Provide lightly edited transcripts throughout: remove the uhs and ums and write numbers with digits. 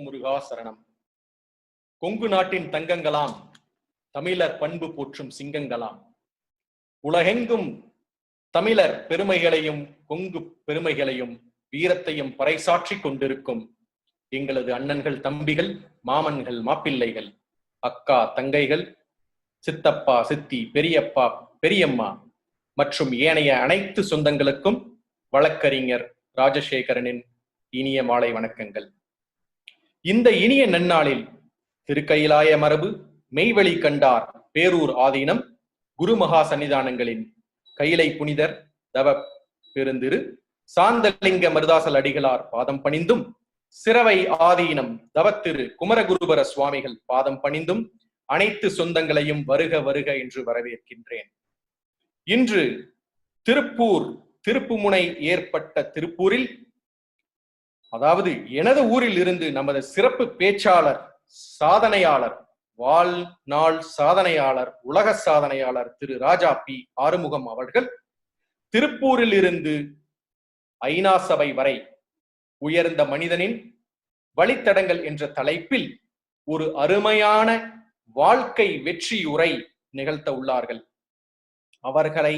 முருகா சரணம். கொங்கு நாட்டின் தங்கங்களாம், தமிழர் பண்பு போற்றும் சிங்கங்களாம், உலகெங்கும் தமிழர் பெருமைகளையும் கொங்கு பெருமைகளையும் வீரத்தையும் பறைசாற்றி கொண்டிருக்கும் எங்களது அண்ணன்கள், தம்பிகள், மாமன்கள், மாப்பிள்ளைகள், அக்கா, தங்கைகள், சித்தப்பா, சித்தி, பெரியப்பா, பெரியம்மா மற்றும் ஏனைய அனைத்து சொந்தங்களுக்கும் வழக்கறிஞர் ராஜசேகரனின் இனிய மாலை வணக்கங்கள். இந்த இனிய நன்னாளில் திருக்கயிலாய மரபு, மெய்வழி கண்டார், பேரூர் ஆதீனம், குருமகா சன்னிதானங்களின் கைலை புனிதர் தவ பெருந்திரு சாந்தலிங்க மருதாசல் அடிகளார் பாதம் பணிந்தும், சிரவை ஆதீனம் தவத்திரு குமரகுருபர சுவாமிகள் பாதம் பணிந்தும் அனைத்து சொந்தங்களையும் வருக வருக என்று வரவேற்கின்றேன். இன்று திருப்புமுனை ஏற்பட்ட திருப்பூரில், அதாவது எனது ஊரில் இருந்து நமது சிறப்பு பேச்சாளர், சாதனையாளர், வாழ்நாள் சாதனையாளர், உலக சாதனையாளர் திரு ராஜா பி ஆறுமுகம் அவர்கள் திருப்பூரில் இருந்து ஐநா சபை வரை உயர்ந்த மனிதனின் வழித்தடங்கள் என்ற தலைப்பில் ஒரு அருமையான வாழ்க்கை வெற்றியுரை நிகழ்த்த உள்ளார்கள். அவர்களை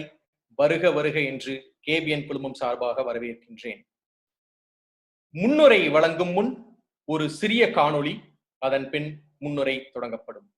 வருக வருக என்று கேபிஎன் குழுமம் சார்பாக வரவேற்கின்றேன். முன்னுரை வழங்கும் முன் ஒரு சிறிய காணொளி, அதன் பின் முன்னுரை தொடங்கப்படும்.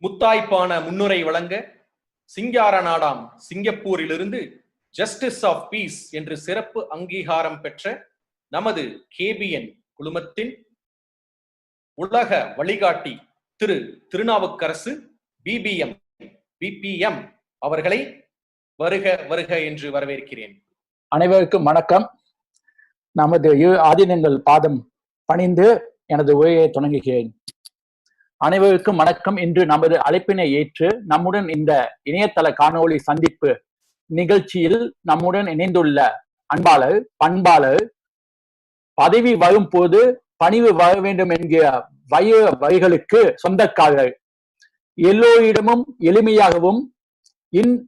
முத்தாய்ப்பான முன்னுரை வழங்க சிங்கார நாடாம் சிங்கப்பூரிலிருந்து ஜஸ்டிஸ் ஆஃப் பீஸ் என்று சிறப்பு அங்கீகாரம் பெற்ற நமது KBN குழுமத்தின் உலக வழிகாட்டி திரு திருநாவுக்கரசு BPM அவர்களை வருக வருக என்று வரவேற்கிறேன். அனைவருக்கும் வணக்கம். நமது ஆதீனங்கள் பாதம் பணிந்து எனது உரையை தொடங்குகிறேன். அனைவருக்கும் வணக்கம். இன்று நமது அழைப்பினை ஏற்று நம்முடன் இந்த இணையதள காணொளி சந்திப்பு நிகழ்ச்சியில் நம்முடன் இணைந்துள்ள அன்பாளர், பண்பாளர், பதவி வரும் போது பணிவு வர வேண்டும் என்கிற வரிகளுக்கு சொந்தக்காரர், எல்லோரிடமும் எளிமையாகவும்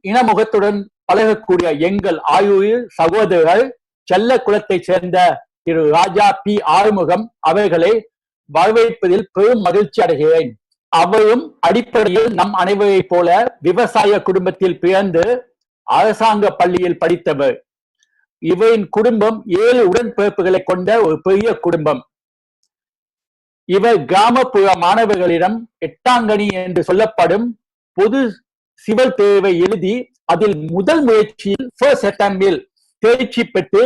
இனமுகத்துடன் பழகக்கூடிய எங்கள் ஆயுள் சகோதரர் செல்ல குலத்தை சேர்ந்த திரு ராஜா P. ஆறுமுகம் அவர்களை வரவேற்பதில் பெரும் மகிழ்ச்சி அடைகிறேன். அவரும் அடிப்படையில் நம் அனைவரைப் போல விவசாய குடும்பத்தில் பிறந்து அரசாங்க பள்ளியில் படித்தவர். இவரின் குடும்பம் 7 உடன்பிறப்புகளை கொண்ட ஒரு பெரிய குடும்பம். இவர் கிராமப்புற மாணவர்களிடம் 8ஆங்கனி என்று சொல்லப்படும் பொது சிவில் தேர்வை எழுதி அதில் முதல் முயற்சியில் ஃபர்ஸ்ட் அட்டெம்பில் தேர்ச்சி பெற்று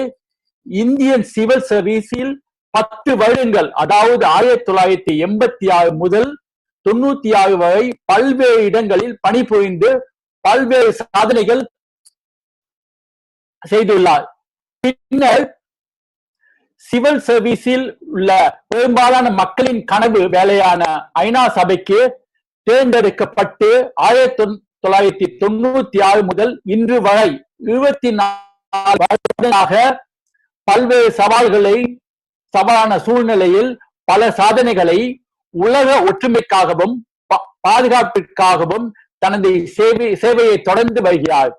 இந்தியன் சிவில் சர்வீஸில் 10 வருடங்கள், அதாவது 1986 முதல் 96 வரை பல்வேறு இடங்களில் பணிபுரிந்து பல்வேறு சாதனைகள் செய்துள்ளார். பின்னர் சிவில் சர்வீஸில் உள்ள பெரும்பாலான மக்களின் கனவு வேலையான ஐநா சபைக்கு தேர்ந்தெடுக்கப்பட்டு 1996 முதல் இன்று வரை 24 வருடங்களாக பல்வேறு சவாலான சூழ்நிலையில் பல சாதனைகளை உலக ஒற்றுமைக்காகவும் பாதுகாப்பிற்காகவும் தனது சேவையை தொடர்ந்து வருகிறார்.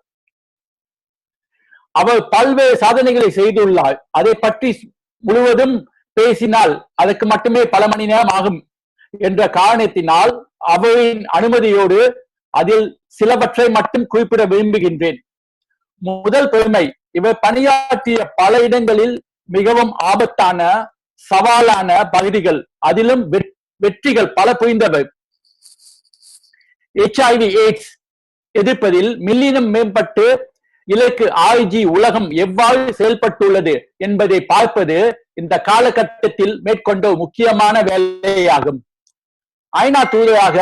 அவர் பல்வேறு சாதனைகளை செய்துள்ளார். அதை பற்றி முழுவதும் பேசினால் அதற்கு மட்டுமே பல மணி நேரம் ஆகும் என்ற காரணத்தினால் அவரின் அனுமதியோடு அதில் சிலவற்றை மட்டும் குறிப்பிட விரும்புகின்றேன். முதல் பெருமை, இவர் பணியாற்றிய பல இடங்களில் மிகவும் ஆபத்தான சவாலான பகுதிகள், அதிலும் வெற்றிகள் பல புரிந்தவர். HIV எய்ட்ஸ் எதிர்ப்பதில் மில்லியனம் மேம்பட்டு இலக்கு 6G உலகம் எவ்வாறு செயல்பட்டுள்ளது என்பதை பார்ப்பது இந்த காலகட்டத்தில் மேற்கொண்ட முக்கியமான வேலையாகும். ஐநா தூதராக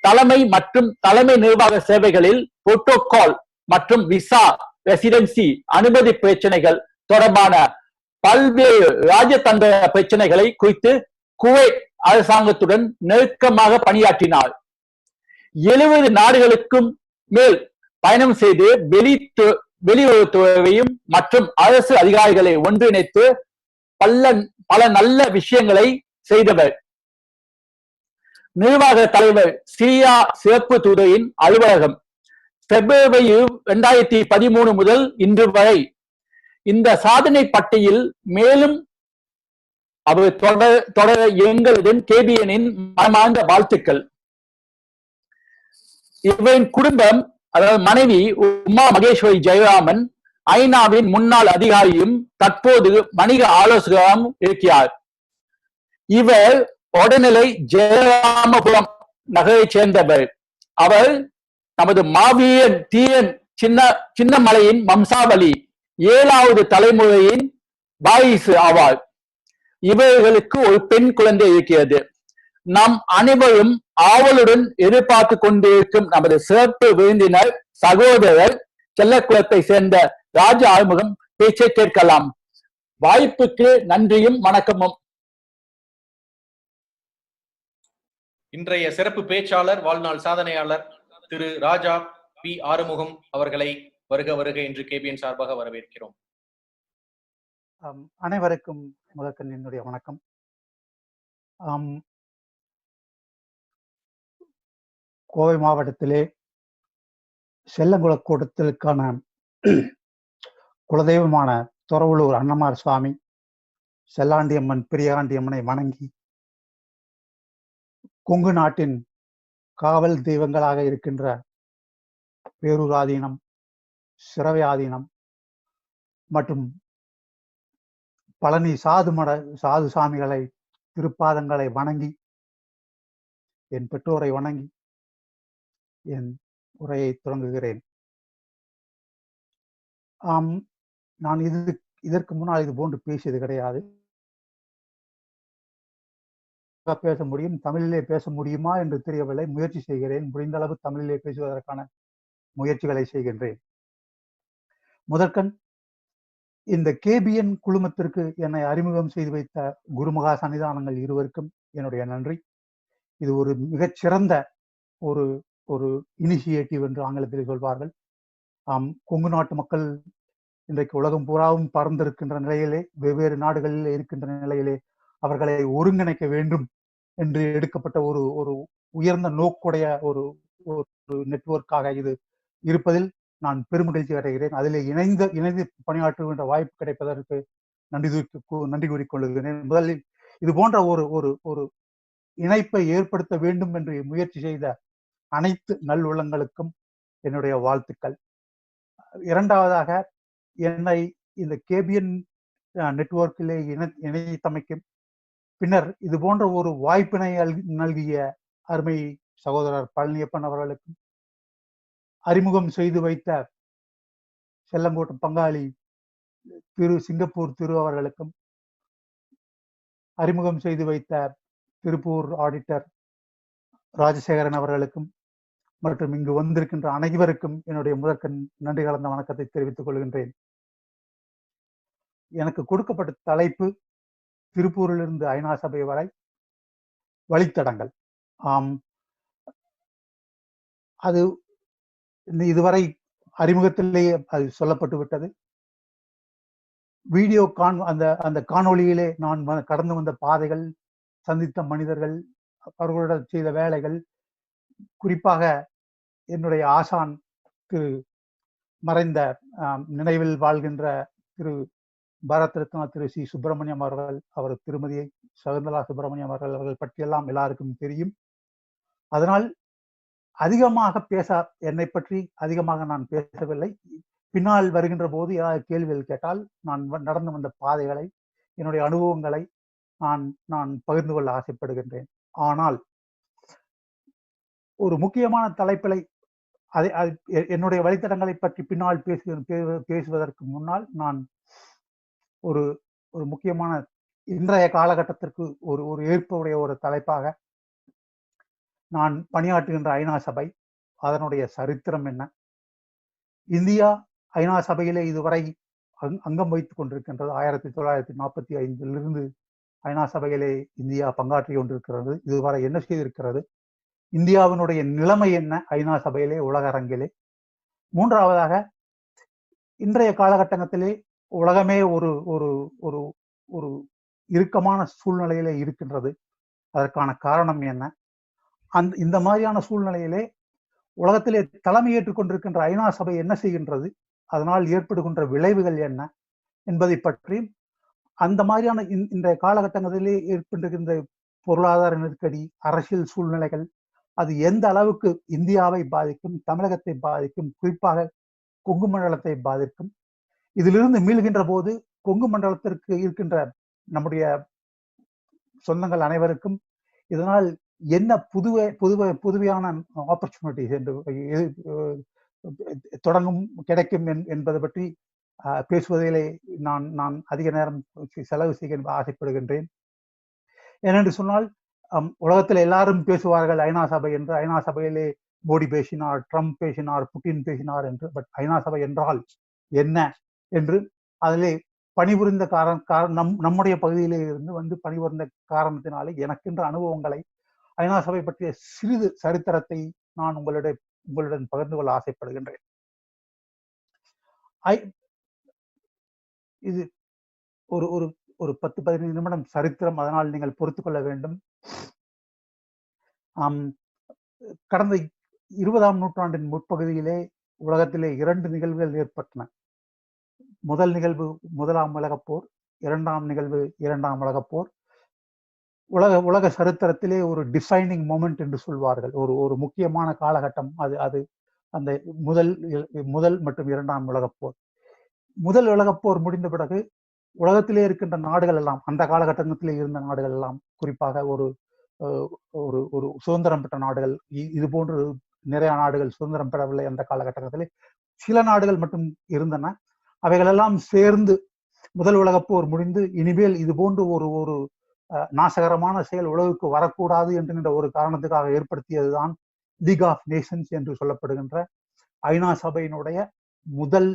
தலைமை மற்றும் தலைமை நிர்வாக சேவைகளில் புரோட்டோகால் மற்றும் விசா, ரெசிடென்சி, அனுமதி பிரச்சனைகள் தொடர்பான பல்வேறு ராஜதந்திர பிரச்சனைகளை குறித்து குவைத் அரசாங்கத்துடன் நெருக்கமாக பணியாற்றினார். 70 நாடுகளுக்கும் மேல் பயணம் செய்து வெளியுறவுத்துறையையும் மற்றும் அரசு அதிகாரிகளை ஒன்றிணைத்து பல நல்ல விஷயங்களை செய்தவர். நிர்வாக தலைவர், சிரியா சிறப்பு தூதரின் அலுவலகம், பிப்ரவரி 2013 முதல் இன்று வரை. இந்த சாதனை பட்டியல் மேலும் அவர் தொடர எங்களுடன் KBN மனமார்ந்த வாழ்த்துக்கள். இவரின் குடும்பம், அதாவது மனைவி உமா மகேஸ்வரி ஜெயராமன் ஐநாவின் முன்னாள் அதிகாரியும் தற்போது வணிக ஆலோசகராகவும் இருக்கிறார். இவர் உடல்நிலை ஜெயராமபுரம் நகரைச் சேர்ந்தவர். அவர் நமது மாவீரன் தீரன் சின்னமலையின் வம்சாவளி 7வது தலைமுறையின் வாரிசு ஆவார். இவர்களுக்கு ஒரு பெண் குழந்தை இருக்கிறது. நாம் அனைவரும் ஆவலுடன் எதிர்பார்த்து கொண்டிருக்கும் நமது சிறப்பு விருந்தினர் சகோதரர் செல்லக்குளத்தை சேர்ந்த ராஜா ஆறுமுகம் பேச்சை கேட்கலாம். வாய்ப்புக்கு நன்றியும் வணக்கமும். இன்றைய சிறப்பு பேச்சாளர், வாழ்நாள் சாதனையாளர் திரு ராஜா P. ஆறுமுகம் அவர்களை வருக வருக என்று KBN சார்பாக வரவேற்கிறோம். அனைவருக்கும் முதற்கண் என்னுடைய வணக்கம். கோவை மாவட்டத்திலே செல்லங்குளக்கூட்டத்திற்கான குலதெய்வமான தொரவலூர் அன்னமார் சுவாமி, செல்லாண்டியம்மன், பிரியாண்டியம்மனை வணங்கி கொங்கு நாட்டின் காவல் தெய்வங்களாக இருக்கின்ற பேரூர் ஆதீனம், சிரவை ஆதீனம் மற்றும் பழனி சாது சாமிகளை திருப்பாதங்களை வணங்கி, என் பெற்றோரை வணங்கி என் உரையை தொடங்குகிறேன். ஆம், நான் இதற்கு முன்னால் இது போன்று பேசியது கிடையாது. பேச முடியும், தமிழிலே பேச முடியுமா என்று தெரியவில்லை. முயற்சி செய்கிறேன். முடிந்த அளவு தமிழிலே பேசுவதற்கான முயற்சிகளை செய்கின்றேன். முதற்கண் இந்த கேபிஎன் குழுமத்திற்கு என்னை அறிமுகம் செய்து வைத்த குருமகா சன்னிதானங்கள் இருவருக்கும் என்னுடைய நன்றி. இது ஒரு மிகச்சிறந்த ஒரு ஒரு இனிஷியேட்டிவ் என்று ஆங்கிலத்தில் சொல்வார்கள். கொங்கு நாட்டு மக்கள் இன்றைக்கு உலகம் பூராவும் பறந்திருக்கின்ற நிலையிலே, வெவ்வேறு நாடுகளில் இருக்கின்ற நிலையிலே அவர்களை ஒருங்கிணைக்க வேண்டும் என்று எடுக்கப்பட்ட ஒரு ஒரு உயர்ந்த நோக்குடைய ஒரு ஒரு நெட்வொர்க்காக இது இருப்பதில் நான் பெருமகிழ்ச்சி அடைகிறேன். அதில் இணைந்து பணியாற்றுகின்ற வாய்ப்பு கிடைப்பதற்கு நன்றி கூறிக்கொள்கிறேன். முதலில் இது போன்ற ஒரு ஒரு ஒரு இணைப்பை ஏற்படுத்த வேண்டும் என்று முயற்சி செய்த அனைத்து நல்லுள்ளங்களுக்கும் என்னுடைய வாழ்த்துக்கள். இரண்டாவதாக, என்னை இந்த கேபிஎன் நெட்வொர்க்கிலே இணைத்தமைக்கும், பின்னர் இது போன்ற ஒரு வாய்ப்பினை நல்கிய அருமை சகோதரர் பழனியப்பன் அவர்களுக்கும், அறிமுகம் செய்து வைத்த செல்லங்கோட்டு பங்காளி சிங்கப்பூர் திரு அவர்களுக்கும், அறிமுகம் செய்து வைத்த திருப்பூர் ஆடிட்டர் ராஜசேகரன் அவர்களுக்கும் மற்றும் இங்கு வந்திருக்கின்ற அனைவருக்கும் என்னுடைய முதற்கண் நன்றி கலந்த வணக்கத்தை தெரிவித்துக் கொள்கின்றேன். எனக்கு கொடுக்கப்பட்ட தலைப்பு திருப்பூரிலிருந்து ஐநா சபை வரை வழித்தடங்கள். அது இதுவரை அறிமுகத்திலேயே அது சொல்லப்பட்டு விட்டது. வீடியோ அந்த காணொளியிலே நான் கடந்து வந்த பாதைகள், சந்தித்த மனிதர்கள், அவர்களுடன் செய்த வேலைகள், குறிப்பாக என்னுடைய ஆசான் திரு மறைந்த நினைவில் வாழ்கின்ற திரு பாரத் ரத்னா திரு சி சுப்பிரமணியம் அவர்கள், அவர் திருமதியை சகுந்தலா சுப்பிரமணியம் அவர்கள் பற்றியெல்லாம் எல்லாருக்கும் தெரியும். அதனால் அதிகமாக என்னை பற்றி அதிகமாக நான் பேசவில்லை. பின்னால் வருகின்ற போது ஏதாவது கேள்விகள் கேட்டால் நான் நடந்து வந்த பாதைகளை, என்னுடைய அனுபவங்களை நான் பகிர்ந்து கொள்ள ஆசைப்படுகின்றேன். ஆனால் ஒரு முக்கியமான தலைப்பிலை என்னுடைய வழித்தடங்களை பற்றி பின்னால் பேசுவதற்கு முன்னால் நான் ஒரு ஒரு முக்கியமான இன்றைய காலகட்டத்திற்கு ஒரு ஏற்புடைய ஒரு தலைப்பாக, நான் பணியாற்றுகின்ற ஐநா சபை, அதனுடைய சரித்திரம் என்ன, இந்தியா ஐநா சபையிலே இதுவரை அங்கம் வைத்துக் கொண்டிருக்கின்றது. 1945 ஐநா சபையிலே இந்தியா பங்காற்றி கொண்டிருக்கிறது. இதுவரை என்ன செய்திருக்கிறது, இந்தியாவினுடைய நிலைமை என்ன ஐநா சபையிலே, உலக அரங்கிலே. மூன்றாவதாக, இன்றைய காலகட்டத்திலே உலகமே ஒரு ஒரு ஒரு ஒரு இறுக்கமான சூழ்நிலையிலே இருக்கின்றது. அதற்கான காரணம் என்ன? இந்த மாதிரியான சூழ்நிலையிலே உலகத்திலே தலைமையேற்றுக் கொண்டிருக்கின்ற ஐநா சபை என்ன செய்கின்றது, அதனால் ஏற்படுகின்ற விளைவுகள் என்ன என்பதை பற்றியும், அந்த மாதிரியான இன்றைய காலகட்டங்களிலே ஏற்படுகின்ற பொருளாதார நெருக்கடி, அரசியல் சூழ்நிலைகள், அது எந்த அளவுக்கு இந்தியாவை பாதிக்கும், தமிழகத்தை பாதிக்கும், குறிப்பாக கொங்கு மண்டலத்தை பாதிக்கும், இதிலிருந்து மீள்கின்ற போது கொங்கு மண்டலத்திற்கு இருக்கின்ற நம்முடைய சொந்தங்கள் அனைவருக்கும் இதனால் என்ன புதுவையான ஆப்பர்ச்சுனிட்டிஸ் என்று தொடங்கும் கிடைக்கும் என்பதை பற்றி பேசுவதிலே நான் அதிக நேரம் செலவு செய்ய ஆசைப்படுகின்றேன். ஏனென்று சொன்னால், உலகத்தில் எல்லாரும் பேசுவார்கள் ஐநா சபை என்று. ஐநா சபையிலே மோடி பேசினார், ட்ரம்ப் பேசினார், புட்டின் பேசினார் என்று. பட் ஐநா சபை என்றால் என்ன என்று, அதிலே பணிபுரிந்த நம்முடைய பகுதியிலே இருந்து பணிபுரிந்த காரணத்தினாலே எனக்கென்ற அனுபவங்களை, ஐநா சபை பற்றிய சிறிது சரித்திரத்தை நான் உங்களுடன் பகிர்ந்து கொள்ள ஆசைப்படுகின்றேன். இது ஒரு ஒரு 10-15 நிமிடம் சரித்திரம், அதனால் நீங்கள் பொறுத்துக் கொள்ள வேண்டும். கடந்த 20ஆம் நூற்றாண்டின் முற்பகுதியிலே உலகத்திலே 2 நிகழ்வுகள் ஏற்பட்டன. முதல் நிகழ்வு 1ஆம் உலகப்போர், 2ஆம் நிகழ்வு 2ஆம் உலகப்போர். உலக சரித்திரத்திலே ஒரு டிஃபைனிங் மொமெண்ட் என்று சொல்வார்கள். ஒரு முக்கியமான காலகட்டம் அது அந்த முதல் மற்றும் 2ஆம் உலகப்போர். முதல் உலகப்போர் முடிந்த பிறகு உலகத்திலே இருக்கின்ற நாடுகள் எல்லாம், அந்த காலகட்டத்திலே இருந்த நாடுகள் எல்லாம், குறிப்பாக ஒரு ஒரு சுதந்திரம் பெற்ற நாடுகள், இது போன்று நிறைய நாடுகள் சுதந்திரம் பெறவில்லை என்ற காலகட்டத்திலே சில நாடுகள் மட்டும் இருந்தன. அவைகளெல்லாம் சேர்ந்து முதல் உலகப் போர் முடிந்து இனிமேல் இது போன்று ஒரு ஒரு நாசகரமான செயல் உலகுக்கு வரக்கூடாது என்கின்ற ஒரு காரணத்துக்காக ஏற்படுத்தியதுதான் லீக் ஆஃப் நேஷன்ஸ் என்று சொல்லப்படுகின்ற ஐநா சபையினுடைய முதல்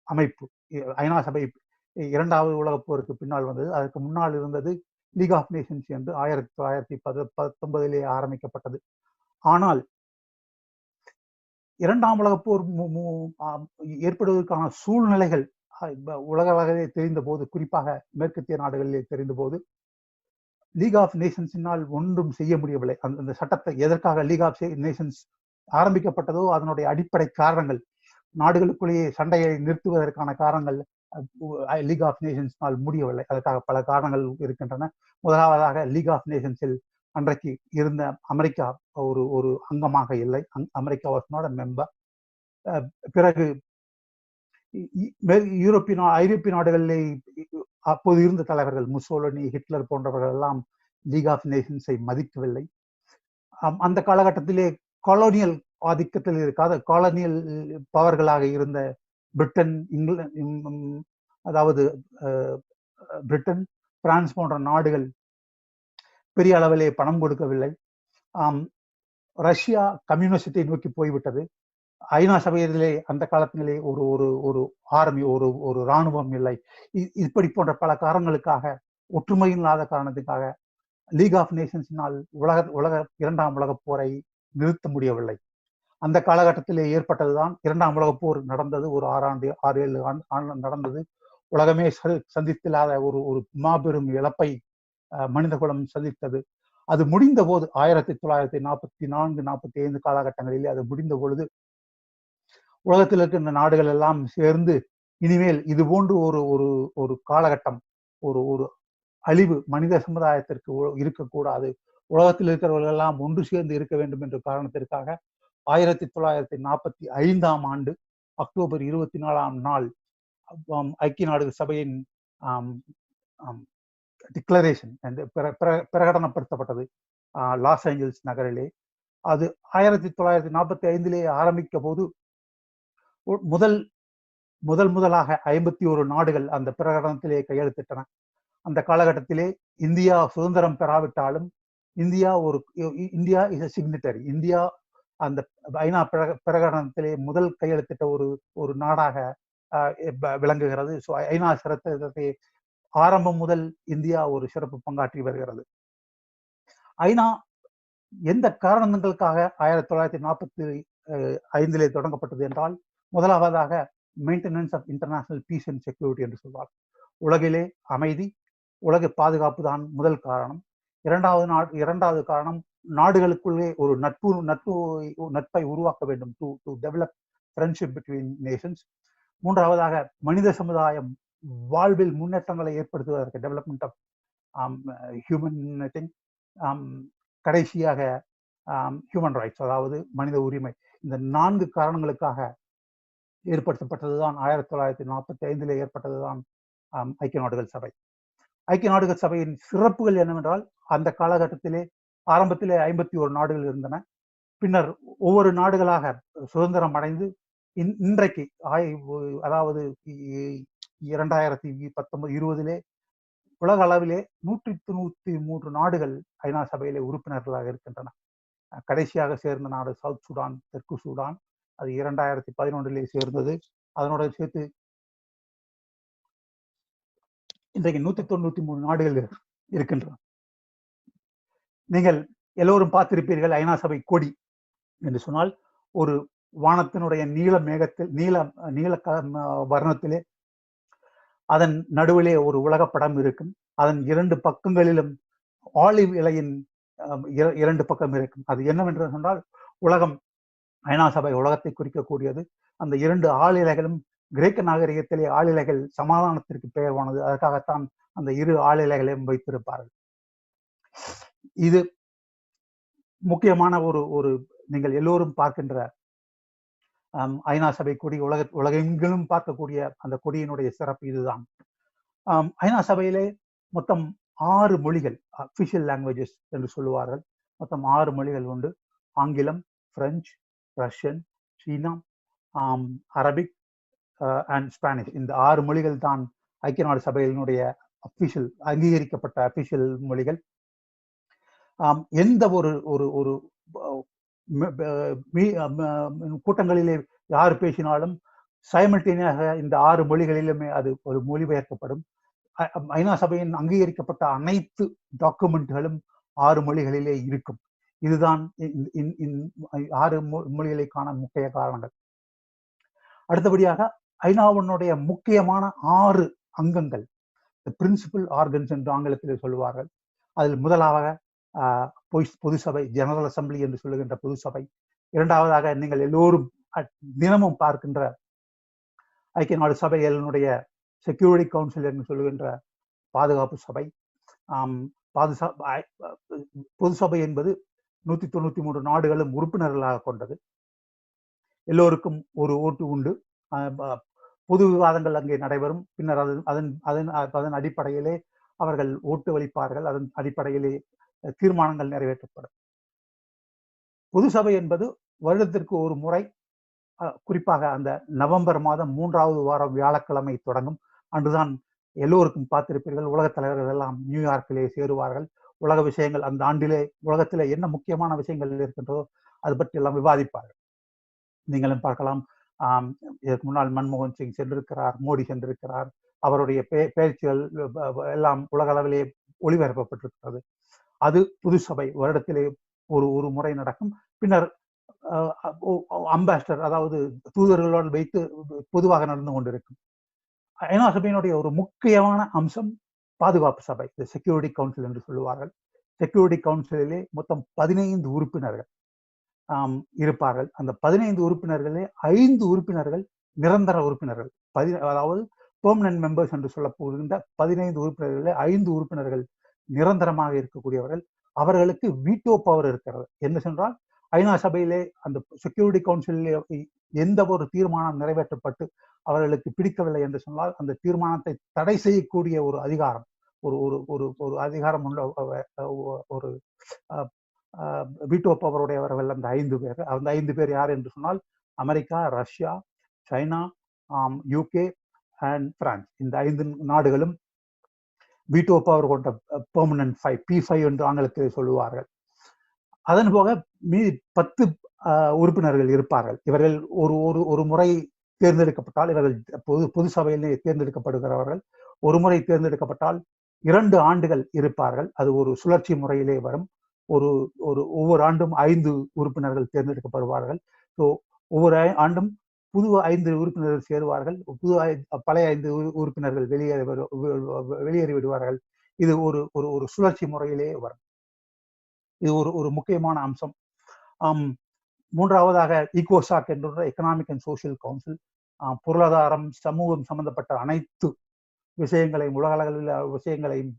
அமைப்பு. ஐநா சபை இரண்டாவது உலகப் போருக்கு பின்னால் வந்தது. அதற்கு முன்னால் இருந்தது லீக் ஆஃப் நேஷன்ஸ் என்று 1919 ஆரம்பிக்கப்பட்டது. ஆனால் இரண்டாம் உலகப் போர் ஏற்படுவதற்கான சூழ்நிலைகள் உலக வகையிலே தெரிந்த போது, குறிப்பாக மேற்கத்திய நாடுகளிலே தெரிந்த போது, லீக் ஆஃப் நேஷன்ஸினால் ஒன்றும் செய்ய முடியவில்லை. அந்த சட்டத்தை எதற்காக லீக் ஆஃப் நேஷன்ஸ் ஆரம்பிக்கப்பட்டதோ அதனுடைய அடிப்படை காரணங்கள், நாடுகளுக்குள்ளேயே சண்டையை நிறுத்துவதற்கான காரணங்கள் லீக் ஆஃப் நேஷன்ஸினால் முடியவில்லை. அதற்காக பல காரணங்கள் இருக்கின்றன. முதலாவதாக லீக் ஆஃப் நேஷன்ஸில் அன்றைக்கு இருந்த அமெரிக்கா ஒரு அங்கமாக இல்லை. America was not a member. பிறகு ஐரோப்பிய நாடுகளிலே அப்போது இருந்த தலைவர்கள் முசோலினி, ஹிட்லர் போன்றவர்கள் எல்லாம் லீக் ஆஃப் நேஷன்ஸை மதிக்கவில்லை. அந்த காலகட்டத்திலே காலோனியல் ஆதிக்கத்தில் இருக்காத காலோனியல் பவர்களாக இருந்த பிரிட்டன், அதாவது பிரிட்டன், பிரான்ஸ் போன்ற நாடுகள் பெரிய அளவிலே பணம் கொடுக்கவில்லை. ரஷ்யா கம்யூனிசத்தை நோக்கி போய்விட்டது. ஐநா சபையிலே அந்த காலத்திலே ஒரு ஒரு ஒரு ஆர்மி, ஒரு இராணுவம் இல்லை. இப்படி போன்ற பல காரணங்களுக்காக, ஒற்றுமை இல்லாத காரணத்துக்காக லீக் ஆஃப் நேஷன்ஸினால் உலக இரண்டாம் உலகப் போரை நிறுத்த முடியவில்லை. அந்த காலகட்டத்திலே ஏற்பட்டதுதான் இரண்டாம் உலகப் போர் நடந்தது. ஒரு 6-7 ஆண்டு நடந்தது. உலகமே சந்தித்தில்லாத ஒரு மாபெரும் இழப்பை மனிதகுலம் சந்தித்தது. அது முடிந்த போது 1944-45 காலகட்டங்களிலே அது முடிந்த பொழுது உலகத்தில் இருக்கின்ற நாடுகள் எல்லாம் சேர்ந்து இனிமேல் இது போன்று ஒரு காலகட்டம், ஒரு அழிவு மனித சமுதாயத்திற்கு இருக்கக்கூடாது, உலகத்தில் இருக்கிறவர்கள் எல்லாம் ஒன்று சேர்ந்து இருக்க வேண்டும் என்ற காரணத்திற்காக 1945 ஆண்டு அக்டோபர் 24 நாள் ஐக்கிய நாடுகள் சபையின் டிக்ளரேஷன் பிரகடனப்படுத்தப்பட்டது லாஸ் ஏஞ்சல்ஸ் நகரிலே. அது 1945 ஆரம்பிக்க போது முதலாக 51 நாடுகள் அந்த பிரகடனத்திலே கையெழுத்திட்டன. அந்த காலகட்டத்திலே இந்தியா சுதந்திரம் பெறாவிட்டாலும் India is a signatory. India அந்த ஐநா பிரகடனத்திலே முதல் கையெழுத்திட்ட ஒரு நாடாக விளங்குகிறது. ஐநா சிறத்தை ஆரம்பம் முதல் இந்தியா ஒரு சிறப்பு பங்காற்றி வருகிறது. ஐநா எந்த காரணங்களுக்காக 1945 தொடங்கப்பட்டது என்றால், முதலாவதாக maintenance of international peace and security என்று சொல்வார். உலகிலே அமைதி, உலக பாதுகாப்பு தான் முதல் காரணம். இரண்டாவது காரணம் நாடுகளுக்குள்ளே ஒரு நட்பை உருவாக்க வேண்டும், to develop friendship between Nations. மூன்றாவதாக மனித சமுதாயம் வாழ்வில் முன்னேற்றங்களை ஏற்படுத்துவதற்கு, டெவலப்மெண்ட் ஆஃப் ஹியூமன். கடைசியாக ஹியூமன் ரைட்ஸ், அதாவது மனித உரிமை. இந்த 4 காரணங்களுக்காக ஏற்படுத்தப்பட்டதுதான் 1945 ஏற்பட்டதுதான் ஐக்கிய நாடுகள் சபை. ஐக்கிய நாடுகள் சபையின் சிறப்புகள் என்னவென்றால், அந்த காலகட்டத்திலே ஆரம்பத்திலே 51 நாடுகள் இருந்தன. பின்னர் ஒவ்வொரு நாடுகளாக சுதந்திரம் அடைந்து இன்றைக்கு அதாவது 2019-20 உலக அளவிலே 193 நாடுகள் ஐநா சபையிலே உறுப்பினர்களாக இருக்கின்றன. கடைசியாக சேர்ந்த நாடு சவுத் சூடான், தெற்கு சூடான். அது 2011 சேர்ந்தது. அதனோட சேர்த்து இன்றைக்கு 193 நாடுகள் இருக்கின்றன. நீங்கள் எல்லோரும் பார்த்திருப்பீர்கள், ஐநா சபை கொடி என்று சொன்னால் ஒரு வானத்தினுடைய நீல மேகத்தில் நீல வர்ணத்திலே அதன் நடுவிலே ஒரு உலகப்படம் இருக்கும். அதன் 2 பக்கங்களிலும் ஆலிவ் இலையின் 2 பக்கம் இருக்கும். அது என்னவென்று சொன்னால், உலகம், ஐநா சபை உலகத்தை குறிக்கக்கூடியது. அந்த 2 ஆளிலைகளும் கிரேக்க நாகரிகத்திலே ஆளிலைகள் சமாதானத்திற்கு பெயர்வானது. அதற்காகத்தான் அந்த 2 ஆளிலைகளையும் வைத்திருப்பார்கள். இது முக்கியமான ஒரு நீங்கள் எல்லோரும் பார்க்கின்ற ஐநா சபை கொடி, உலகெங்கிலும் பார்க்கக்கூடிய அந்த கொடியினுடைய சிறப்பு இதுதான். ஐநா சபையிலே மொத்தம் 6 மொழிகள், அபிஷியல் லாங்குவேஜஸ் என்று சொல்லுவார்கள். மொத்தம் 6 மொழிகள் உண்டு. ஆங்கிலம், French, Russian, China, Arabic and Spanish. இந்த 6 மொழிகள் தான் ஐக்கிய நாடு சபையினுடைய அபிஷியல் அங்கீகரிக்கப்பட்ட அபிஷியல் மொழிகள். எந்த ஒரு ஒரு ஒரு கூட்டங்களிலே யார் பேசினாலும் சைமல்டேனியாக இந்த 6 மொழிகளிலுமே அது ஒரு மொழிபெயர்க்கப்படும். ஐநா சபையின் அங்கீகரிக்கப்பட்ட அனைத்து டாக்குமெண்ட்களும் 6 மொழிகளிலே இருக்கும். இதுதான் 6 மொழிகளுக்கான முக்கிய காரணங்கள். அடுத்தபடியாக ஐநாவினுடைய முக்கியமான 6 அங்கங்கள், பிரின்சிபல் ஆர்கன்ஸ் என்று ஆங்கிலத்தில் சொல்லுவார்கள். அதில் முதலாவதாக பொது சபை, ஜெனரல் அசம்பிளி என்று சொல்லுகின்ற பொது சபை. இரண்டாவதாக நீங்கள் எல்லோரும் தினமும் பார்க்கின்ற ஐக்கிய நாடு சபைகளினுடைய செக்யூரிட்டி கவுன்சில் என்று சொல்லுகின்ற பாதுகாப்பு சபை. பொது சபை என்பது 193 நாடுகளும் உறுப்பினர்களாக கொண்டது. எல்லோருக்கும் ஒரு ஓட்டு உண்டு. பொது விவாதங்கள் அங்கே நடைபெறும். பின்னர் அதன் அடிப்படையிலே அவர்கள் ஓட்டு அளிப்பார்கள். அதன் அடிப்படையிலே தீர்மானங்கள் நிறைவேற்றப்படும். பொது சபை என்பது வருடத்திற்கு ஒரு முறை, குறிப்பாக அந்த நவம்பர் மாதம் 3வது வாரம் வியாழக்கிழமை தொடங்கும். அன்றுதான் எல்லோருக்கும் பார்த்திருப்பீர்கள், உலகத் தலைவர்கள் எல்லாம் நியூயார்க்கிலே சேருவார்கள். உலக விஷயங்கள், அந்த ஆண்டிலே உலகத்திலே என்ன முக்கியமான விஷயங்கள் இருக்கின்றதோ அது பற்றி எல்லாம் விவாதிப்பார்கள். நீங்களும் பார்க்கலாம், இதற்கு முன்னால் மன்மோகன் சிங் சென்றிருக்கிறார், மோடி சென்றிருக்கிறார். அவருடைய பேச்சுகள் எல்லாம் உலக அளவிலே ஒளிபரப்பப்பட்டிருக்கிறது. அது பொது சபை வருடத்திலே ஒரு முறை நடக்கும். பின்னர் அம்பாசிடர், அதாவது தூதர்களோடு வைத்து பொதுவாக நடந்து கொண்டிருக்கும். ஐநா சபையினுடைய ஒரு முக்கியமான அம்சம் பாதுகாப்பு சபை, செக்யூரிட்டி கவுன்சில் என்று சொல்லுவார்கள். செக்யூரிட்டி கவுன்சிலிலே மொத்தம் 15 உறுப்பினர்கள் இருப்பார்கள். அந்த 15 உறுப்பினர்களே 5 உறுப்பினர்கள் நிரந்தர உறுப்பினர்கள், அதாவது பெர்மனன்ட் மெம்பர்ஸ் என்று சொல்ல போகின்ற 15 உறுப்பினர்களே 5 உறுப்பினர்கள் நிரந்தரமாக இருக்கக்கூடியவர்கள். அவர்களுக்கு வீட்டோ பவர் இருக்கிறது. என்ன சொன்னால், ஐநா சபையிலே அந்த செக்யூரிட்டி கவுன்சிலே எந்த ஒரு தீர்மானம் நிறைவேற்றப்பட்டு அவர்களுக்கு பிடிக்கவில்லை என்று சொன்னால் அந்த தீர்மானத்தை தடை செய்யக்கூடிய ஒரு அதிகாரம், ஒரு ஒரு ஒரு அதிகாரம் உள்ள ஒரு வீட்டோ பவருடையவர்கள் அந்த 5 பேர். அந்த 5 பேர் யார் என்று சொன்னால், America, Russia, China, UK and France. இந்த 5 நாடுகளும் வீட்டோ பவர் கொண்ட பெர்மனன்ட் 5, P5 என்று ஆங்கிலத்தில் சொல்லுவார்கள். அதன் போக மீதி 10 உறுப்பினர்கள் இருப்பார்கள். இவர்கள் ஒரு முறை தேர்ந்தெடுக்கப்பட்டால், இவர்கள் பொது சபையிலே தேர்ந்தெடுக்கப்படுகிறவர்கள். ஒரு முறை தேர்ந்தெடுக்கப்பட்டால் 2 ஆண்டுகள் இருப்பார்கள். அது ஒரு சுழற்சி முறையிலே வரும். ஒவ்வொரு ஆண்டும் 5 உறுப்பினர்கள் தேர்ந்தெடுக்கப்படுவார்கள். ஸோ ஒவ்வொரு ஆண்டும் புது 5 உறுப்பினர்கள் சேருவார்கள். பழைய 5 உறுப்பினர்கள் வெளியேறி விடுவார்கள். இது ஒரு சுழற்சி முறையிலே வரும். இது ஒரு முக்கியமான அம்சம். மூன்றாவதாக ஈகோசாக் என்ற எக்கனாமிக் அண்ட் சோசியல் கவுன்சில், பொருளாதாரம், சமூகம் சம்பந்தப்பட்ட அனைத்து விஷயங்களையும், உலக அளவில் விஷயங்களையும்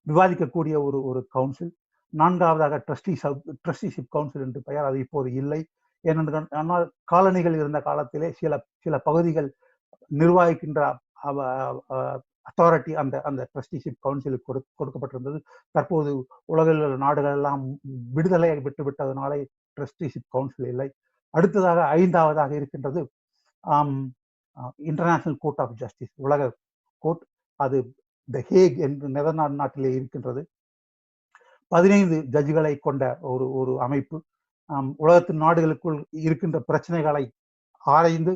விவாதிக்கக்கூடிய ஒரு கவுன்சில். நான்காவதாக ட்ரஸ்டிஷிப் கவுன்சில் என்று பெயர். அது இப்போது இல்லை. ஏனென்றால் காலனிகள் இருந்த காலத்திலே சில பகுதிகள் நிர்வகிக்கின்ற அத்தாரிட்டி அந்த ட்ரஸ்டிஷிப் கவுன்சிலுக்கு கொடுக்கப்பட்டிருந்தது. தற்போது உலகில் உள்ள நாடுகள் எல்லாம் விடுதலையை விட்டுவிட்டதனாலே ட்ரஸ்டிஷிப் கவுன்சில் இல்லை. அடுத்ததாக 5ஆவதாக இருக்கின்றது இன்டர்நேஷனல் கோர்ட் ஆஃப் ஜஸ்டிஸ், உலக கோர்ட். அது த ஹேக் என்று நெதர்லாந்து நாட்டிலே இருக்கின்றது. 15 ஜட்ஜுகளை கொண்ட ஒரு அமைப்பு. உலகத்தின் நாடுகளுக்குள் இருக்கின்ற பிரச்சனைகளை ஆராய்ந்து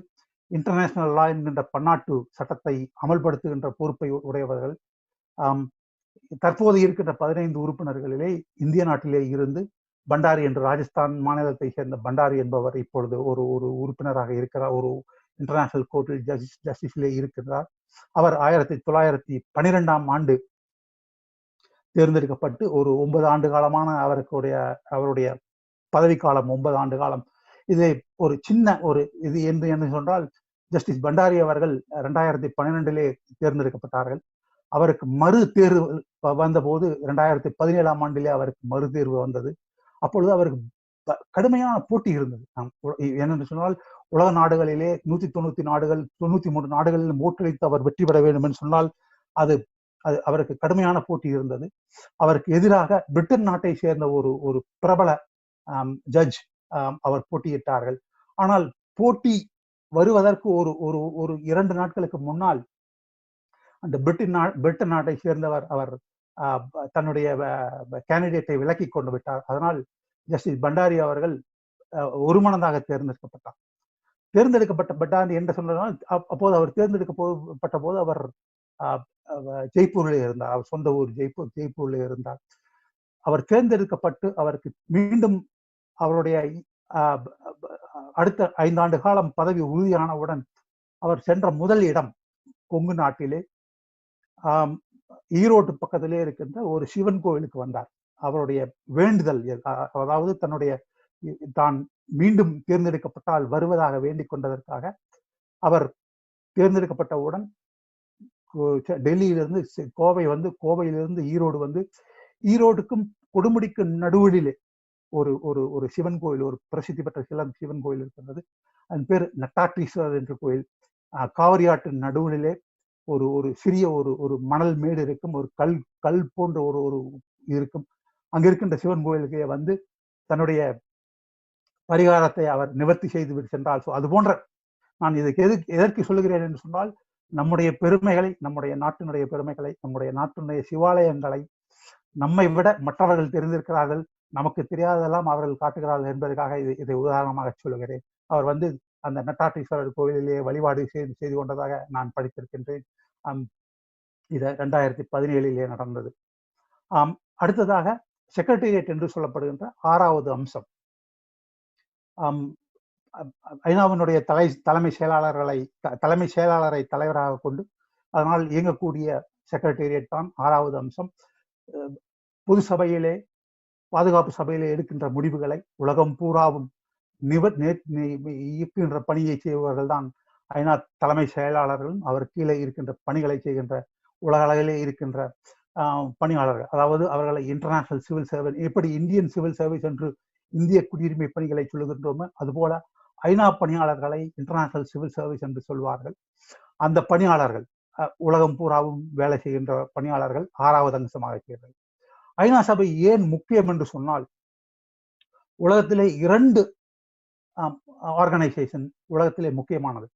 இன்டர்நேஷனல் லா என்கின்ற பன்னாட்டு சட்டத்தை அமல்படுத்துகின்ற பொறுப்பை உடையவர்கள். தற்போது இருக்கின்ற 15 உறுப்பினர்களிலே இந்திய நாட்டிலே இருந்து பண்டாரி என்று, ராஜஸ்தான் மாநிலத்தை சேர்ந்த பண்டாரி என்பவர் இப்பொழுது ஒரு உறுப்பினராக இருக்கிறார். ஒரு இன்டர்நேஷனல் கோர்ட்டில் ஜஸ்டிஸிலே இருக்கிறார். அவர் 1912ஆம் ஆண்டு தேர்ந்தெடுக்கப்பட்டு ஒரு 9 ஆண்டு காலமான அவருடைய பதவிக்காலம் 9 ஆண்டு காலம். இது ஒரு சின்ன இது என்று சொன்னால், ஜஸ்டிஸ் பண்டாரி அவர்கள் 2012 தேர்ந்தெடுக்கப்பட்டார்கள். அவருக்கு மறு தேர்வு வந்தபோது 2017ஆம் ஆண்டிலே அவருக்கு மறு தேர்வு வந்தது. அப்பொழுது அவருக்கு கடுமையான போட்டி இருந்தது. என்னென்று சொன்னால், உலக நாடுகளிலே 193 நாடுகளில் ஓட்டளித்து அவர் வெற்றி பெற வேண்டும் என்று சொன்னால் அது அவருக்கு கடுமையான போட்டி இருந்தது. அவருக்கு எதிராக பிரிட்டன் நாட்டை சேர்ந்த ஒரு பிரபல ஜட்ஜ் அவர் போட்டியிட்டார்கள். ஆனால் போட்டி வருவதற்கு ஒரு ஒரு ஒரு 2 நாட்களுக்கு முன்னால் அந்த பிரிட்டன் நாட்டை சேர்ந்தவர் அவர் தன்னுடைய கேண்டிடேட்டை விலக்கி கொண்டு விட்டார். அதனால் ஜஸ்டிஸ் பண்டாரி அவர்கள் ஒருமனதாக தேர்ந்தெடுக்கப்பட்டார். தேர்ந்தெடுக்கப்பட்ட பண்டாரி என்று சொன்னால் அப்போது அவர் தேர்ந்தெடுக்கப்பட்ட போது அவர் ஜெய்ப்பூரில் இருந்தார். அவர் சொந்த ஊர் ஜெய்ப்பூரில் இருந்தார். அவர் தேர்ந்தெடுக்கப்பட்டு அவருக்கு மீண்டும் அவருடைய அடுத்த 5 ஆண்டு காலம் பதவி உறுதியானவுடன் அவர் சென்ற முதல் இடம் கொங்கு நாட்டிலே ஈரோட்டு பக்கத்திலே இருக்கின்ற ஒரு சிவன் கோவிலுக்கு வந்தார். அவருடைய வேண்டுதல், அதாவது தான் மீண்டும் தேர்ந்தெடுக்கப்பட்டால் வருவதாக வேண்டிக் கொண்டதற்காக அவர் தேர்ந்தெடுக்கப்பட்டவுடன் டெல்லியிலிருந்து கோவை வந்து, கோவையிலிருந்து ஈரோடு வந்து, ஈரோடுக்கும் கொடுமுடிக்கும் நடுவிலே ஒரு ஒரு ஒரு சிவன் கோயில், ஒரு பிரசித்தி பெற்ற சிவன் கோயில் இருக்கின்றது. அதன் பேர் நட்டாற்றீஸ்வரர் என்ற கோயில். காவிரி ஆற்றின் நடுவிலே ஒரு ஒரு சிறிய ஒரு மணல் மேடு இருக்கும், ஒரு கல் போன்ற ஒரு இருக்கும். அங்க இருக்கின்ற சிவன் கோயிலுக்கு வந்து தன்னுடைய பரிகாரத்தை அவர் நிவர்த்தி செய்து விட்டு சென்றால், அது போன்ற, நான் இதுக்கு எதற்கு சொல்லுகிறேன் என்று சொன்னால், நம்முடைய பெருமைகளை, நம்முடைய நாட்டினுடைய பெருமைகளை, நம்முடைய நாட்டினுடைய சிவாலயங்களை நம்மை விட மற்றவர்கள் தெரிந்திருக்கிறார்கள், நமக்கு தெரியாததெல்லாம் அவர்கள் காட்டுகிறார்கள் என்பதற்காக இதை உதாரணமாக சொல்லுகிறேன். அவர் வந்து அந்த நட்டாற்றீஸ்வரர் கோவிலிலே வழிபாடு செய்து கொண்டதாக நான் படித்திருக்கின்றேன். இது 2017 நடந்தது. அடுத்ததாக செக்ரட்டேரியட் என்று சொல்லப்படுகின்ற 6வது அம்சம், ஐநாவினுடைய தலைமை செயலாளரை தலைவராக கொண்டு அதனால் இயங்கக்கூடிய செக்ரட்டேரியட் தான் 6வது அம்சம். பொது சபையிலே, பாதுகாப்பு சபையிலே எடுக்கின்ற முடிவுகளை உலகம் பூராவும் இயக்குகின்ற பணியை செய்பவர்கள் தான் ஐநா தலைமை செயலாளர்களும் அவர் கீழே இருக்கின்ற பணிகளை செய்கின்ற உலக அளவிலே இருக்கின்ற பணியாளர்கள். அதாவது அவர்களை இன்டர்நேஷனல் சிவில் சர்வீஸ், எப்படி இந்தியன் சிவில் சர்வீஸ் என்று இந்திய குடியுரிமை பணிகளை சொல்லுகின்றோமோ அதுபோல ஐநா பணியாளர்களை இன்டர்நேஷனல் சிவில் சர்வீஸ் என்று சொல்வார்கள். அந்த பணியாளர்கள் உலகம் பூராவும் வேலை செய்கின்ற பணியாளர்கள் 6வது அம்சமாக இருக்கிறது. ஐநா சபை ஏன் முக்கியம் என்று சொன்னால், உலகத்திலே 2 ஆர்கனைசேஷன் உலகத்திலே முக்கியமானது.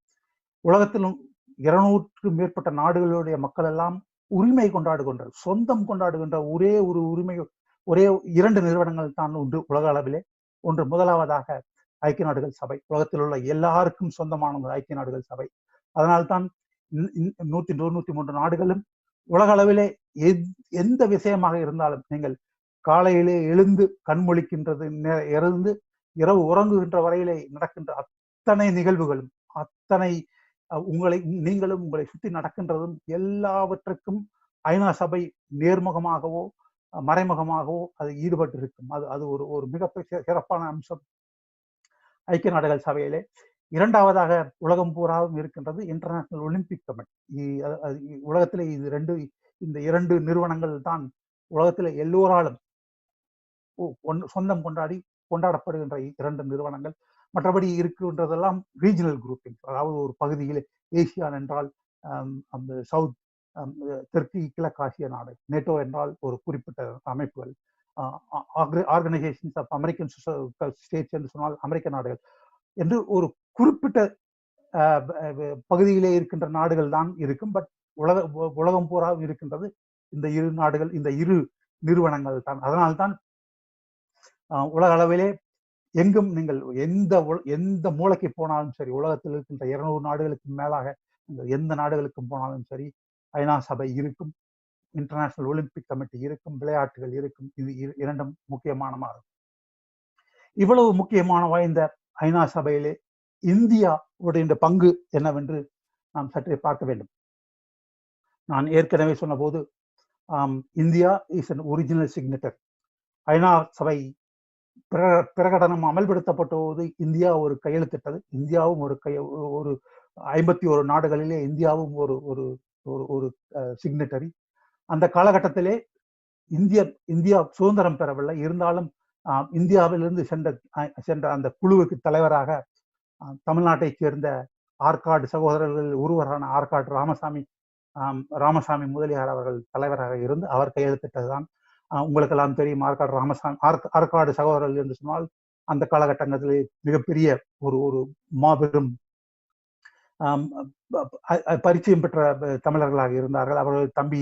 உலகத்திலும் 200க்கும் மேற்பட்ட நாடுகளுடைய மக்கள் எல்லாம் உரிமை கொண்டாடுகின்ற, சொந்தம் கொண்டாடுகின்ற ஒரே ஒரு உரிமை, ஒரே 2 நிறுவனங்கள் தான் உண்டு உலக அளவிலே. ஒன்று, முதலாவதாக ஐக்கிய நாடுகள் சபை, உலகத்தில் உள்ள எல்லாருக்கும் சொந்தமான ஐக்கிய நாடுகள் சபை. அதனால்தான் 193 நாடுகளும் உலக அளவிலே எந்த விஷயமாக இருந்தாலும், நீங்கள் காலையிலே எழுந்து கண்மொழிக்கின்றது இருந்து இரவு உறங்குகின்ற வரையிலே நடக்கின்ற அத்தனை நிகழ்வுகளும், அத்தனை நீங்களும் உங்களை சுற்றி நடக்கின்றதும் எல்லாவற்றுக்கும் ஐநா சபை நேர்முகமாகவோ மறைமுகமாகவோ அது ஈடுபட்டு இருக்கும். அது ஒரு மிக சிறப்பான அம்சம் ஐக்கிய நாடுகள் சபையிலே. 2வதாக உலகம் பூராவும் இருக்கின்றது இன்டர்நேஷனல் ஒலிம்பிக் கமிட்டி. உலகத்திலே இந்த 2 நிறுவனங்கள் தான் உலகத்திலே எல்லோராலும் சொந்தம் கொண்டாடப்படுகின்ற 2 நிறுவனங்கள். மற்றபடி இருக்கின்றதெல்லாம் ரீஜனல் குரூப்பிங், அதாவது ஒரு பகுதியில் ஏசியான் என்றால் அந்த சவுத், தெற்கு கிழக்காசிய நாடு, நேட்டோ என்றால் ஒரு குறிப்பிட்ட அமைப்புகள், ஆர்கனைசேஷன்ஸ் ஆஃப் அமெரிக்கன் ஸ்டேட்ஸ் என்று சொன்னால் அமெரிக்க நாடுகள் என்று ஒரு குறிப்பிட்ட பகுதியிலே இருக்கின்ற நாடுகள் தான் இருக்கும். பட் உலகம் பூரா இருக்கின்றது இந்த 2 நாடுகள், இந்த 2 நிறுவனங்கள் தான். அதனால்தான் உலக அளவிலே எங்கும் நீங்கள் எந்த மூளைக்கு போனாலும் சரி, உலகத்தில் இருக்கின்ற 200 நாடுகளுக்கு மேலாக எந்த நாடுகளுக்கும் போனாலும் சரி, ஐநா சபை இருக்கும், இன்டர்நேஷனல் ஒலிம்பிக் கமிட்டி இருக்கும், விளையாட்டுகள் இருக்கும். இது 2ம் முக்கியமானது. இவ்வளவு முக்கியமான வாய்ந்த ஐநா சபையிலே இந்தியாவுடைய பங்கு என்னவென்று நாம் சற்றே பார்க்க வேண்டும். நான் ஏற்கனவே சொன்ன போது, இந்தியா இஸ் an ஒரிஜினல் சிக்னேட்டர். ஐநா சபை பிரகடனம் அமல்படுத்தப்பட்ட போது இந்தியா ஒரு கையெழுத்திட்டது. இந்தியாவும் ஒரு 51 நாடுகளிலே இந்தியாவும் ஒரு சிக்னேட்டரி. அந்த காலகட்டத்திலே இந்தியா சுதந்திரம் பெறவில்லை. இருந்தாலும் இந்தியாவிலிருந்து சென்ற அந்த குழுவுக்கு தலைவராக தமிழ்நாட்டை சேர்ந்த ஆற்காடு சகோதரர்கள் ஒருவரான ஆற்காடு ராமசாமி முதலியார் அவர்கள் தலைவராக இருந்து அவர் கையெழுத்திட்டதுதான். உங்களுக்கெல்லாம் தெரியும், ஆற்காடு சகோதரர்கள் என்று சொன்னால் அந்த காலகட்டங்களிலே மிகப்பெரிய ஒரு ஒரு மாபெரும் பரிச்சயம் பெற்ற தமிழர்களாக இருந்தார்கள். அவர்கள் தம்பி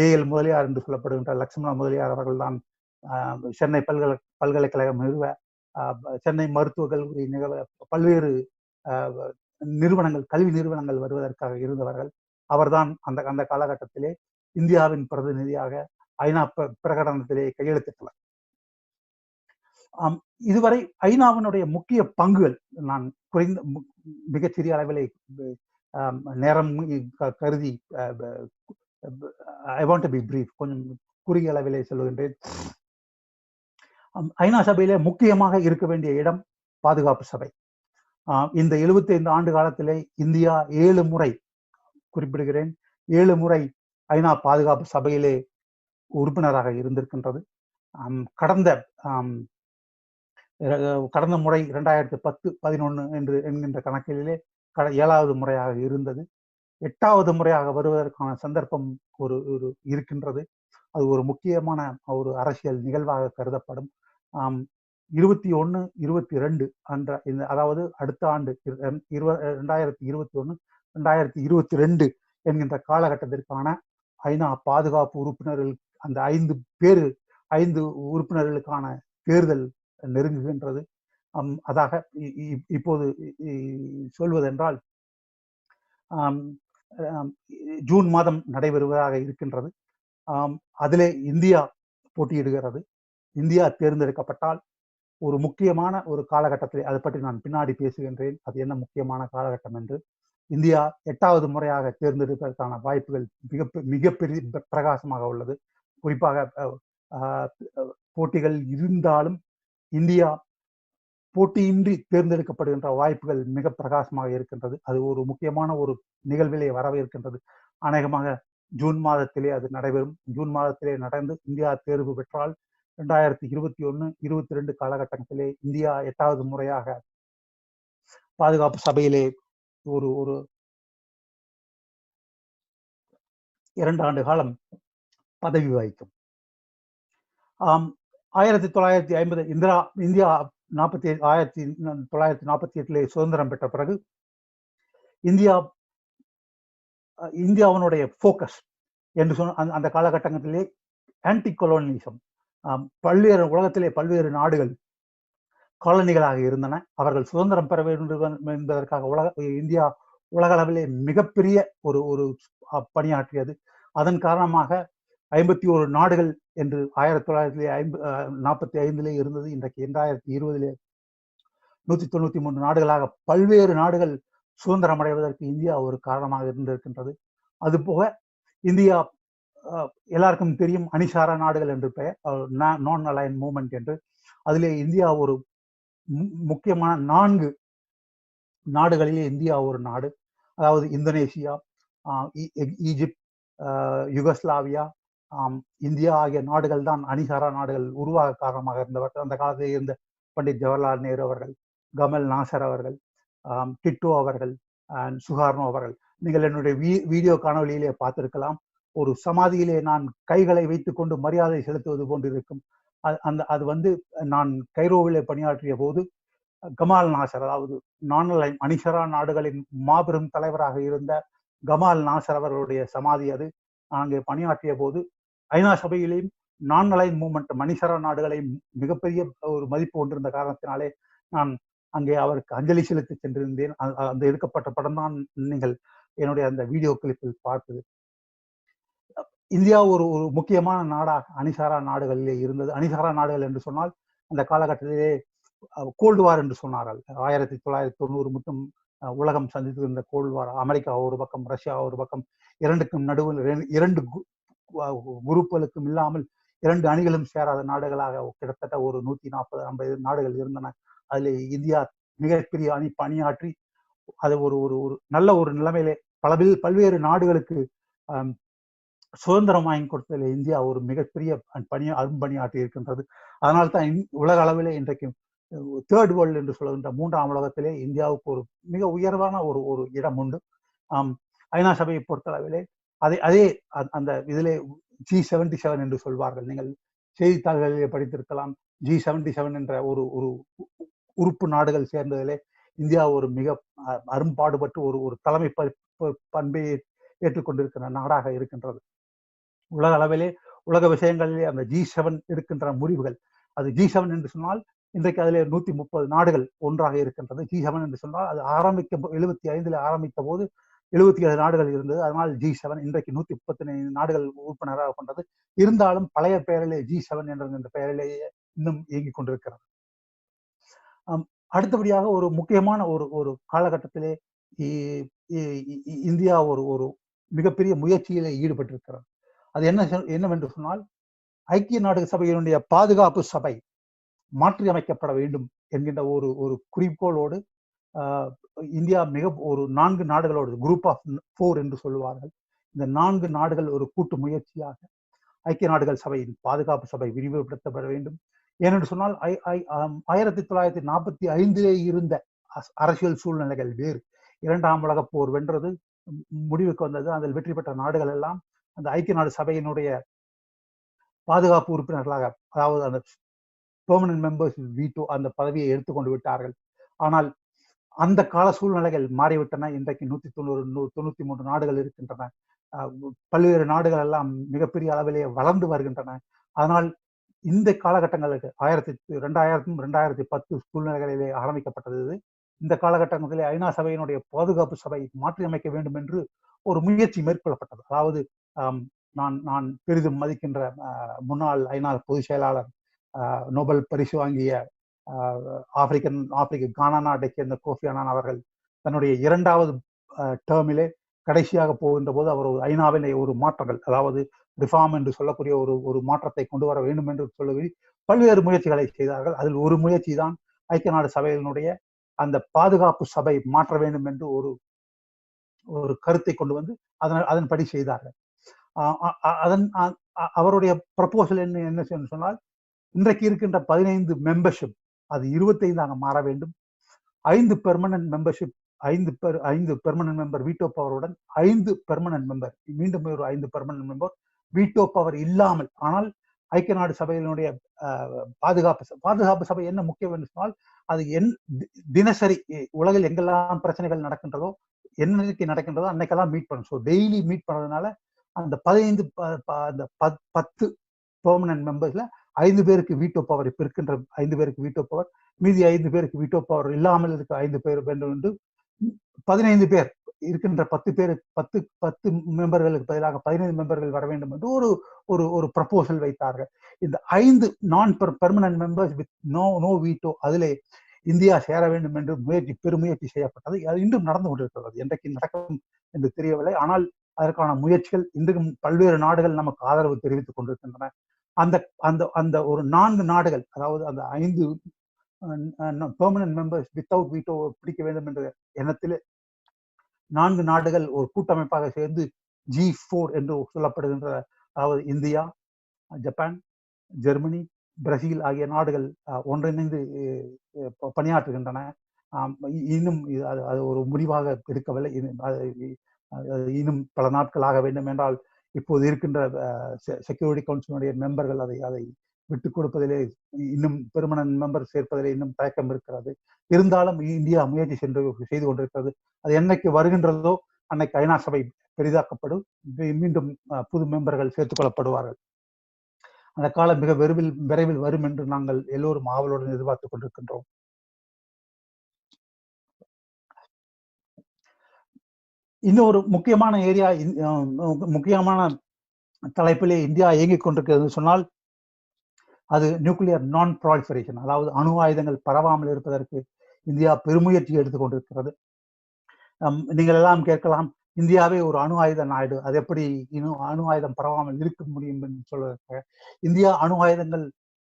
ஏஎல் முதலியார் என்று சொல்லப்படுகின்ற லட்சுமண முதலியார் அவர்கள் தான் சென்னை பல்கலைக்கழகம் நிறுவ, சென்னை மருத்துவக் கல்லூரி நிறுவ, பல்வேறு நிறுவனங்கள், கல்வி நிறுவனங்கள் வருவதற்காக இருந்தவர்கள். அவர்தான் அந்த அந்த காலகட்டத்திலே இந்தியாவின் பிரதிநிதியாக ஐநா பிரகடனத்திலே கையெழுத்திட்டவர். இதுவரை ஐநாவினுடைய முக்கிய பங்குகள் நான் குறைந்த மிகச்சிறிய அளவிலே நேரம் கருதி I want to be brief, கொஞ்சம் குறுகிய அளவிலே சொல்லுகின்றேன். ஐநா சபையிலே முக்கியமாக இருக்க வேண்டிய இடம் பாதுகாப்பு சபை. இந்த 75 ஆண்டு காலத்திலே இந்தியா 7 முறை, குறிப்பிடுகிறேன் 7 முறை ஐநா பாதுகாப்பு சபையிலே உறுப்பினராக இருந்திருக்கின்றது. கடந்த முறை 2010-11 என்று என்கின்ற கணக்கிலே 7வது முறையாக இருந்தது. 8வது முறையாக வருவதற்கான சந்தர்ப்பம் ஒரு இருக்கின்றது. அது ஒரு முக்கியமான ஒரு அரசியல் நிகழ்வாக கருதப்படும். 21-22 அதாவது அடுத்த ஆண்டு 2021-2022 என்கின்ற காலகட்டத்திற்கான ஐநா பாதுகாப்பு உறுப்பினர்கள், அந்த 5 உறுப்பினர்களுக்கான தேர்தல் நெருங்குகின்றது. அதாக இப்போது சொல்வதென்றால் ஜூன் மாதம் நடைபெறுவதாக இருக்கின்றது. அதிலே இந்தியா போட்டியிடுகிறது. இந்தியா தேர்ந்தெடுக்கப்பட்டால் ஒரு முக்கியமான ஒரு காலகட்டத்தில், அதை பற்றி நான் பின்னாடி பேசுகின்றேன், அது என்ன முக்கியமான காலகட்டம் என்று. இந்தியா 8வது முறையாக தேர்ந்தெடுப்பதற்கான வாய்ப்புகள் மிகப்பெரிய பிரகாசமாக உள்ளது. குறிப்பாக போட்டிகள் இருந்தாலும் இந்தியா போட்டியின்றி தேர்ந்தெடுக்கப்படுகின்ற வாய்ப்புகள் மிக பிரகாசமாக இருக்கின்றது. அது ஒரு முக்கியமான ஒரு நிகழ்விலே வரவேற்கின்றது. அநேகமாக ஜூன் மாதத்திலே அது நடைபெறும். ஜூன் மாதத்திலே நடந்து இந்தியா தேர்வு பெற்றால் 2021-22 காலகட்டத்திலே இந்தியா 8வது முறையாக பாதுகாப்பு சபையிலே ஒரு 2 ஆண்டு காலம் பதவி வகிக்கும். 1950 இந்தியா 1948 சுதந்திரம் பெற்ற பிறகு இந்தியாவினுடைய போக்கஸ் என்று சொன்ன அந்த காலகட்டத்திலே ஆன்டி கொலோனியலிசம், உலகத்திலே பல்வேறு நாடுகள் காலனிகளாக இருந்தன. அவர்கள் சுதந்திரம் பெற வேண்டும் என்பதற்காக இந்தியா உலக அளவிலே மிகப்பெரிய ஒரு பணியாற்றியது. அதன் காரணமாக 51 நாடுகள் என்று 1945 இருந்தது. இன்றைக்கு 2020 193 நாடுகளாக பல்வேறு நாடுகள் சுதந்திரம் அடைவதற்கு இந்தியா ஒரு காரணமாக இருந்திருக்கின்றது. அதுபோக இந்தியா எல்லாருக்கும் தெரியும் அணிசாரா நாடுகள் என்று பெயர், நான் அலைன் மூவ்மெண்ட் என்று. அதிலே இந்தியா ஒரு முக்கியமான 4 நாடுகளிலே இந்தியா ஒரு நாடு. அதாவது இந்தோனேசியா, ஈஜிப்ட், யுகஸ்லாவியா, இந்தியா ஆகிய நாடுகள் தான் அணிசாரா நாடுகள் உருவாக காரணமாக இருந்தவர்கள். அந்த காலத்தில் இருந்த பண்டிட் ஜவஹர்லால் நேரு அவர்கள், கமல் நாசர் அவர்கள், டிட்டோ அவர்கள், சுகார்னோ அவர்கள். நீங்கள் என்னுடைய வீடியோ காணொலியிலே பார்த்திருக்கலாம். ஒரு சமாதியிலே நான் கைகளை வைத்துக் கொண்டு மரியாதை செலுத்துவது போன்று இருக்கும். அது நான் கைரோவிலே பணியாற்றிய போது கமால் நாசர், அதாவது அணிசரா நாடுகளின் மாபெரும் தலைவராக இருந்த கமால் நாசர் அவர்களுடைய சமாதி அது. நான் அங்கே பணியாற்றிய போது ஐநா சபையிலேயும் நான் அலைன் மூவ்மெண்ட் மணிசரா நாடுகளையும் மிகப்பெரிய ஒரு மதிப்பு கொண்டிருந்த காரணத்தினாலே நான் அங்கே அவருக்கு அஞ்சலி செலுத்தி சென்றிருந்தேன். அந்த எடுக்கப்பட்ட படம் தான் நீங்கள் என்னுடைய அந்த வீடியோ கிளிப்பில் பார்த்தது. இந்தியா ஒரு முக்கியமான நாடாக அணிசாரா நாடுகளிலே இருந்தது. அணிசாரா நாடுகள் என்று சொன்னால் அந்த காலகட்டத்திலே கோல்டு வார் என்று சொன்னார்கள். 1990 மட்டும் உலகம் சந்தித்திருந்த கோல்டு வார். அமெரிக்கா ஒரு பக்கம், ரஷ்யா ஒரு பக்கம், இரண்டுக்கும் நடுவில் 2 குரூப்புகளுக்கும் இல்லாமல் 2 அணிகளும் சேராத நாடுகளாக கிட்டத்தட்ட ஒரு 140-150 நாடுகள் இருந்தன. அதில் இந்தியா மிகப்பெரிய பணியாற்றி அது ஒரு நல்ல ஒரு நிலைமையிலே பல்வேறு நாடுகளுக்கு சுதந்திரம் வாங்கி கொடுத்ததில் இந்தியா ஒரு மிகப்பெரிய அரும்பணியாற்றி இருக்கின்றது. அதனால்தான் உலக அளவிலே இன்றைக்கு 3rd வேர்ல்டு என்று சொல்லுகின்ற 3ஆம் உலகத்திலே இந்தியாவுக்கு ஒரு மிக உயர்வான ஒரு இடம் உண்டு. ஐநா சபையை பொறுத்தளவிலே அதே அந்த இதிலே G77 என்று சொல்வார்கள். நீங்கள் செய்தித்தாள்களிலே படித்திருக்கலாம். G77 என்ற ஒரு ஒரு உறுப்பு நாடுகள் சேர்ந்ததிலே இந்தியா ஒரு மிக அரும்பாடுபட்டு ஒரு ஒரு தலைமை பண்பை ஏற்றுக்கொண்டிருக்கிற நாடாக இருக்கின்றது. உலக அளவிலே உலக விஷயங்களிலே அந்த G7 எடுக்கின்ற முடிவுகள், அது G7 என்று சொன்னால் இன்றைக்கு அதிலே 130 நாடுகள் ஒன்றாக இருக்கின்றது. G7 என்று சொன்னால் அது 75 ஆரம்பித்த போது 77 நாடுகள் இருந்தது. அதனால் G7 இன்றைக்கு 135 நாடுகள் உறுப்பினராக கொண்டது. இருந்தாலும் பழைய பெயரிலே G7 என்ற பெயரிலேயே இன்னும் இயங்கிக் கொண்டிருக்கிறது. அடுத்தபடியாக ஒரு முக்கியமான ஒரு காலகட்டத்திலே இந்தியா ஒரு மிகப்பெரிய முயற்சியிலே ஈடுபட்டிருக்கிறது. அது என்னவென்று சொன்னால், ஐக்கிய நாடுகள் சபையினுடைய பாதுகாப்பு சபை மாற்றி அமைக்கப்பட வேண்டும் என்கின்ற ஒரு குறிக்கோளோடு இந்தியா ஒரு 4 நாடுகளோடு, குரூப் ஆஃப் 4 என்று சொல்லுவார்கள், இந்த 4 நாடுகள் ஒரு கூட்டு முயற்சியாக ஐக்கிய நாடுகள் சபையின் பாதுகாப்பு சபை விரிவுபடுத்தப்பட வேண்டும். ஏனென்று சொன்னால் 1945 இருந்த அரசியல் சூழ்நிலைகள் வேறு. 2ஆம் உலகப் போர் வென்றது, முடிவுக்கு வந்தது. அதில் வெற்றி பெற்ற நாடுகள் எல்லாம் அந்த ஐக்கிய நாடு சபையினுடைய பாதுகாப்பு உறுப்பினர்களாக, அதாவது அந்த பெர்மனன்ட் மெம்பர்ஸ் வீட்டோ அந்த பதவியை எடுத்துக்கொண்டு விட்டார்கள். ஆனால் அந்த கால சூழ்நிலைகள் மாறிவிட்டன. இன்றைக்கு 193 நாடுகள் இருக்கின்றன. பல்வேறு நாடுகள் எல்லாம் மிகப்பெரிய அளவிலே வளர்ந்து வருகின்றன. அதனால் இந்த காலகட்டங்களுக்கு 2010 சூழ்நிலைகளிலே ஆரம்பிக்கப்பட்டது. இந்த காலகட்டங்களிலே ஐநா சபையினுடைய பாதுகாப்பு சபை மாற்றி அமைக்க வேண்டும் என்று ஒரு முயற்சி மேற்கொள்ளப்பட்டது. அதாவது நான் பெரிதும் மதிக்கின்ற முன்னாள் ஐநா பொதுச் செயலாளர், நோபல் பரிசு வாங்கிய ஆப்பிரிக்க கானா நாட்டை சேர்ந்த கோஃபி அன்னான் அவர்கள் தன்னுடைய 2வது டேர்மிலே கடைசியாக போகின்ற போது அவர் ஐநாவிலே ஒரு மாற்றங்கள், அதாவது ரிஃபார்ம் என்று சொல்லக்கூடிய ஒரு மாற்றத்தை கொண்டு வர வேண்டும் என்று சொல்லி பல்வேறு முயற்சிகளை செய்தார்கள். அதில் ஒரு முயற்சி தான் ஐக்கிய நாடு சபையினுடைய அந்த பாதுகாப்பு சபை மாற்ற வேண்டும் என்று ஒரு கருத்தை கொண்டு வந்து அதன்படி செய்தார்கள். அவருடைய ப்ரப்போசல் என்ன சொன்னால், இன்றைக்கு இருக்கின்ற 15 மெம்பர்ஷிப் அது 25 மாற வேண்டும். 5 permanent membership, 5 permanent member veto பவருடன் 5 பெர்மனன்ட் மெம்பர், மீண்டும் ஒரு 5 பெர்மனன்ட் மெம்பர் வீட்டோ பவர் இல்லாமல். ஆனால் ஐக்கிய நாடு சபையினுடைய பாதுகாப்பு சபை என்ன முக்கியம் என்று சொன்னால், அது தினசரி உலகில் எங்கெல்லாம் பிரச்சனைகள் நடக்கின்றதோ, என்னைக்கு நடக்கின்றதோ அன்னைக்கெல்லாம் மீட் பண்ணும். ஸோ டெய்லி மீட் பண்றதுனால அந்த 10 பெர்மனன்ட் மெம்பர்ஸ்ல 5 பேருக்கு வீட்டோ பவர், இப்ப இருக்கின்ற 5 பேருக்கு வீட்டோ பவர், மீதி 5 பேருக்கு வீட்டோ பவர் இல்லாமல் இருக்க 5 பேர் வேண்டும் என்று 15 பேர் இருக்கின்ற 10 மெம்பர்களுக்கு பதிலாக 15 மெம்பர்கள் வர வேண்டும் என்று ஒரு ப்ரப்போசல் வைத்தார்கள். இந்த 5 நான் permanent members with no veto, அதிலே இந்தியா சேர வேண்டும் என்று பெருமுயற்சி செய்யப்பட்டது. அது இன்றும் நடந்து கொண்டிருக்கிறது. என்றைக்கு நடக்கும் என்று தெரியவில்லை. ஆனால் அதற்கான முயற்சிகள் இன்றும் பல்வேறு நாடுகள் நமக்கு ஆதரவு தெரிவித்துக் கொண்டிருக்கின்றன. அந்த ஒரு 4 நாடுகள், அதாவது அந்த 5 பெர்மனன்ட் மெம்பர்ஸ் வித்தவுட் வீட்டோ பிடிக்க வேண்டும் என்ற எண்ணத்தில் 4 நாடுகள் ஒரு கூட்டமைப்பாக சேர்ந்து G4 என்று சொல்லப்படுகின்ற, அதாவது இந்தியா, ஜப்பான், ஜெர்மனி, பிரேசில் ஆகிய நாடுகள் ஒன்றிணைந்து பணியாற்றுகின்றன. இன்னும் அது ஒரு முடிவாக எடுக்கவில்லை. இன்னும் பல நாட்கள் ஆக வேண்டும். என்றால் இப்போது இருக்கின்ற செக்யூரிட்டி கவுன்சிலுடைய மெம்பர்கள் அதை விட்டுக் கொடுப்பதிலே, இன்னும் பெர்மனன்ட் மெம்பர் சேர்ப்பதிலே இன்னும் தயக்கம் இருக்கிறது. இருந்தாலும் இந்தியா முயற்சி செய்து கொண்டிருக்கிறது. அது என்னைக்கு வருகின்றதோ அன்னைக்கு ஐநா சபை பெரிதாக்கப்படும், மீண்டும் புது மெம்பர்கள் சேர்த்துக் கொள்ளப்படுவார்கள். அந்த காலம் மிக விரைவில் வரும் என்று நாங்கள் எல்லோரும் ஆவலுடன் எதிர்பார்த்துக் கொண்டிருக்கின்றோம். இன்னொரு முக்கியமான முக்கியமான தலைப்பிலே இந்தியா இயங்கிக் கொண்டிருக்கிறது சொன்னால், அது நியூக்ளியர் நான் ப்ராலிஃபரேஷன், அதாவது அணு ஆயுதங்கள் பரவாமல் இருப்பதற்கு இந்தியா பெருமுயற்சி எடுத்துக் கொண்டிருக்கிறது. நீங்கள் எல்லாம் கேட்கலாம், இந்தியாவே ஒரு அணு ஆயுத நாடு, அது எப்படி இன்னும் அணு ஆயுதம் பரவாமல் இருக்க முடியும் என்று சொல்வதற்காக, இந்தியா அணு ஆயுதங்கள்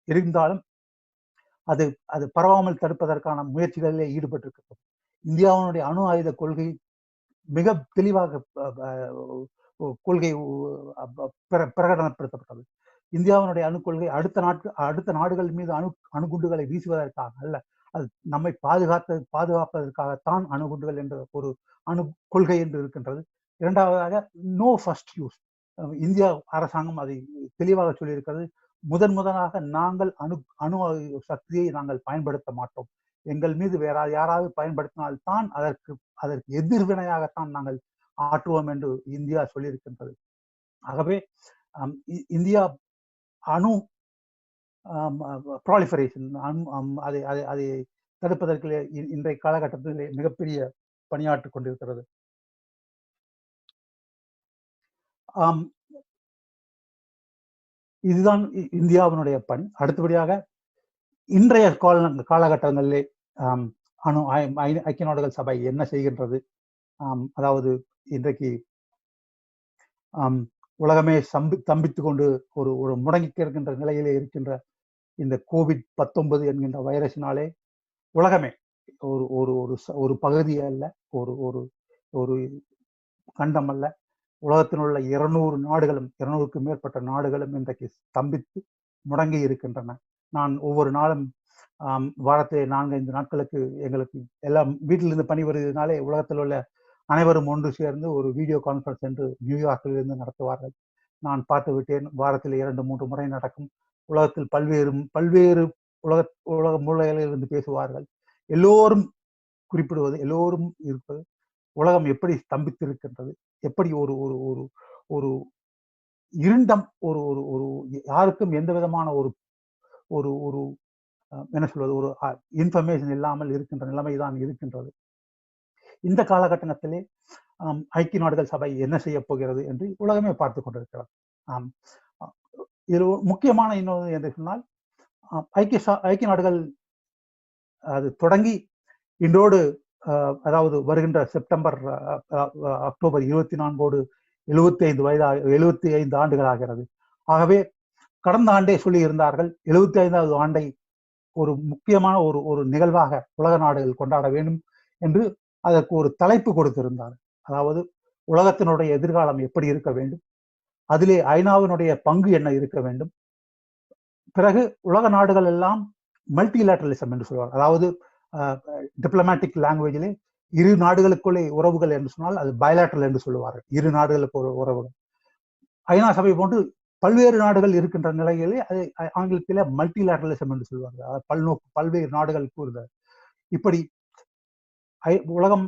இருந்தாலும் அது பரவாமல் தடுப்பதற்கான முயற்சிகளிலே ஈடுபட்டிருக்கிறது. இந்தியாவினுடைய அணு ஆயுத கொள்கை மிக தெளிவாக கொள்கை பிரகடனப்படுத்தப்பட்டது. இந்தியாவினுடைய அணு கொள்கை அடுத்த நாடுகள் மீது அணுகுண்டுகளை வீசுவதற்காக அல்ல, அது நம்மை பாதுகாப்பதற்காகத்தான் அணுகுண்டுகள் என்ற ஒரு அணு கொள்கை என்று இருக்கின்றது. இரண்டாவதாக, நோ ஃபர்ஸ்ட் யூஸ். இந்தியா அரசாங்கம் அதை தெளிவாக சொல்லியிருக்கிறது. முதலாக நாங்கள் அணு சக்தியை நாங்கள் பயன்படுத்த மாட்டோம். எங்கள் மீது வேற யாராவது பயன்படுத்தினால்தான் அதற்கு எதிர்வினையாகத்தான் நாங்கள் ஆற்றுவோம் என்று இந்தியா சொல்லியிருக்கின்றது. ஆகவே இந்தியா அணு ப்ராலிஃபரேஷன் அதை தடுப்பதற்கு இன்றைய காலகட்டத்தில் மிகப்பெரிய பணியாற்றிக் கொண்டிருக்கிறது. இதுதான் இந்தியாவினுடைய பணி. அடுத்தபடியாக இன்றைய காலகட்டங்களிலே ஐக்கிய நாடுகள் சபை என்ன செய்கின்றது? அதாவது இன்றைக்கு உலகமே தம்பித்துக் கொண்டு ஒரு முடங்கி கிடக்கின்ற நிலையிலே இருக்கின்ற இந்த COVID-19 என்கின்ற வைரஸினாலே உலகமே ஒரு பகுதி அல்ல, ஒரு கண்டம் அல்ல, உலகத்தில் உள்ள 200க்கும் மேற்பட்ட நாடுகளும் இன்றைக்கு ஸ்தம்பித்து முடங்கி இருக்கின்றன. நான் ஒவ்வொரு நாளும் வாரத்திலே 4-5 நாட்களுக்கு எங்களுக்கு எல்லாம் வீட்டிலிருந்து பணி வருவதனாலே உலகத்தில் உள்ள அனைவரும் ஒன்று சேர்ந்து ஒரு வீடியோ கான்ஃபரன்ஸ் என்று நியூயார்க்கில் இருந்து நடத்துவார்கள். நான் பார்த்து விட்டேன். வாரத்தில் 2-3 முறை நடக்கும். உலகத்தில் பல்வேறு உலக மூலைகளில் இருந்து பேசுவார்கள். எல்லோரும் குறிப்பிடுவது, எல்லோரும் இருப்பது, உலகம் எப்படி ஸ்தம்பித்திருக்கின்றது, எப்படி ஒரு இருண்டம், யாருக்கும் எந்த விதமான ஒரு என்ன சொல்வது, ஒரு இன்ஃபர்மேஷன் இல்லாமல் இருக்கின்ற நிலைமைதான் இருக்கின்றது. இந்த காலகட்டத்திலே ஐக்கிய நாடுகள் சபை என்ன செய்ய போகிறது என்று உலகமே பார்த்து கொண்டிருக்கிறது. இதில் முக்கியமான இன்னொன்று என்று சொன்னால், ஐக்கிய நாடுகள் அது தொடங்கி இன்றோடு அதாவது வருகின்ற செப்டம்பர் அக்டோபர் 24 75 ஆண்டுகள் ஆகிறது. ஆகவே கடந்த ஆண்டே சொல்லி இருந்தார்கள் 75வது ஆண்டை ஒரு முக்கியமான ஒரு நிகழ்வாக உலக நாடுகள் கொண்டாட வேண்டும் என்று அதற்கு ஒரு தலைப்பு கொடுத்திருந்தார். அதாவது உலகத்தினுடைய எதிர்காலம் எப்படி இருக்க வேண்டும், அதிலே ஐநாவினுடைய பங்கு என்ன இருக்க வேண்டும், பிறகு உலக நாடுகள் எல்லாம் மல்டிலேட்டரலிசம் என்று சொல்வார். அதாவது டிப்ளமேட்டிக் லாங்குவேஜிலே இரு நாடுகளுக்குள்ளே உறவுகள் என்று சொன்னால் அது பயலேட்டரல் என்று சொல்லுவார்கள். இரு நாடுகளுக்கு ஒரு உறவுகள். ஐநா சபை போன்று பல்வேறு நாடுகள் இருக்கின்ற நிலையிலே அது ஆங்கிலத்திலே மல்டிலேட்டரலிசம் என்று சொல்வார்கள். பல்வேறு நாடுகள் கூறுகிறார். இப்படி உலகம்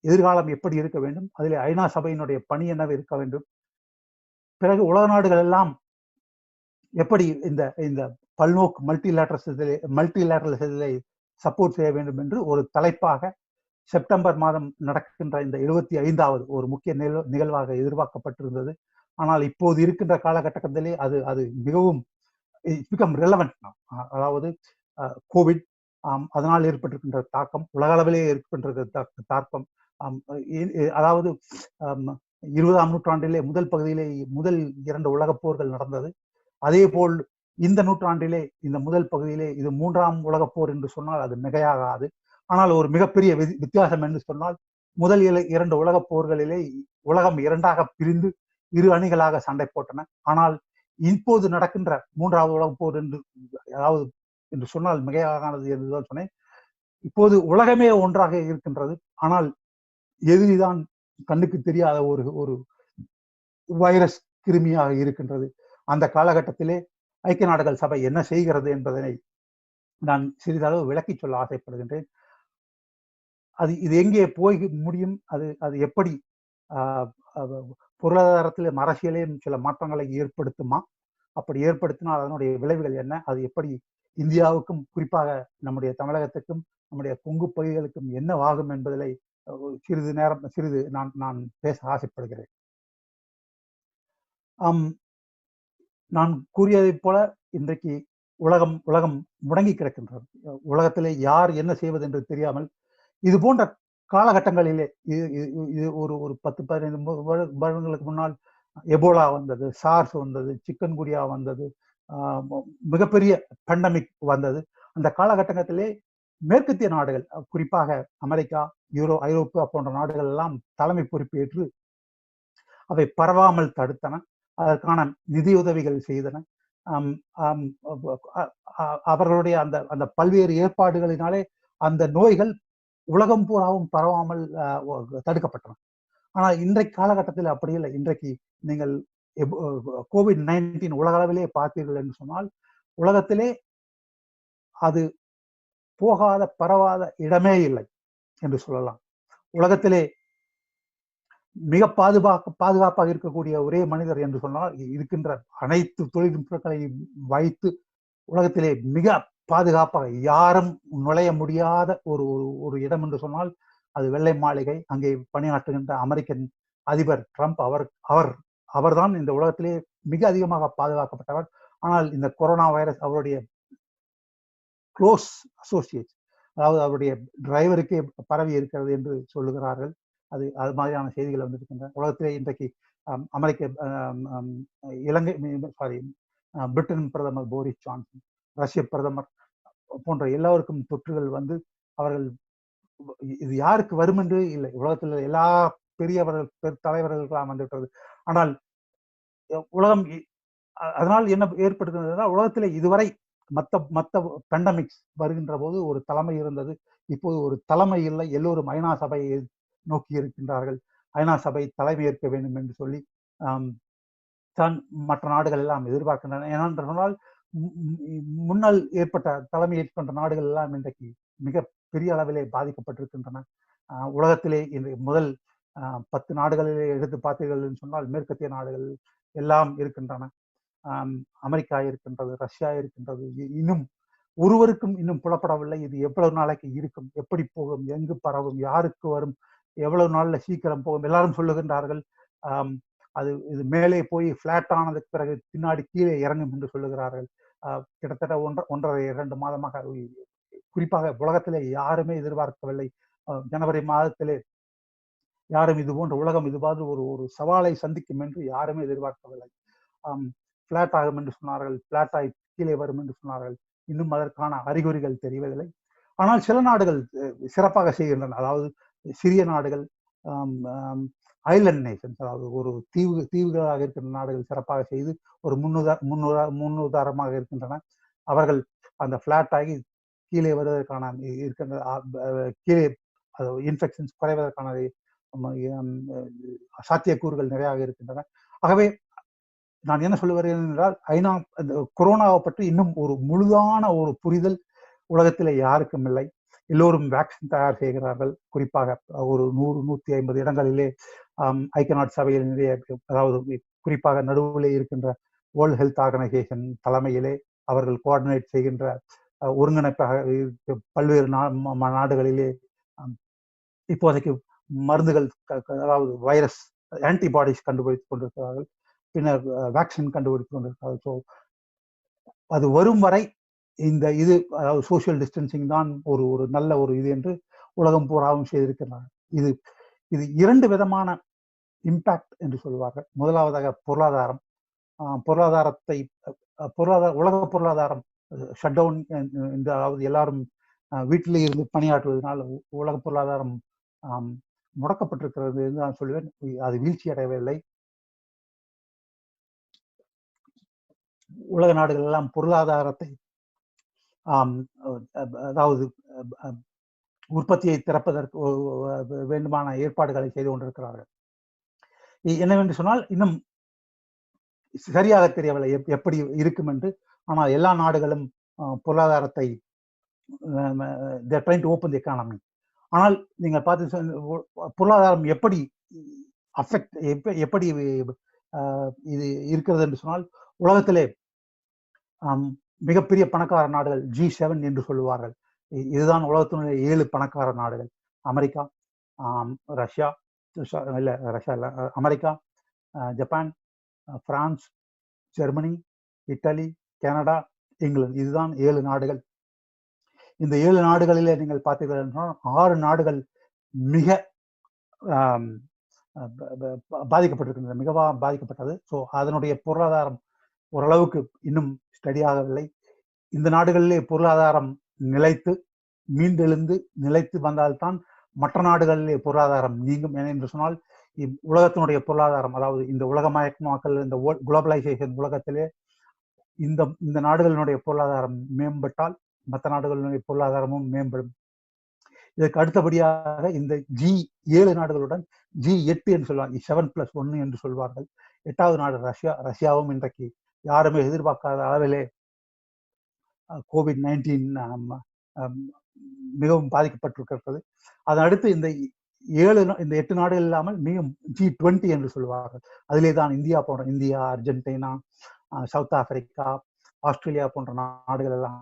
எதிர்காலம் எப்படி இருக்க வேண்டும், அதிலே ஐநா சபையினுடைய பணி என்னவே இருக்க வேண்டும், பிறகு உலக நாடுகள் எல்லாம் எப்படி இந்த பல்நோக்கு மல்டிலேட்டரலிசத்தை சப்போர்ட் செய்ய வேண்டும் என்று ஒரு தலைப்பாக செப்டம்பர் மாதம் நடக்கின்ற இந்த 75வது ஒரு முக்கிய நிகழ்வாக எதிர்பார்க்கப்பட்டிருந்தது. ஆனால் இப்போது இருக்கின்ற காலகட்டத்திலே அது மிகவும் ரெலவென்ட். அதாவது கோவிட், அதனால் ஏற்பட்டிருக்கின்ற தாக்கம், உலக அளவிலே ஏற்பட்டிருக்கிற தாக்கம், அதாவது 20ஆம் நூற்றாண்டிலே முதல் பகுதியிலே முதல் 2 உலகப் போர்கள் நடந்தது. அதே போல் இந்த நூற்றாண்டிலே இந்த முதல் பகுதியிலே இது 3ஆம் உலகப் போர் என்று சொன்னால் அது மிகையாகாது. ஆனால் ஒரு மிகப்பெரிய வித்தியாசம் என்று சொன்னால், முதல் 2 உலகப் போர்களிலே உலகம் 2ஆக பிரிந்து 2 அணிகளாக சண்டை போட்டன. ஆனால் இப்போது நடக்கின்ற 3வது உலகப் போர் என்று சொன்னால் மிகையாகானது என்றுதான் சொன்னேன். இப்போது உலகமே ஒன்றாக இருக்கின்றது. ஆனால் எதிரிதான் கண்ணுக்கு தெரியாத ஒரு வைரஸ் கிருமியாக இருக்கின்றது. அந்த காலகட்டத்திலே ஐக்கிய நாடுகள் சபை என்ன செய்கிறது என்பதனை நான் சிறிதளவு விளக்கி சொல்ல ஆசைப்படுகின்றேன். இது எங்கே போய் முடியும், அது எப்படி பொருளாதாரத்திலும் அரசியலையும் சில மாற்றங்களை ஏற்படுத்துமா, அப்படி ஏற்படுத்தினால் அதனுடைய விளைவுகள் என்ன, அது எப்படி இந்தியாவுக்கும் குறிப்பாக நம்முடைய தமிழகத்துக்கும் நம்முடைய கொங்கு பகுதிகளுக்கும் என்னவாகும் என்பதை சிறிது நான் பேச ஆசைப்படுகிறேன். நான் கூறியதைப் போல இன்றைக்கு உலகம் முடங்கி கிடக்கின்றது. உலகத்திலே யார் என்ன செய்வது என்று தெரியாமல் இது போன்ற காலகட்டங்களிலே இது ஒரு 10-15 வருடங்களுக்கு முன்னால் எபோலா வந்தது, சார்ஸ் வந்தது, சிக்கன் குனியா வந்தது, மிகப்பெரிய பேண்டமிக் வந்தது. அந்த காலகட்டத்திலே மேற்கத்திய நாடுகள், குறிப்பாக அமெரிக்கா, ஐரோப்பா போன்ற நாடுகள் எல்லாம் தலைமை பொறுப்பேற்று அவை பரவாமல் தடுத்தன. அதற்கான நிதியுதவிகள் செய்தன. அவர்களுடைய அந்த பல்வேறு ஏற்பாடுகளினாலே அந்த நோய்கள் உலகம் பூராவும் பரவாமல் தடுக்கப்பட்டன. ஆனால் இன்றைக்கு காலகட்டத்தில் அப்படி இல்லை. இன்றைக்கு நீங்கள் COVID-19 உலக அளவிலே பார்த்தீர்கள் என்று சொன்னால் உலகத்திலே அது போகாத பரவாத இடமே இல்லை என்று சொல்லலாம். உலகத்திலே மிக பாதுகாப்பாக இருக்கக்கூடிய ஒரே மனிதர் என்று சொன்னால் இருக்கின்ற அனைத்து தொழில்நுட்பங்களையும் வைத்து உலகத்திலே மிக பாதுகாப்பாக யாரும் நுழைய முடியாத ஒரு இடம் என்று சொன்னால் அது வெள்ளை மாளிகை. அங்கே பணியாற்றுகின்ற அமெரிக்கன் அதிபர் ட்ரம்ப் அவர்தான் இந்த உலகத்திலே மிக அதிகமாக பாதுகாக்கப்பட்டவர். ஆனால் இந்த கொரோனா வைரஸ் அவருடைய க்ளோஸ் அசோசியேட், அதாவது அவருடைய டிரைவருக்கே பரவி இருக்கிறது என்று சொல்லுகிறார்கள். அது மாதிரியான செய்திகள் வந்திருக்கின்றன. உலகத்திலே இன்றைக்கு பிரிட்டன் பிரதமர் போரிஸ் ஜான்சன், ரஷ்ய பிரதமர் போன்ற எல்லோருக்கும் தொற்றுகள் வந்து அவர்கள் இது யாருக்கு வரும் என்று இல்லை. உலகத்தில் எல்லா பெரியவர்கள் தலைவர்களுக்கெல்லாம் வந்துவிட்டது. ஆனால் உலகம் அதனால் என்ன ஏற்படுகிறது? உலகத்திலே இதுவரை மற்ற பேண்டமிக்ஸ் வருகின்ற போது ஒரு தலைமை இருந்தது. இப்போது ஒரு தலைமை இல்லை. எல்லோரும் ஐநா சபையை நோக்கி இருக்கின்றார்கள். ஐநா சபை தலைமை ஏற்க வேண்டும் என்று சொல்லி தான் மற்ற நாடுகள் எல்லாம் எதிர்பார்க்கின்றன. ஏனென்று சொன்னால் முன்னால் ஏற்பட்ட தலைமை ஏற்கின்ற நாடுகள் எல்லாம் இன்றைக்கு மிக பெரிய அளவிலே பாதிக்கப்பட்டிருக்கின்றன. உலகத்திலே இந்த முதல் 10 நாடுகளிலே எடுத்து பார்த்தீர்கள் என்று சொன்னால் மேற்கத்திய நாடுகள் எல்லாம் இருக்கின்றன. அமெரிக்கா இருக்கின்றது, ரஷ்யா இருக்கின்றது. இன்னும் ஒருவருக்கும் இன்னும் புலப்படவில்லை இது எவ்வளவு நாளைக்கு இருக்கும், எப்படி போகும், எங்கு பரவும், யாருக்கு வரும், எவ்வளவு நாள்ல சீக்கிரம் போகும். எல்லாரும் சொல்லுகின்றார்கள் இது மேலே போய் பிளாட் ஆனதுக்கு பிறகு பின்னாடி கீழே இறங்கும் என்று சொல்லுகிறார்கள். கிட்டத்தட்ட 1.5-2 மாதமாக குறிப்பாக உலகத்திலே யாருமே எதிர்பார்க்கவில்லை. ஜனவரி மாதத்திலே யாரும் இது போன்ற உலகம் இதுபாடு ஒரு சவாலை சந்திக்கும் என்று யாருமே எதிர்பார்க்கவில்லை. பிளாட் ஆகும் என்று சொன்னார்கள், பிளாட் ஆகி கீழே வரும் என்று சொன்னார்கள். இன்னும் அதற்கான அறிகுறிகள் தெரியவில்லை. ஆனால் சில நாடுகள் சிறப்பாக செய்கின்றன. அதாவது சிறிய நாடுகள், ஐலண்ட் நேஷன்ஸ், அதாவது ஒரு தீவுகளாக இருக்கின்ற நாடுகள் சிறப்பாக செய்து ஒரு முன்னுதாரணமாக இருக்கின்றன. அவர்கள் அந்த பிளாட் ஆகி கீழே வருவதற்கான இருக்கின்ற கீழே இன்ஃபெக்ஷன்ஸ் குறைவதற்கான சாத்தியக்கூறுகள் நிறையாக இருக்கின்றன. ஆகவே நான் என்ன சொல்ல வருகிறேன் என்றால், ஐநா கொரோனாவை பற்றி இன்னும் ஒரு முழுதான ஒரு புரிதல் உலகத்திலே யாருக்கும் இல்லை. எல்லோரும் வேக்சின் தயார் செய்கிறார்கள். குறிப்பாக ஒரு 100-150 இடங்களிலே ஐக்கிய நாடு சபையில் நிறைய, அதாவது குறிப்பாக நடுவிலே இருக்கின்ற வேர்ல்ட் ஹெல்த் ஆர்கனைசேஷன் தலைமையிலே அவர்கள் கோஆர்டினேட் செய்கின்ற ஒருங்கிணைப்பாக பல்வேறு நாடுகளிலே இப்போதைக்கு மருந்துகள், அதாவது வைரஸ் ஆன்டிபாடிஸ் கண்டுபிடித்துக் கொண்டிருக்கிறார்கள். பின்னர் வேக்சின் கண்டுபிடித்துக் கொண்டிருக்கிறார்கள். ஸோ அது வரும் வரை இது அதாவது சோசியல் டிஸ்டன்சிங் தான் ஒரு நல்ல ஒரு இது என்று உலகம் பூராவும் செய்திருக்கிறார்கள். இது 2 விதமான இம்பாக்ட் என்று சொல்வார்கள். முதலாவதாக பொருளாதாரம். உலக பொருளாதாரம் ஷட் டவுன் என்று, அதாவது எல்லாரும் வீட்டிலே இருந்து பணியாற்றுவதனால் உலக பொருளாதாரம் முடக்கப்பட்டிருக்கிறது என்று நான் சொல்லுவேன். அது வீழ்ச்சி அடையவில்லை. உலக நாடுகள் எல்லாம் பொருளாதாரத்தை, அதாவது உற்பத்தியை திறப்பதற்கு வேண்டுமான ஏற்பாடுகளை செய்து கொண்டிருக்கிறார்கள். என்னவென்று சொன்னால் இன்னும் சரியாக தெரியவில்லை எப்படி இருக்கும் என்று. ஆனால் எல்லா நாடுகளும் பொருளாதாரத்தை trying to open the economy. ஆனால் நீங்கள் பார்த்து பொருளாதாரம் எப்படி இது இருக்கிறது என்று சொன்னால், உலகத்திலே மிகப்பெரிய பணக்கார நாடுகள் G7 என்று சொல்லுவார்கள். இதுதான் உலகத்தினுடைய 7 பணக்கார நாடுகள். America, America, Japan, France, Germany, Italy, Canada, England. இதுதான் 7 நாடுகள். இந்த 7 நாடுகளிலே நீங்கள் பார்த்தீர்கள் என்றால் 6 நாடுகள் மிக பாதிக்கப்பட்டிருக்கின்றன, மிக பாதிக்கப்பட்டது. ஸோ அதனுடைய பொருளாதாரம் ஓரளவுக்கு இன்னும் ஸ்டடி ஆகவில்லை. இந்த நாடுகளிலே பொருளாதாரம் மீண்டெழுந்து நிலைத்து வந்தால்தான் மற்ற நாடுகளிலே பொருளாதாரம் நீங்கும். என்று சொன்னால் உலகத்தினுடைய பொருளாதாரம், அதாவது இந்த உலகமயமாக்கல், இந்த குளோபலைசேஷன் உலகத்திலே இந்த நாடுகளினுடைய பொருளாதாரம் மேம்பட்டால் மற்ற நாடுகளுடைய பொருளாதாரமும் மேம்படும். இதற்கு அடுத்தபடியாக இந்த G7 நாடுகளுடன் G8 என்று சொல்வார்கள், 7+1 என்று சொல்வார்கள். 8வது நாடு ரஷ்யாவும் இன்றைக்கு யாருமே எதிர்பார்க்காத அளவிலே COVID-19 மிகவும் பாதிக்கப்பட்டிருக்கிறது. அதன் அடுத்து இந்த 8 நாடுகள் இல்லாமல் மிகவும் G20 என்று சொல்லுவார்கள். அதிலே தான் India, Argentina, south Africa, Australia போன்ற நாடுகள் எல்லாம்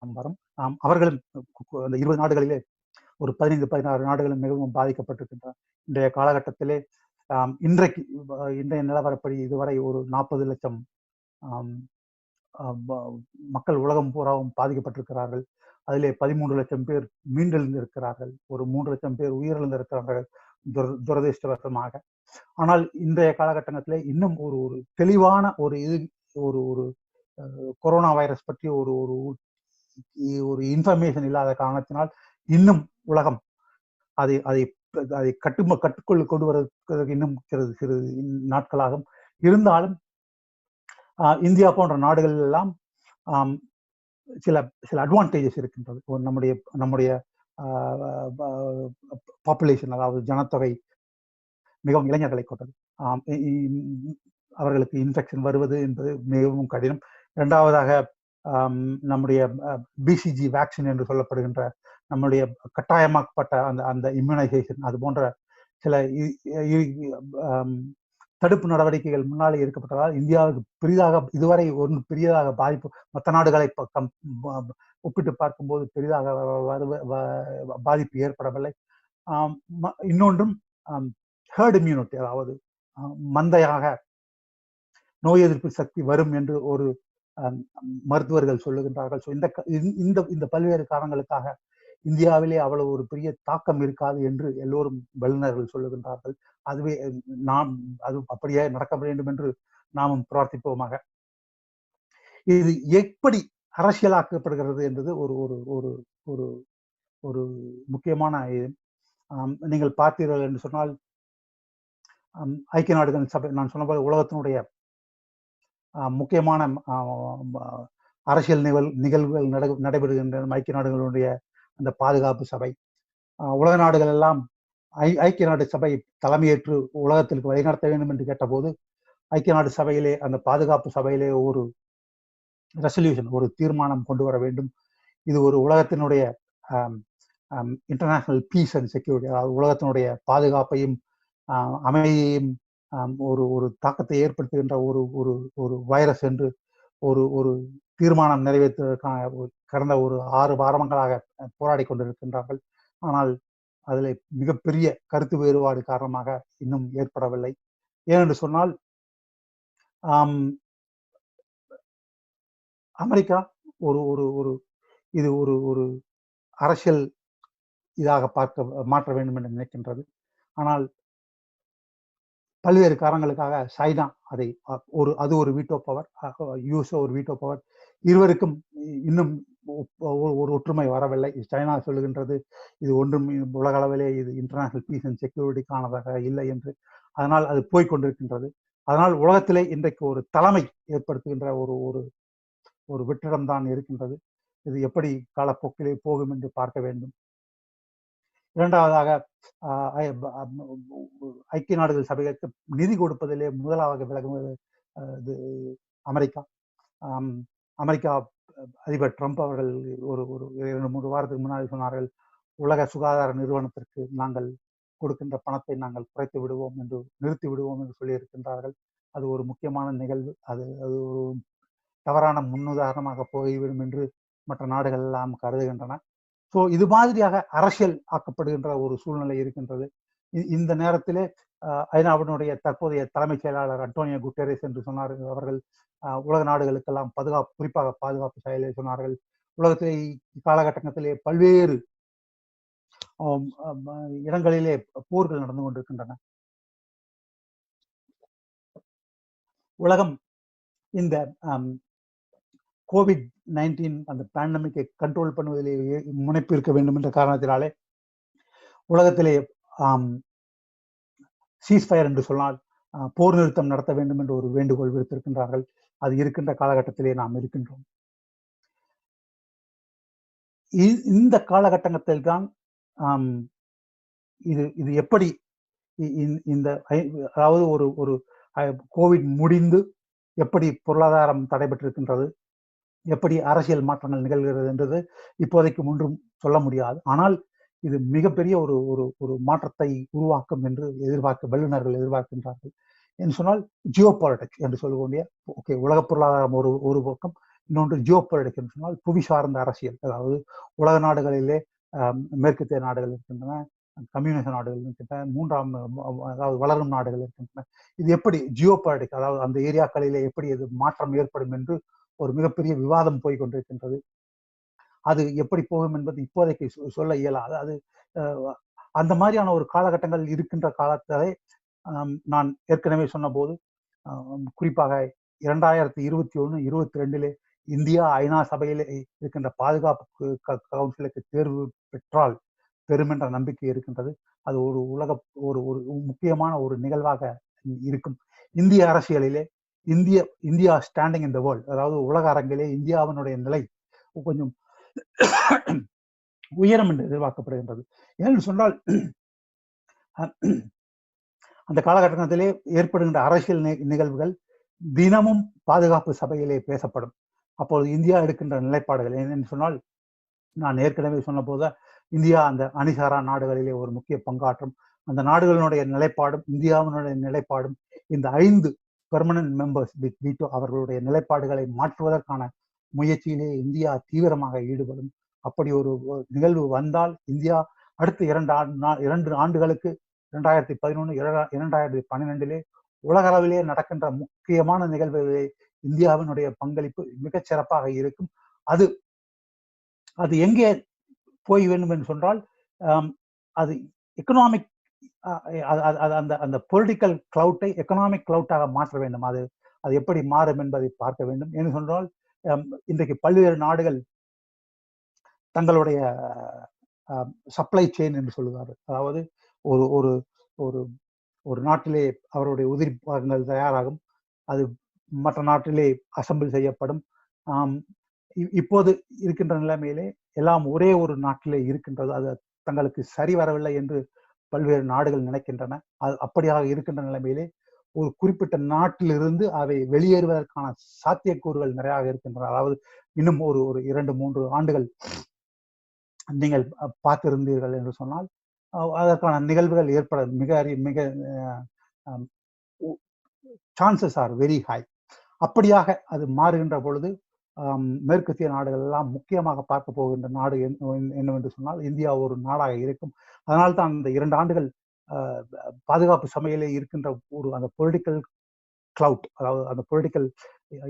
வரும். அவர்களும் அந்த 20 நாடுகளிலே ஒரு 15-16 நாடுகளும் மிகவும் பாதிக்கப்பட்டிருக்கின்றன. இன்றைய காலகட்டத்திலே இன்றைய நிலவரப்படி இதுவரை ஒரு 40 லட்சம் மக்கள் உலகம் பூராவும் பாதிக்கப்பட்டிருக்கிறார்கள். அதிலே 13 லட்சம் பேர் மீண்டெழுந்திருக்கிறார்கள். ஒரு 3 லட்சம் பேர் உயிரிழந்திருக்கிறார்கள் துரதிருஷ்டவசமாக. ஆனால் இன்றைய காலகட்டத்திலே இன்னும் ஒரு தெளிவான ஒரு கொரோனா வைரஸ் பற்றி ஒரு இன்ஃபர்மேஷன் இல்லாத காரணத்தினால் இன்னும் உலகம் அதை கட்டுக்குள் கொண்டு வருவதற்கு இன்னும் சிறிது நாட்களாகும். இருந்தாலும் இந்தியா போன்ற நாடுகள் எல்லாம் சில அட்வான்டேஜஸ் இருக்கின்றது. நம்முடைய பாப்புலேஷன், அதாவது ஜனத்தொகை மிகவும் இளைஞர்களை கொண்டது. அவர்களுக்கு இன்ஃபெக்ஷன் வருவது என்பது மிகவும் கடினம். இரண்டாவதாக நம்முடைய பிசிஜி வேக்சின் என்று சொல்லப்படுகின்ற நம்முடைய கட்டாயமாக்கப்பட்ட அந்த இம்யூனைசேஷன், அது போன்ற சில தடுப்பு நடவடிக்கைகள் முன்னாலே இருக்கப்பட்டதால் இந்தியாவுக்கு இதுவரை பெரியதாக பாதிப்பு மற்ற நாடுகளை ஒப்பிட்டு பார்க்கும்போது பெரிதாக பாதிப்பு ஏற்படவில்லை. இன்னொன்றும் ஹெர்ட் இம்யூனிட்டி, அதாவது மந்தையாக நோய் எதிர்ப்பு சக்தி வரும் என்று ஒரு மருத்துவர்கள் சொல்லுகின்றார்கள். ஸோ இந்த பல்வேறு காரணங்களுக்காக இந்தியாவிலே அவ்வளவு ஒரு பெரிய தாக்கம் இருக்காது என்று எல்லோரும் வல்லுநர்கள் சொல்லுகின்றார்கள். அது அப்படியே நடக்க வேண்டும் என்று நாமும் பிரார்த்திப்போமாக. இது எப்படி அரசியலாக்கப்படுகிறது என்பது ஒரு முக்கியமான இது. நீங்கள் பார்த்தீர்கள் என்று சொன்னால், ஐக்கிய நாடுகள் சபை, நான் சொன்னபோது உலகத்தினுடைய முக்கியமான அரசியல் நிகழ்வுகள் நடைபெறுகின்ற ஐக்கிய நாடுகளுடைய அந்த பாதுகாப்பு சபை, உலக நாடுகள் எல்லாம் ஐக்கிய நாடு சபை தலைமையேற்று உலகத்திற்கு வழிநடத்த வேண்டும் என்று கேட்டபோது ஐக்கிய நாடு சபையிலே, அந்த பாதுகாப்பு சபையிலே ஒரு ரெசல்யூஷன், ஒரு தீர்மானம் கொண்டு வர வேண்டும். இது ஒரு உலகத்தினுடைய இன்டர்நேஷனல் பீஸ் அண்ட் செக்யூரிட்டி, அதாவது உலகத்தினுடைய பாதுகாப்பையும் அமைதியையும் ஒரு தாக்கத்தை ஏற்படுத்துகின்ற ஒரு வைரஸ் என்று ஒரு தீர்மானம் நிறைவேற்றுவதற்கான கடந்த 6 வாரங்களாக போராடி கொண்டிருக்கின்றார்கள். ஆனால் அதில் மிகப்பெரிய கருத்து வேறுபாடு காரணமாக இன்னும் ஏற்படவில்லை. ஏனென்று சொன்னால், அமெரிக்கா இது ஒரு அரசியல் இதாக மாற்ற வேண்டும் என்று நினைக்கின்றது. ஆனால் பல்வேறு காரணங்களுக்காக சைனா அது ஒரு வீட்டோ பவர், யூஎஸ்ஓ ஒரு வீட்டோ பவர், இருவருக்கும் இன்னும் ஒரு ஒற்றுமை வரவில்லை. சைனா சொல்லுகின்றது இது ஒன்றும் உலக அளவிலே இது இன்டர்நேஷனல் பீஸ் அண்ட் செக்யூரிட்டிக்கானதாக இல்லை என்று. அதனால் அது போய்கொண்டிருக்கின்றது. அதனால் உலகத்திலே இன்றைக்கு ஒரு தலைமை ஏற்படுத்துகின்ற ஒரு வெற்றிடம் தான் இருக்கின்றது. இது எப்படி காலப்போக்கிலே போகும் என்று பார்க்க வேண்டும். இரண்டாவதாக, ஐக்கிய நாடுகள் சபைகளுக்கு நிதி கொடுப்பதிலே முதலாவது விலகுவது அமெரிக்கா. அமெரிக்கா அதிபர் ட்ரம்ப் அவர்கள் ஒரு 2-3 வாரத்துக்கு முன்னாடி சொன்னார்கள், உலக சுகாதார நிறுவனத்திற்கு நாங்கள் கொடுக்கின்ற பணத்தை நாங்கள் நிறுத்தி விடுவோம் என்று சொல்லியிருக்கின்றார்கள். அது ஒரு முக்கியமான நிகழ்வு. அது ஒரு தவறான முன்னுதாரணமாக போய்விடும் என்று மற்ற நாடுகள் எல்லாம் கருதுகின்றன. ஸோ இது மாதிரியாக அரசியல் ஆக்கப்படுகின்ற ஒரு சூழ்நிலை இருக்கின்றது. இந்த நேரத்திலே ஐநாவினுடைய தற்போதைய தலைமைச் செயலாளர் அன்டோனியோ குட்டெரஸ் என்று சொன்னார்கள். அவர்கள் உலக நாடுகளுக்கெல்லாம் குறிப்பாக பாதுகாப்பு செயலை சொன்னார்கள். உலகத்திலே காலகட்டத்திலே பல்வேறு இடங்களிலே போர்கள் நடந்து கொண்டிருக்கின்றன. உலகம் இந்த COVID-19 அந்த பேண்டமிக்கை கண்ட்ரோல் பண்ணுவதிலே முனைப்பு இருக்க வேண்டும் என்ற காரணத்தினாலே உலகத்திலே சீஸ்ஃபயர் என்று சொன்னால் போர் நிறுத்தம் நடத்த வேண்டும் என்று ஒரு வேண்டுகோள் விடுத்திருக்கின்றார்கள். அது இருக்கின்ற காலகட்டத்திலே நாம் இருக்கின்றோம். இந்த காலகட்டத்தில் தான் இது எப்படி இந்த அதாவது ஒரு ஒரு கோவிட் முடிந்து எப்படி பொருளாதாரம் தடைபட்டிருக்கின்றது, எப்படி அரசியல் மாற்றங்கள் நிகழ்கிறது என்றது இப்போதைக்கு ஒன்றும் சொல்ல முடியாது. ஆனால் இது மிகப்பெரிய ஒரு ஒரு ஒரு மாற்றத்தை உருவாக்கும் என்று வல்லுநர்கள் எதிர்பார்க்கின்றார்கள். என்று சொன்னால் ஜியோ பாலிடிக்ஸ் என்று சொல்லக்கூடிய ஓகே, உலக பொருளாதாரம் ஒரு பக்கம், இன்னொன்று ஜியோ பாலிடிக்ஸ் என்று சொன்னால் புவி சார்ந்த அரசியல். அதாவது உலக நாடுகளிலே மேற்கத்திய நாடுகள் இருக்கின்றன, கம்யூனிச நாடுகள் இருக்கின்றன, அதாவது வளரும் நாடுகள் இருக்கின்றன. இது எப்படி ஜியோ பாலிடிக்ஸ், அதாவது அந்த ஏரியாக்களிலே எப்படி இது மாற்றம் ஏற்படும் என்று ஒரு மிகப்பெரிய விவாதம் போய் கொண்டிருக்கின்றது. அது எப்படி போகும் என்பது இப்போதைக்கு சொல்ல இயலாது. அது அந்த மாதிரியான ஒரு காலகட்டங்கள் இருக்கின்ற காலத்தை நான் ஏற்கனவே சொன்ன போது, குறிப்பாக 2021-22 இந்தியா ஐநா சபையிலே இருக்கின்ற பாதுகாப்பு கவுன்சிலுக்கு தேர்வு பெற்றால் பெறும் என்ற நம்பிக்கை இருக்கின்றது. அது ஒரு முக்கியமான ஒரு நிகழ்வாக இருக்கும். இந்திய அரசியலிலே India standing in the world, அதாவது உலக அரங்கிலே இந்தியாவினுடைய நிலை கொஞ்சம் உயரம் என்று எதிர்பார்க்கப்படுகின்றது. ஏன்னு சொன்னால் அந்த காலகட்டத்திலே ஏற்படுகின்ற அரசியல் நிகழ்வுகள் தினமும் பாதுகாப்பு சபையிலே பேசப்படும். அப்போது இந்தியா எடுக்கின்ற நிலைப்பாடுகள் என்னென்னு சொன்னால், நான் ஏற்கனவே சொன்ன போது இந்தியா அந்த அணிசாரா நாடுகளிலே ஒரு முக்கிய பங்காற்றும். அந்த நாடுகளினுடைய நிலைப்பாடும் இந்தியாவினுடைய நிலைப்பாடும், இந்த 5 பெர்மனன்ட் மெம்பர்ஸ் வீட்டோ அவர்களுடைய நிலைப்பாடுகளை மாற்றுவதற்கான முயற்சியிலே இந்தியா தீவிரமாக ஈடுபடும். அப்படி ஒரு நிகழ்வு வந்தால் இந்தியா அடுத்த 2 ஆண்டுகளுக்கு 2011-2012 உலக அளவிலே நடக்கின்ற முக்கியமான நிகழ்வுகளிலே இந்தியாவினுடைய பங்களிப்பு மிகச் சிறப்பாக இருக்கும். அது எங்கே போய் வேண்டும் என்று சொன்னால், அது எக்கனாமிக், அந்த பொலிட்டிக்கல் கிளவுட்டை எக்கனாமிக் கிளவுட்டாக மாற்ற வேண்டும். அது எப்படி மாறும் என்பதை பார்க்க வேண்டும். என்று சொன்னால், இன்றைக்கு பல்வேறு நாடுகள் தங்களுடைய சப்ளை செயின் என்று சொல்லுவார்கள். அதாவது ஒரு ஒரு ஒரு ஒரு நாட்டிலே அவருடைய உதிரி பாகங்கள் தயாராகும், அது மற்ற நாட்டிலே அசம்பிள் செய்யப்படும். இப்போது இருக்கின்ற நிலைமையிலே எல்லாம் ஒரே ஒரு நாட்டிலே இருக்கின்றது. அது தங்களுக்கு சரி வரவில்லை என்று பல்வேறு நாடுகள் நினைக்கின்றன. அது அப்படியாக இருக்கின்ற நிலைமையிலே ஒரு குறிப்பிட்ட நாட்டிலிருந்து அவை வெளியேறுவதற்கான சாத்தியக்கூறுகள் நிறைய இருக்கின்றன. அதாவது இன்னும் ஒரு 2-3 ஆண்டுகள் நீங்கள் பார்த்திருந்தீர்கள் என்று சொன்னால், அதற்கான நிகழ்வுகள் ஏற்பட மிக சான்சஸ் ஆர் வெரி ஹை. அப்படியாக அது மாறுகின்ற பொழுது மேற்கத்திய நாடுகள் எல்லாம் முக்கியமாக பார்க்க போகின்ற நாடு என்னவென்று சொன்னால் இந்தியா ஒரு நாடாக இருக்கும். அதனால்தான் இந்த 2 ஆண்டுகள் பாதுகாப்பு சபையிலே இருக்கின்ற அந்த பொலிட்டிக்கல் கிளவுட், அதாவது அந்த பொலிட்டிக்கல்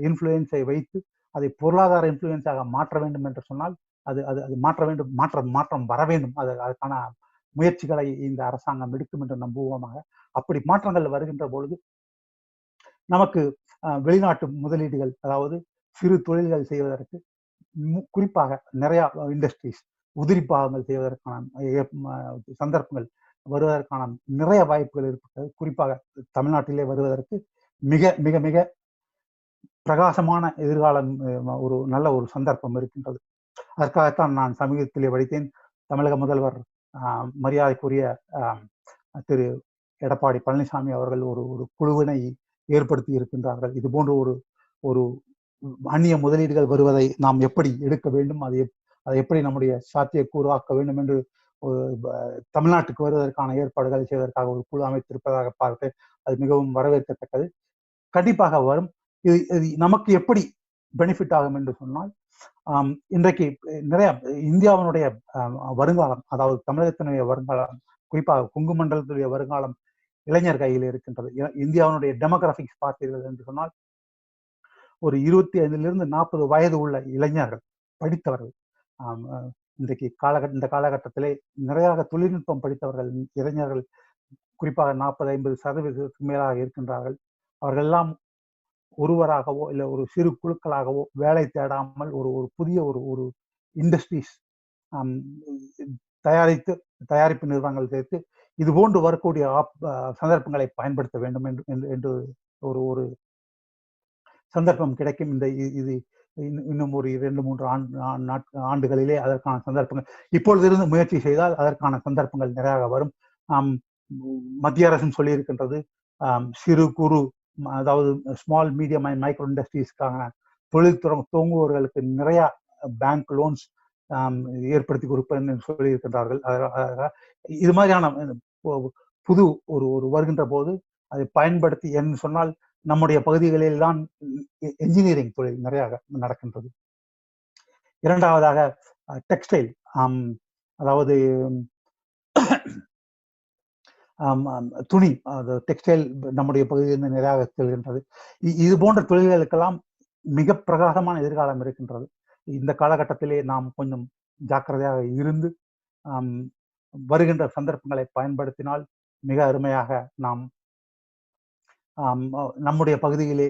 இன்ஃப்ளூயன்ஸை வைத்து அதை பொருளாதார இன்ஃப்ளூயன்ஸாக மாற்ற வேண்டும் என்று சொன்னால் அது மாற்ற வேண்டும், மாற்றம் வர வேண்டும். அதுக்கான முயற்சிகளை இந்த அரசாங்கம் எடுக்கும் என்று நம்புவோமாக. அப்படி மாற்றங்கள் வருகின்ற பொழுது நமக்கு வெளிநாட்டு முதலீடுகள், அதாவது சிறு தொழில்கள் செய்வதற்கு, குறிப்பாக நிறைய இண்டஸ்ட்ரீஸ் உதிரி பாகங்கள் செய்வதற்கான சந்தர்ப்பங்கள் வருவதற்கான நிறைய வாய்ப்புகள் இருக்கிறது. குறிப்பாக தமிழ்நாட்டிலே வருவதற்கு மிக மிக மிக பிரகாசமான எதிர்காலம், ஒரு நல்ல ஒரு சந்தர்ப்பம் இருக்கின்றது. அதற்காகத்தான் நான் சமீபத்திலே படித்தேன், தமிழக முதல்வர் மரியாதைக்குரிய திரு எடப்பாடி பழனிசாமி அவர்கள் ஒரு குழுவினை ஏற்படுத்தி இருக்கின்றார்கள். இது போன்ற ஒரு அந்நிய முதலீடுகள் வருவதை நாம் எப்படி எடுக்க வேண்டும், அதை எப்படி நம்முடைய சாத்தியக்கூறாக்க வேண்டும் என்று தமிழ்நாட்டுக்கு வருவதற்கான ஏற்பாடுகளை செய்வதற்காக ஒரு குழு அமைத்திருப்பதாக பார்த்து அது மிகவும் வரவேற்கத்தக்கது. கண்டிப்பாக வரும். இது நமக்கு எப்படி பெனிஃபிட் ஆகும் என்று சொன்னால், இன்றைக்கு நிறைய இந்தியாவினுடைய வருங்காலம், அதாவது தமிழகத்தினுடைய வருங்காலம், குறிப்பாக கொங்கு மண்டலத்துடைய வருங்காலம் இளைஞர் கையில் இருக்கின்றது. இந்தியாவினுடைய டெமோகிராபிக்ஸ் பார்த்தீர்கள் என்று சொன்னால், ஒரு 25 to 40 வயது உள்ள இளைஞர்கள், படித்தவர்கள், இன்றைக்கு இந்த காலகட்டத்திலே நிறைய தொழில்நுட்பம் படித்தவர்கள் இளைஞர்கள் குறிப்பாக 40-50% மேலாக இருக்கின்றார்கள். அவர்கள் எல்லாம் ஒருவராகவோ இல்லை ஒரு சிறு குழுக்களாகவோ வேலை தேடாமல் ஒரு புதிய ஒரு இண்டஸ்ட்ரீஸ் தயாரிப்பு நிறுவனங்கள் சேர்த்து இது போன்று வரக்கூடிய சந்தர்ப்பங்களை பயன்படுத்த வேண்டும் என்று ஒரு சந்தர்ப்பம் கிடைக்கும். இது இன்னும் ஒரு 2-3 ஆண்டுகளிலே அதற்கான சந்தர்ப்பங்கள், இப்பொழுது இருந்து முயற்சி செய்தால் அதற்கான சந்தர்ப்பங்கள் நிறைய வரும். மத்திய அரசும் சொல்லியிருக்கின்றது. சிறு குறு, அதாவது ஸ்மால் மீடியம் அண்ட் மைக்ரோ இண்டஸ்ட்ரீஸ்க்கான தொழில் துவங்குவோர்களுக்கு நிறைய பேங்க் லோன்ஸ் ஏற்படுத்தி கொடுப்பேன் என்று சொல்லியிருக்கின்றார்கள். இது மாதிரியான புது ஒரு வருகின்ற போது அதை பயன்படுத்தி என்று சொன்னால் நம்முடைய பகுதிகளில் தான் என்ஜினியரிங் தொழில் நிறைய நடக்கின்றது. இரண்டாவதாக டெக்ஸ்டைல், அதாவது துணி, டெக்ஸ்டைல் நம்முடைய பகுதியிலிருந்து நிறைய செல்கின்றது. இது போன்ற தொழில்களுக்கெல்லாம் மிக பிரகாசமான எதிர்காலம் இருக்கின்றது. இந்த காலகட்டத்திலே நாம் கொஞ்சம் ஜாக்கிரதையாக இருந்து வருகின்ற சந்தர்ப்பங்களை பயன்படுத்தினால் மிக அருமையாக நாம் நம்முடைய பகுதியிலே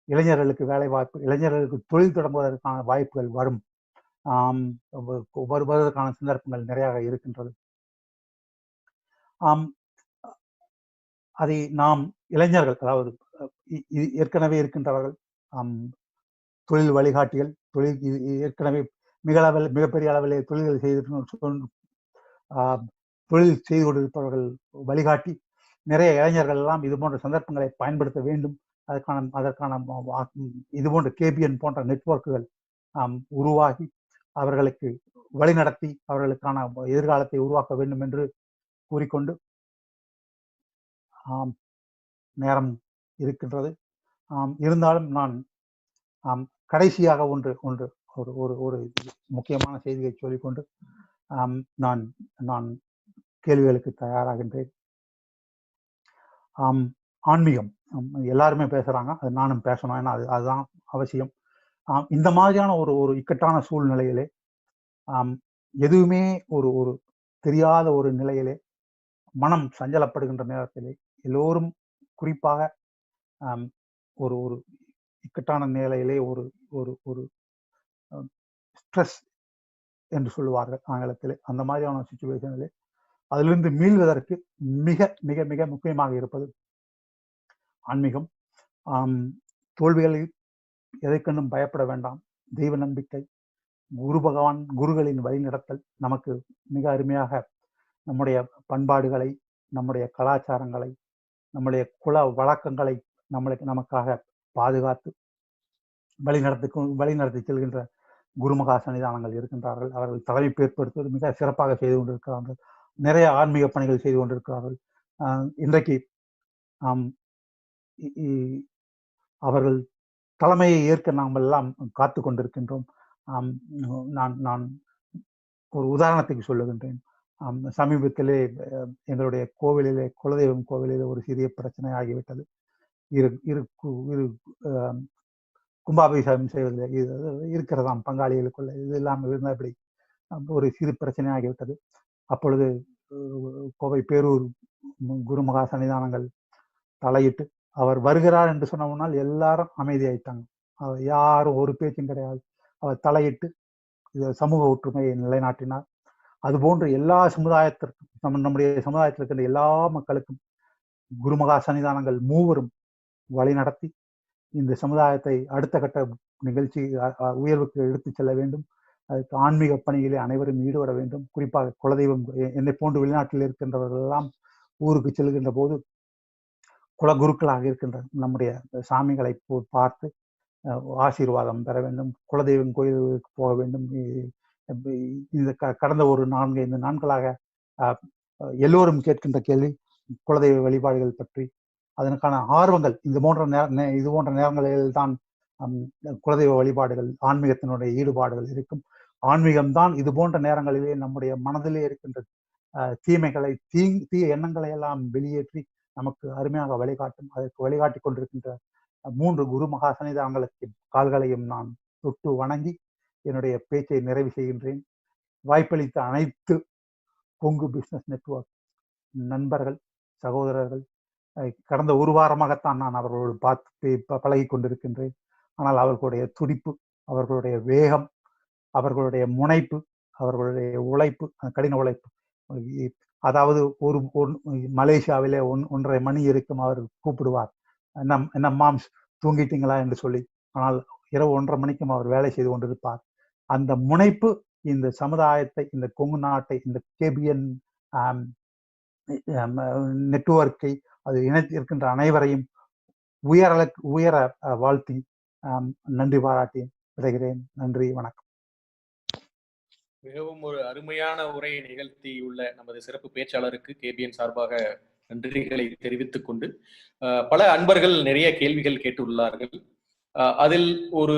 இளைஞர்களுக்கு வேலை வாய்ப்பு, இளைஞர்களுக்கு தொழில் தொடங்குவதற்கான வாய்ப்புகள் வரும், வருவதற்கான சந்தர்ப்பங்கள் நிறைய இருக்கின்றது. அதை நாம் இளைஞர்கள், அதாவது ஏற்கனவே இருக்கின்றவர்கள், தொழில் வழிகாட்டிகள், தொழில் ஏற்கனவே மிகப்பெரிய அளவிலே தொழில்கள் தொழில் செய்து கொண்டிருப்பவர்கள் வழிகாட்டி நிறைய இளைஞர்கள் எல்லாம் இது போன்ற சந்தர்ப்பங்களை பயன்படுத்த வேண்டும். அதற்கான இது போன்ற KBN போன்ற நெட்வொர்க்குகள் உருவாகி அவர்களுக்கு வழிநடத்தி அவர்களுக்கான எதிர்காலத்தை உருவாக்க வேண்டும் என்று கூறிக்கொண்டு, நேரம் இருக்கின்றது. இருந்தாலும் நான் கடைசியாக ஒரு முக்கியமான செய்தியை சொல்லிக்கொண்டு நான் கேள்விகளுக்கு தயாராகின்றேன். ஆன்மீகம் எல்லாருமே பேசுறாங்க, அது நானும் பேசணும், ஏன்னா அதுதான் அவசியம். இந்த மாதிரியான ஒரு இக்கட்டான சூழ்நிலையிலே, எதுவுமே ஒரு தெரியாத ஒரு நிலையிலே, மனம் சஞ்சலப்படுகின்ற நேரத்திலே, எல்லோரும் குறிப்பாக ஒரு இக்கட்டான நிலையிலே ஒரு ஸ்ட்ரெஸ் என்று சொல்லுவார்கள் ஆங்கிலத்திலே, அந்த மாதிரியான சிச்சுவேஷனிலே அதிலிருந்து மீள்வதற்கு மிக மிக மிக முக்கியமாக இருப்பது ஆன்மீகம். தோல்விகளில் எதை கண்டும் பயப்பட வேண்டாம். தெய்வ நம்பிக்கை, குருகளின் வழிநடத்தல் நமக்கு மிக அருமையாக நம்முடைய பண்பாடுகளை, நம்முடைய கலாச்சாரங்களை, நம்முடைய குல வழக்கங்களை நமக்காக பாதுகாத்து வழிநடத்தி செல்கின்ற குருமகா சன்னிதானங்கள் இருக்கின்றார்கள். அவர்கள் தலைமை ஏற்படுத்துவது மிக சிறப்பாக செய்து கொண்டிருக்கிறார்கள். நிறைய ஆன்மீக பணிகள் செய்து கொண்டிருக்கிறார்கள். இன்றைக்கு அவர்கள் தலைமையை ஏற்க நாம் எல்லாம் காத்து கொண்டிருக்கின்றோம். நான் ஒரு உதாரணத்துக்கு சொல்லுகின்றேன். சமீபத்திலே எங்களுடைய கோவிலிலே, குலதெய்வம் கோவிலிலே ஒரு சிறிய பிரச்சனை ஆகிவிட்டது. இரு கும்பாபிஷேகம் செய்வதில் இருக்கிறதாம் பங்காளிகளுக்குள்ள, இது இல்லாமல் இருந்தபடி ஒரு சிறு பிரச்சனை ஆகிவிட்டது. அப்பொழுது கோவை பேரூர் குருமகா சன்னிதானங்கள் தலையிட்டு அவர் வருகிறார் என்று சொன்னோம்னால் எல்லாரும் அமைதியாயிட்டாங்க. அவர் யாரும் ஒரு பேச்சும் கிடையாது. அவர் தலையிட்டு சமூக ஒற்றுமையை நிலைநாட்டினார். அதுபோன்று எல்லா சமுதாயத்திற்கும், நம்முடைய சமுதாயத்தில் இருக்கின்ற எல்லா மக்களுக்கும் குருமகா சன்னிதானங்கள் மூவரும் வழிநடத்தி இந்த சமுதாயத்தை அடுத்த கட்ட நிகழ்ச்சி உயர்வுக்கு எடுத்து செல்ல வேண்டும். அதுக்கு ஆன்மீக பணியிலே அனைவரும் ஈடுபட வேண்டும். குறிப்பாக குலதெய்வம், என்னை போன்று வெளிநாட்டில் இருக்கின்றவர்கள் எல்லாம் ஊருக்கு செல்கின்ற போது குலகுருக்களாக இருக்கின்ற நம்முடைய சாமிகளை பார்த்து ஆசீர்வாதம் பெற வேண்டும். குலதெய்வம் கோயிலுக்கு போக வேண்டும். இந்த கடந்த ஒரு 4-5 நாட்களாக எல்லோரும் கேட்கின்ற கேள்வி குலதெய்வ வழிபாடுகள் பற்றி. அதற்கான ஆர்வங்கள் இது போன்ற நேரங்களில் தான் குலதெய்வ வழிபாடுகள், ஆன்மீகத்தினுடைய ஈடுபாடுகள் இருக்கும். ஆன்மீகம்தான் இது போன்ற நேரங்களிலே நம்முடைய மனதிலே இருக்கின்ற தீமைகளை, தீய எண்ணங்களை எல்லாம் வெளியேற்றி நமக்கு அருமையாக வழிகாட்டும். அதற்கு வழிகாட்டி கொண்டிருக்கின்ற 3 குரு மகா சன்னிதானங்களுக்கு கால்களையும் நான் தொட்டு வணங்கி என்னுடைய பேச்சை நிறைவு செய்கின்றேன். வாய்ப்பளித்த அனைத்து கொங்கு பிசினஸ் நெட்வொர்க் நண்பர்கள், சகோதரர்கள், கடந்த ஒரு வாரமாகத்தான் நான் அவர்களோடு பார்த்து பழகி கொண்டிருக்கின்றேன். ஆனால் அவர்களுடைய துடிப்பு, அவர்களுடைய வேகம், அவர்களுடைய முனைப்பு, அவர்களுடைய உழைப்பு, கடின உழைப்பு, அதாவது ஒரு மலேசியாவிலே 1:30 மணி இருக்கும் அவர் கூப்பிடுவார், என்ன மாம்ஸ் தூங்கிட்டீங்களா என்று சொல்லி. ஆனால் இரவு 1:30 மணிக்கும் அவர் வேலை செய்து கொண்டிருப்பார். அந்த முனைப்பு இந்த சமுதாயத்தை, இந்த கொங்கு நாட்டை, இந்த KBN நெட்வொர்க்கை அது இணைத்திருக்கின்ற அனைவரையும் உயர வாழ்த்தி நன்றி பாராட்டி விடைகிறேன். நன்றி, வணக்கம். மிகவும் ஒரு அருமையான உரையை நிகழ்த்தியுள்ள நமது சிறப்பு பேச்சாளருக்கு கேபிஎன் சார்பாக நன்றிகளை தெரிவித்துக் கொண்டு பல அன்பர்கள் நிறைய கேள்விகள் கேட்டுள்ளார்கள். அதில் ஒரு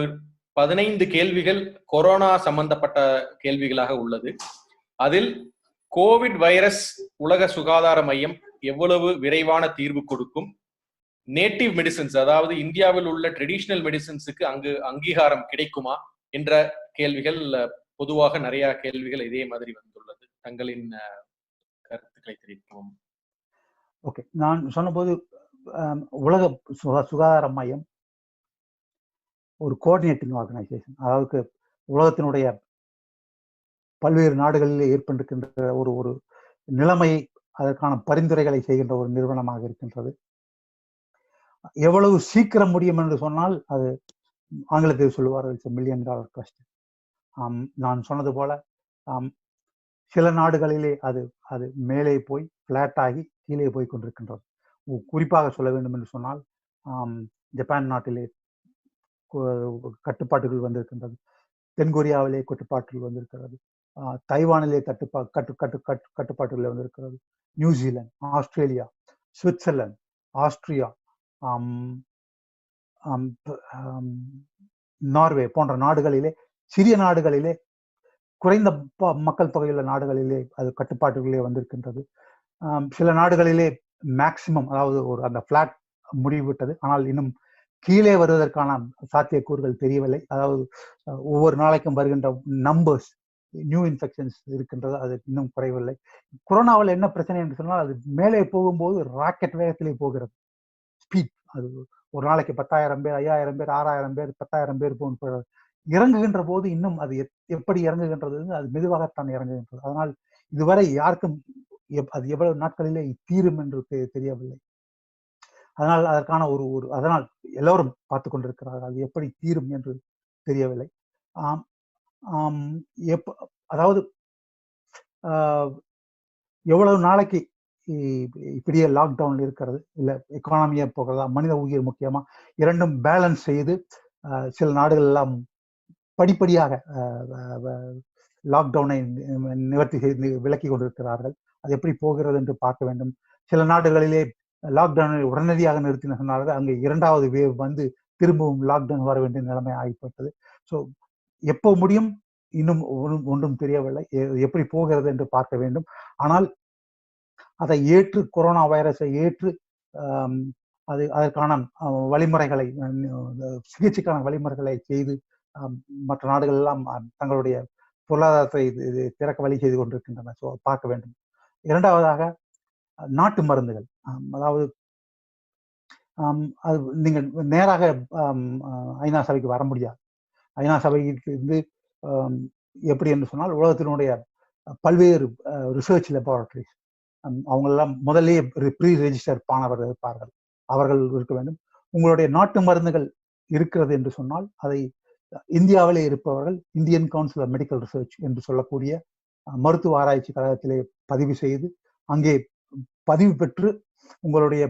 15 கேள்விகள் கொரோனா சம்பந்தப்பட்ட கேள்விகளாக உள்ளது. அதில் கோவிட் வைரஸ் உலக சுகாதார மையம் எவ்வளவு விரைவான தீர்வு கொடுக்கும், நேட்டிவ் மெடிசின்ஸ் அதாவது இந்தியாவில் உள்ள ட்ரெடிஷனல் மெடிசின்ஸுக்கு அங்கு அங்கீகாரம் கிடைக்குமா என்ற கேள்விகள், பொதுவாக நிறைய கேள்விகள் இதே மாதிரி வந்துள்ளது. தங்களின் கருத்துக்களை தெரிவிக்கவும். ஓகே, நான் சொன்னபோது உலக சுகாதார மையம் ஒரு கோஆர்டினேட்டிங் ஆர்கனைசேஷன், அதாவது உலகத்தினுடைய பல்வேறு நாடுகளில் ஏற்பட்டிருக்கின்ற ஒரு நிலைமையை அதற்கான பரிந்துரைகளை செய்கின்ற ஒரு நிறுவனமாக இருக்கின்றது. எவ்வளவு சீக்கிரம் முடியும் என்று சொன்னால் அது ஆங்கிலத்தில் சொல்லுவார்கள் $1 million கொஸ்டின். நான் சொன்னது போல சில நாடுகளிலே அது மேலே போய் பிளாட் ஆகி கீழே போய் கொண்டிருக்கின்றது. குறிப்பாக சொல்ல வேண்டும் என்று சொன்னால் ஜப்பான் நாட்டிலே கட்டுப்பாடுகள் வந்திருக்கின்றது, தென்கொரியாவிலே கட்டுப்பாடுகள் வந்திருக்கிறது, தைவானிலே கட்டுப்பாடுகள் வந்திருக்கிறது, New Zealand, Australia, Switzerland, Austria, Norway போன்ற நாடுகளிலே, சிறிய நாடுகளிலே, குறைந்த மக்கள் தொகையுள்ள நாடுகளிலே அது கட்டுப்பாடுகளே வந்திருக்கின்றது. சில நாடுகளிலே மேக்சிமம், அதாவது அந்த பிளாட் முடிவிட்டது. ஆனால் இன்னும் கீழே வருவதற்கான சாத்தியக்கூறுகள் தெரியவில்லை. அதாவது ஒவ்வொரு நாளைக்கும் வருகின்ற நம்பர்ஸ், நியூ இன்ஃபெக்ஷன்ஸ் இருக்கின்றது, அது இன்னும் குறையவில்லை. கொரோனாவில் என்ன பிரச்சனை என்று சொன்னால் அது மேலே போகும்போது ராக்கெட் வேகத்திலே போகிறது. ஸ்பீட், அது ஒரு நாளைக்கு 10,000 பேர், 5,000 பேர், 6,000 பேர், 10,000 பேர் போன்ற இறங்குகின்ற போது இன்னும் அது எப்படி இறங்குகின்றது, அது மெதுவாகத்தான் இறங்குகின்றது. அதனால் இதுவரை யாருக்கும் அது எவ்வளவு நாட்களிலே தீரும் என்று தெரியவில்லை. அதனால் அதற்கான அதனால் எல்லோரும் பார்த்து கொண்டிருக்கிறார்கள், அது எப்படி தீரும் என்று தெரியவில்லை. அதாவது எவ்வளவு நாளைக்கு இப்படியே லாக்டவுன் இருக்கிறது, இல்ல எக்கானமியா போகிறதா, மனித உயிர் முக்கியமா, இரண்டும் பேலன்ஸ் செய்து சில நாடுகள் எல்லாம் படிப்படியாக லாக்டவுனை நிவர்த்தி செய்து விலக்கி கொண்டிருக்கிறார்கள். அது எப்படி போகிறது என்று பார்க்க வேண்டும். சில நாடுகளிலே லாக்டவுனை உடனடியாக நிறுத்தின சொன்னார்கள், அங்கே 2வது வேவ் வந்து திரும்பவும் லாக்டவுன் வர வேண்டிய நிலைமை ஆகிப்பட்டது. ஸோ எப்போ முடியும் இன்னும் ஒன்றும் தெரியவில்லை, எப்படி போகிறது என்று பார்க்க வேண்டும். ஆனால் அதை ஏற்று, கொரோனா வைரஸை ஏற்று அதற்கான வழிமுறைகளை, சிகிச்சைக்கான வழிமுறைகளை செய்து மற்ற நாடுகள் எல்லாம் தங்களுடைய பொருளாதாரத்தை திறக்க வழி செய்து கொண்டிருக்கின்றன. ஸோ பார்க்க வேண்டும். 2வதாக நாட்டு மருந்துகள், அதாவது அது நீங்க நேராக ஐநா சபைக்கு வர முடியாது. ஐநா சபைக்கு இருந்து எப்படி என்று சொன்னால் உலகத்தினுடைய பல்வேறு ரிசர்ச் லெபார்டரிஸ் அவங்களெல்லாம் முதலே ப்ரீ ரெஜிஸ்டர் பானவர்கள் இருப்பார்கள், அவர்கள் இருக்க வேண்டும். உங்களுடைய நாட்டு மருந்துகள் இருக்கிறது என்று சொன்னால் அதை இந்தியாவிலே இருப்பவர்கள் Indian council of medical research என்று சொல்லக்கூடிய மருத்துவ ஆராய்ச்சி கழகத்திலே பதிவு செய்து, அங்கே பதிவு பெற்று உங்களுடைய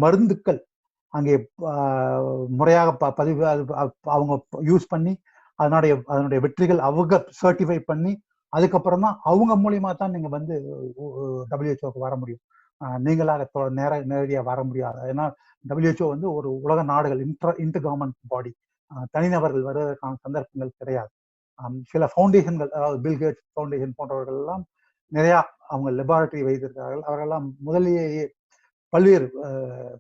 மருந்துக்கள் அங்கே முறையாக பதிவு அவங்க யூஸ் பண்ணி அதனுடைய வெற்றிகள் அவங்க சர்டிஃபை பண்ணி அதுக்கப்புறம் தான் அவங்க மூலியமா தான் நீங்க வந்து WHO வர முடியும். நீங்களாக நேரடியாக வர முடியாது. ஏன்னா WHO வந்து ஒரு உலக நாடுகள் இன்டர் கவர்மெண்ட் பாடி, தனிநபர்கள் வருவதற்கான சந்தர்ப்பங்கள் கிடையாது. சில ஃபவுண்டேஷன்கள், அதாவது பில் கேட்ஸ் ஃபவுண்டேஷன் போன்றவர்கள் எல்லாம் நிறைய அவங்க லெபார்டரி வைத்திருக்கிறார்கள். அவர்களெல்லாம் முதலிலேயே பல்வேறு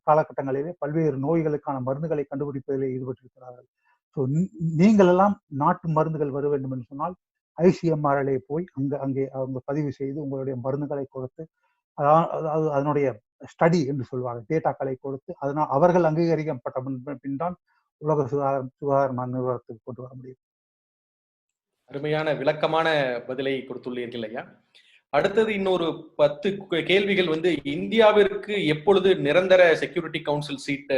காலகட்டங்களிலே பல்வேறு நோய்களுக்கான மருந்துகளை கண்டுபிடிப்பதிலே ஈடுபட்டிருக்கிறார்கள். ஸோ நீங்கள் எல்லாம் நாட்டு மருந்துகள் வர வேண்டும் என்று சொன்னால் ICMR போய் அங்கே அவங்க பதிவு செய்து உங்களுடைய மருந்துகளை கொடுத்து, அதாவது அதனுடைய ஸ்டடி என்று சொல்வாங்க, டேட்டாக்களை கொடுத்து அதனால் அவர்கள் அங்கீகரிக்கப்பட்ட பின் தான் உலக சுகாதார நிறுவனத்துக்கு கொண்டு வர முடியும். அருமையான விளக்கமான பதிலை கொடுத்துள்ளீர்கள் ஐயா. அடுத்தது இன்னொரு 10 கேள்விகள் வந்து இந்தியாவிற்கு எப்பொழுது நிரந்தர செக்யூரிட்டி கவுன்சில் சீட்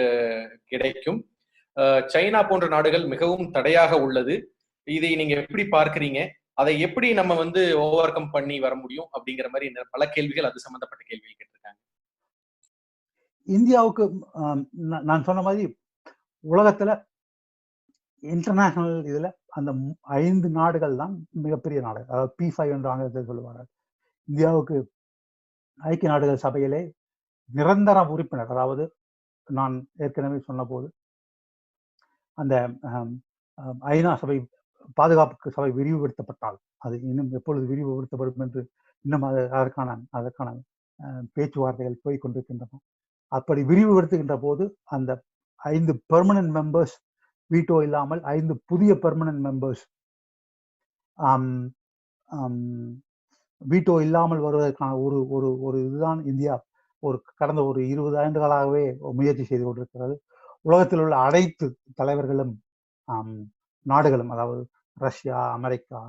கிடைக்கும்? சைனா போன்ற நாடுகள் மிகவும் தடையாக உள்ளது, இதை நீங்க எப்படி பார்க்கிறீங்க? அதை எப்படி நம்ம வந்து ஓவர் கம் பண்ணி வர முடியும் அப்படிங்கிற மாதிரி பல கேள்விகள் அது சம்பந்தப்பட்ட கேள்விகள் கேட்டிருக்காங்க. இந்தியாவுக்கு நான் சொன்ன மாதிரி உலகத்துல இன்டர்நேஷனல் இதுல அந்த 5 நாடுகள் தான் மிகப்பெரிய நாடுகள், அதாவது P5 என்று ஆங்கிலத்தில் சொல்லுவார்கள். இந்தியாவுக்கு ஐக்கிய நாடுகள் சபையிலே நிரந்தர உறுப்பினர், அதாவது நான் ஏற்கனவே சொன்ன போது அந்த ஐநா சபை பாதுகாப்பு சபை விரிவுபடுத்தப்பட்டால் அது இன்னும் எப்பொழுது விரிவுபடுத்தப்படும் என்று இன்னும் அதற்கான பேச்சுவார்த்தைகள் போய் கொண்டிருக்கின்றன. அப்படி விரிவுபடுத்துகின்ற போது அந்த 5 பெர்மனன்ட் மெம்பர்ஸ் வீட்டோ இல்லாமல் 5 புதிய பெர்மனன்ட் மெம்பர்ஸ் வீட்டோ இல்லாமல் வருவதற்கான ஒரு ஒரு ஒரு இதுதான் இந்தியா கடந்த ஒரு 20 ஆண்டுகளாகவே முயற்சி செய்து கொண்டிருக்கிறது. உலகத்தில் உள்ள அனைத்து தலைவர்களும் நாடுகளும், அதாவது ரஷ்யா, அமெரிக்கா,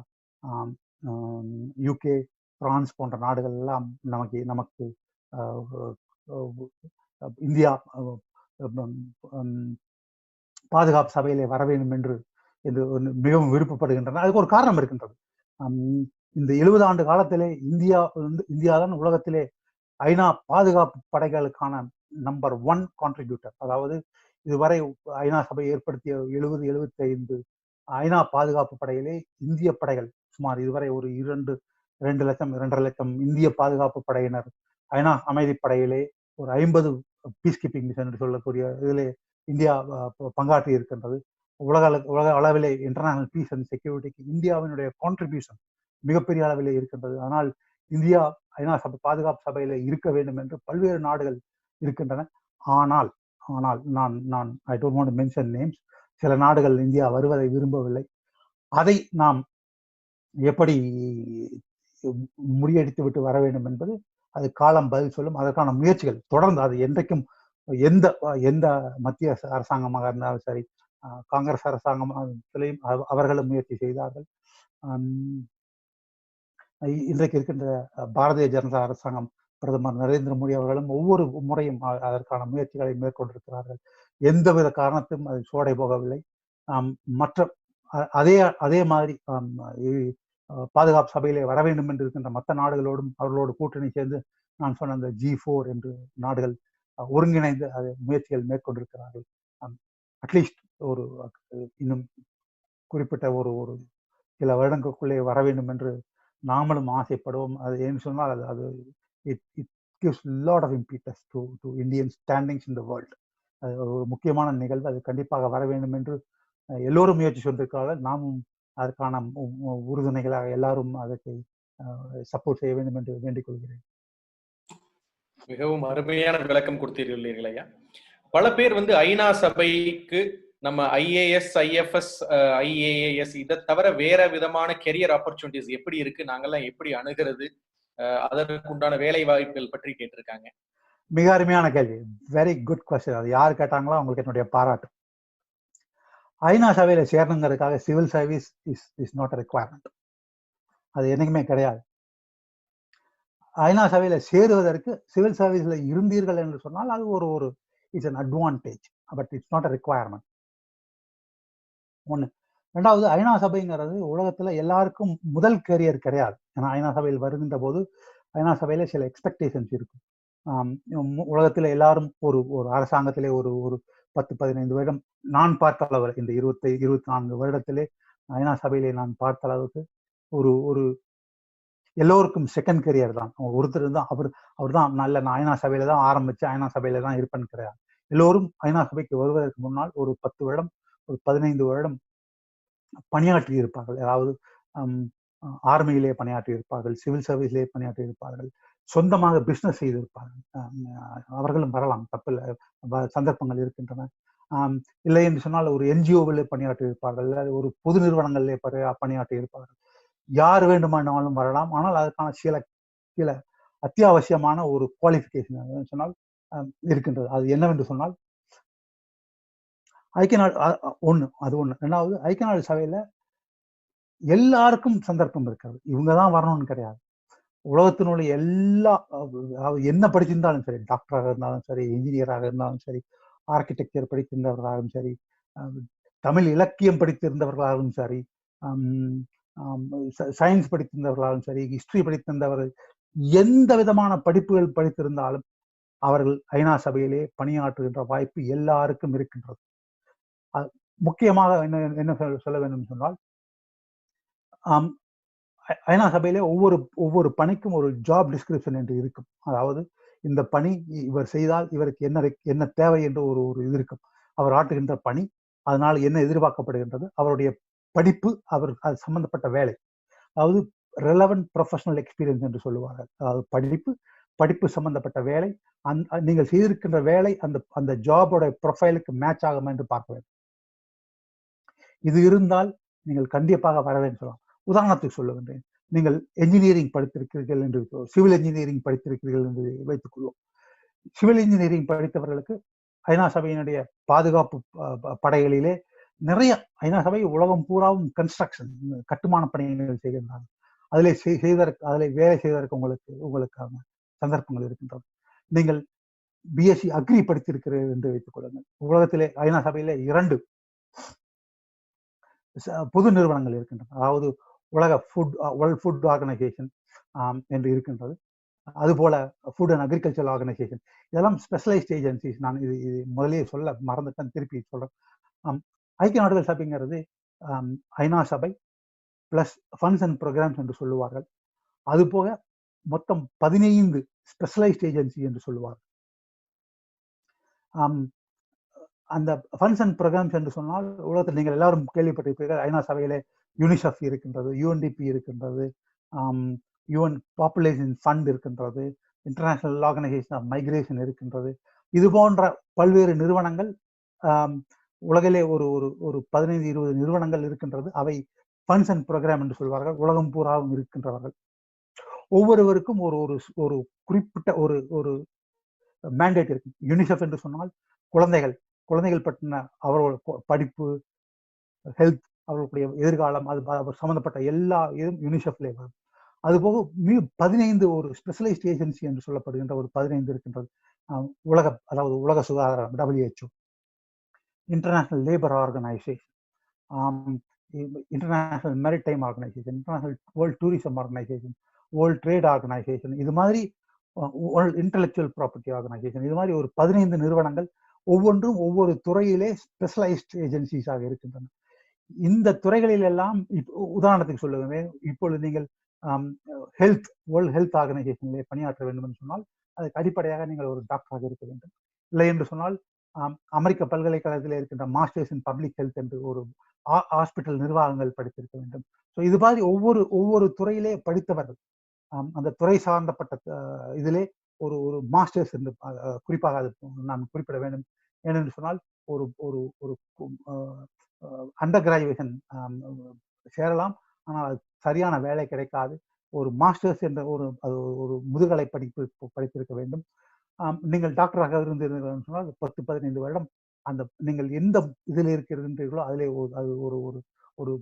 UK, பிரான்ஸ் போன்ற நாடுகள் எல்லாம் நமக்கு இந்தியா பாதுகாப்பு சபையிலே வர வேண்டும் என்று மிகவும் விருப்பப்படுகின்றன. அதுக்கு ஒரு காரணம் இருக்கின்றது. இந்த 70 ஆண்டு காலத்திலே இந்தியா தான் உலகத்திலே ஐநா பாதுகாப்பு படைகளுக்கான நம்பர் 1 கான்ட்ரிபியூட்டர். அதாவது இதுவரை ஐநா சபை ஏற்படுத்திய 70-75 ஐநா பாதுகாப்பு படையிலே இந்திய படைகள் சுமார் இதுவரை ஒரு 2 லட்சம் இந்திய பாதுகாப்பு படையினர், ஐநா அமைதி படையிலே ஒரு 50 பீஸ் கீப்பிங் மிஷன் என்று சொல்லக்கூடிய இதிலே இந்தியா பங்காற்றி இருக்கின்றது. உலக அளவிலே இன்டர்நேஷனல் பீஸ் அண்ட் செக்யூரிட்டிக்கு இந்தியாவினுடைய கான்ட்ரிபியூஷன் மிகப்பெரிய அளவிலே இருக்கின்றது. ஆனால் இந்தியா ஐநா சபை பாதுகாப்பு சபையில இருக்க வேண்டும் என்று பல்வேறு நாடுகள் இருக்கின்றன. ஆனால் நான் I don't want to mention names, சில நாடுகள் இந்தியா வருவதை விரும்பவில்லை. அதை நாம் எப்படி முறியடித்து விட்டு வர வேண்டும் என்பது அது காலம் பதில் சொல்லும். அதற்கான முயற்சிகள் தொடர்ந்து, அது என்றைக்கும் எந்த மத்திய அரசாங்கமாக இருந்தாலும் சரி, காங்கிரஸ் அரசாங்கத்திலையும் அவர்களும் முயற்சி செய்தார்கள். இன்றைக்கு இருக்கின்ற பாரதிய ஜனதா அரசாங்கம், பிரதமர் நரேந்திர மோடி அவர்களும் ஒவ்வொரு முறையும் அதற்கான முயற்சிகளை மேற்கொண்டிருக்கிறார்கள். எந்தவித காரணத்தும் அது சோடை போகவில்லை. மற்ற அதே மாதிரி பாதுகாப்பு சபையிலே வர வேண்டும் என்று இருக்கின்ற மற்ற நாடுகளோடும் அவர்களோடு கூட்டணி சேர்ந்து நான் சொன்ன அந்த G4 என்று நாடுகள் ஒருங்கிணைந்து முயற்சிகள் மேற்கொண்டிருக்கிறார்கள். அட்லீஸ்ட் இன்னும் குறிப்பிட்ட ஒரு சில வருடங்களுக்குள்ளே வர வேண்டும் என்று நாமளும் ஆசைப்படுவோம். அது ஏன்னு சொன்னால் அது it gives lot of impetus to Indian standings in the world. அது ஒரு முக்கியமான நிகழ்வு. அது கண்டிப்பாக வர வேண்டும் என்று எல்லோரும் முயற்சி கொண்டிருக்கிறார்கள். நாமும் அதற்கான உறுதுணைகளாக எல்லாரும் அதற்கு சப்போர்ட் செய்ய வேண்டும் என்று வேண்டிக் கொள்கிறேன். மிகவும் அருமையான விளக்கம் கொடுத்தீர்கள் ஐயா. பல பேர் வந்து ஐநா சபைக்கு நம்ம IAS, IFS, IAAS இதை தவிர வேற விதமான கெரியர் ஆப்பர்ச்சுனிட்டிஸ் எப்படி இருக்கு, நாங்கெல்லாம் எப்படி அணுகிறது, அதற்கு உண்டான வேலை வாய்ப்புகள் பற்றி கேட்டிருக்காங்க. மிக அருமையான கேள்வி, வெரி குட் கொஸ்டின். அது யார் கேட்டாங்களோ அவங்களுக்கு என்னுடைய பாராட்டு. ஐநா சபையில சேரணுங்கிறதுக்காக civil service is not a requirement. அது என்னைக்குமே கிடையாது. ஐநா சபையில சேருவதற்கு சிவில் சர்வீஸ்ல இருந்தீர்கள் என்று சொன்னால் அது ஒரு it's an advantage, but it's not a requirement. ஒண்ணு. ரெண்டாவது, ஐநா சபைங்கிறது உலகத்துல எல்லாருக்கும் முதல் கேரியர் கிடையாது. ஏன்னா ஐநா சபையில் வருகின்ற போது ஐநா சபையில சில எக்ஸ்பெக்டேஷன்ஸ் இருக்கும். உலகத்துல எல்லாரும் ஒரு அரசாங்கத்திலே ஒரு 10-15 வருடம் நான் பார்த்த அளவு, இந்த 24 வருடத்திலே ஐநா சபையிலே நான் பார்த்த அளவுக்கு ஒரு எல்லோருக்கும் செகண்ட் கேரியர் தான். ஒருத்தர் தான் அவர் தான் நல்ல, நான் ஐநா சபையில தான் ஆரம்பிச்சு ஐநா சபையில தான் இருப்பேன்னு கிடையாது. எல்லோரும் ஐநா சபைக்கு வருவதற்கு முன்னால் ஒரு 10 வருடம், ஒரு 15 வருடம் பணியாற்றி இருப்பார்கள். அதாவது ஆர்மியிலே பணியாற்றி இருப்பார்கள், சிவில் சர்வீஸ்லேயே பணியாற்றி இருப்பார்கள், சொந்தமாக பிசினஸ் செய்திருப்பார்கள். அவர்களும் வரலாம், தப்பில்லை, சந்தர்ப்பங்கள் இருக்கின்றன. இல்லை என்று சொன்னால் ஒரு NGOவிலே பணியாற்றி இருப்பார்கள், இல்லை ஒரு பொது நிறுவனங்களிலே பணியாற்றி இருப்பார்கள். யார் வேண்டுமானாலும் வரலாம். ஆனால் அதற்கான சில அத்தியாவசியமான ஒரு குவாலிஃபிகேஷன் சொன்னால் இருக்கின்றது. அது என்னவென்று சொன்னால், ஐக்கிய நாடு அது ஒண்ணு. ரெண்டாவது, ஐக்கிய நாடு சபையில எல்லாருக்கும் சந்தர்ப்பம் இருக்கிறது. இவங்கதான் வரணும்னு கிடையாது. உலகத்தினுடைய எல்லா, என்ன படிச்சிருந்தாலும் சரி, டாக்டராக இருந்தாலும் சரி, இன்ஜினியராக இருந்தாலும் சரி, ஆர்கிடெக்சர் படித்திருந்தவர்களாகவும் சரி, தமிழ் இலக்கியம் படித்திருந்தவர்களாகவும் சரி, சயின்ஸ் படித்திருந்தவர்களாலும் சரி, ஹிஸ்டரி படித்திருந்தவர்கள், எந்த விதமான படிப்புகள் படித்திருந்தாலும் அவர்கள் ஐநா சபையிலே பணியாற்றுகின்ற வாய்ப்பு எல்லாருக்கும் இருக்கின்றது. முக்கியமாக என்ன சொல்ல வேண்டும் சொன்னால், ஐநா சபையிலே ஒவ்வொரு பணிக்கும் ஒரு ஜாப் டிஸ்கிரிப்ஷன் என்று இருக்கும். அதாவது இந்த பணி இவர் செய்தால் இவருக்கு என்ன தேவை என்று ஒரு இது இருக்கும். அவர் ஆற்றுகின்ற பணி, அதனால் என்ன எதிர்பார்க்கப்படுகின்றது, அவருடைய படிப்பு, அவர் அது சம்பந்தப்பட்ட வேலை, அதாவது ரெலவென்ட் ப்ரொஃபஷனல் எக்ஸ்பீரியன்ஸ் என்று சொல்லுவார்கள். அதாவது படிப்பு சம்பந்தப்பட்ட வேலை, நீங்கள் செய்திருக்கின்ற வேலை அந்த ஜாபோட ப்ரொஃபைலுக்கு மேட்ச் ஆகும் என்று பார்க்க வேண்டும். இது இருந்தால் நீங்கள் கண்டிப்பாக வர வேண்டும் சொல்லலாம். உதாரணத்துக்கு சொல்லுகின்றேன், நீங்கள் என்ஜினியரிங் படித்திருக்கிறீர்கள் என்று, சிவில் என்ஜினியரிங் படித்திருக்கிறீர்கள் என்று வைத்துக் கொள்வோம். சிவில் இன்ஜினியரிங் படித்தவர்களுக்கு ஐநா சபையினுடைய பாதுகாப்பு படைகளிலே நிறைய, ஐநா சபை உலகம் பூராவும் கன்ஸ்ட்ரக்ஷன், கட்டுமான பணிகள் செய்கின்றார்கள். அதிலே வேலை செய்வதற்கு உங்களுக்கான சந்தர்ப்பங்கள் இருக்கின்றது. நீங்கள் பிஎஸ்சி அக்ரி படித்திருக்கிறீர்கள் என்று வைத்துக் கொள்ளுங்கள். உலகத்திலே ஐநா சபையிலே 2 பொது நிறுவனங்கள் இருக்கின்றன. அதாவது வேர்ல்ட் ஃபுட் ஆர்கனைசேஷன் என்று இருக்கின்றது. அதுபோல ஃபுட் அண்ட் அக்ரிகல்ச்சர் ஆர்கனைசேஷன், இதெல்லாம் ஸ்பெஷலைஸ்ட் ஏஜென்சிஸ். நான் இது முதலே சொல்ல மறந்துட்டேன், திருப்பி சொல்றேன். ஐக்கிய நாடுகள் சபைங்கிறது ஐநா சபை பிளஸ் ஃபண்ட்ஸ் அண்ட் ப்ரோக்ராம்ஸ் என்று சொல்லுவார்கள். அது போக மொத்தம் 15 ஸ்பெஷலைஸ்ட் ஏஜென்சி என்று சொல்லுவார்கள். அந்த ஃபண்ட்ஸ் அண்ட் ப்ரோக்ராம்ஸ் என்று சொன்னால், உலகத்தில் நீங்கள் எல்லாரும் கேள்விப்பட்டிருப்பீர்கள், ஐநா சபையிலே யூனிசெஃப் இருக்கின்றது, யூஎன்டிபி இருக்கின்றது, யூஎன் பாப்புலேஷன் ஃபண்ட் இருக்கின்றது, இன்டர்நேஷனல் ஆர்கனைசேஷன் ஆஃப் மைக்ரேஷன் இருக்கின்றது. இது போன்ற பல்வேறு நிறுவனங்கள் உலகிலே ஒரு 15-20 நிறுவனங்கள் இருக்கின்றது. அவை ஃபண்ட்ஸ் அண்ட் ப்ரோக்ராம் என்று சொல்வார்கள். உலகம் பூராவும் இருக்கின்றவர்கள். ஒவ்வொருவருக்கும் ஒரு குறிப்பிட்ட ஒரு மேண்டேட் இருக்கு. யூனிசெஃப் என்று சொன்னால் குழந்தைகள் பற்றின அவர்களுடைய படிப்பு, ஹெல்த், அவர்களுடைய எதிர்காலம், அது அவர் சம்பந்தப்பட்ட எல்லா இதுவும் யூனிசெஃப்லே வரும். அதுபோக 15 ஒரு ஸ்பெஷலைஸ்ட் ஏஜென்சி என்று சொல்லப்படுகின்ற ஒரு 15 இருக்கின்றது. அதாவது உலக சுகாதாரம், WHO, international labour organisation, international maritime organisation, international world tourism organisation, world trade organisation, இது மாதிரி வேர்ல்ட் இன்டெலெக்சுவல் ப்ராப்பர்ட்டி ஆர்கனைசேஷன், இது மாதிரி ஒரு 15 நிறுவனங்கள் ஒவ்வொன்றும் ஒவ்வொரு துறையிலே ஸ்பெஷலைஸ்ட் ஏஜென்சிஸாக இருக்கின்றன. இந்த துறைகளில் எல்லாம் உதாரணத்துக்கு சொல்லுவேன், இப்பொழுது நீங்கள் வேர்ல்ட் ஹெல்த் ஆர்கனைசேஷனிலே பணியாற்ற வேண்டும் என்று சொன்னால் அதுக்கு அடிப்படையாக நீங்கள் ஒரு டாக்டராக இருக்க வேண்டும். இல்லை என்று சொன்னால் அமெரிக்க பல்கலைக்கழகத்தில் இருக்கின்ற மாஸ்டர்ஸ் இன் பப்ளிக் ஹெல்த் என்று ஒரு ஹாஸ்பிட்டல் நிர்வாகங்கள் படித்திருக்க வேண்டும். ஸோ இது மாதிரி ஒவ்வொரு துறையிலே படித்தவர்கள் அந்த துறை சார்ந்தப்பட்ட இதிலே ஒரு மாஸ்டர்ஸ் என்று குறிப்பாக அது நான் குறிப்பிட வேண்டும். ஏனென்று சொன்னால் ஒரு அண்டர் கிராஜுவேஷன் சேரலாம், ஆனால் அது சரியான வேலை கிடைக்காது. ஒரு மாஸ்டர்ஸ் என்ற ஒரு முதுகலை படித்திருக்க வேண்டும். நீங்கள் டாக்டராக இருந்தீர்கள் சொன்னால் 10-15 வருடம் அந்த நீங்கள் எந்த இதில் இருக்கின்றீர்களோ அதிலே அது ஒரு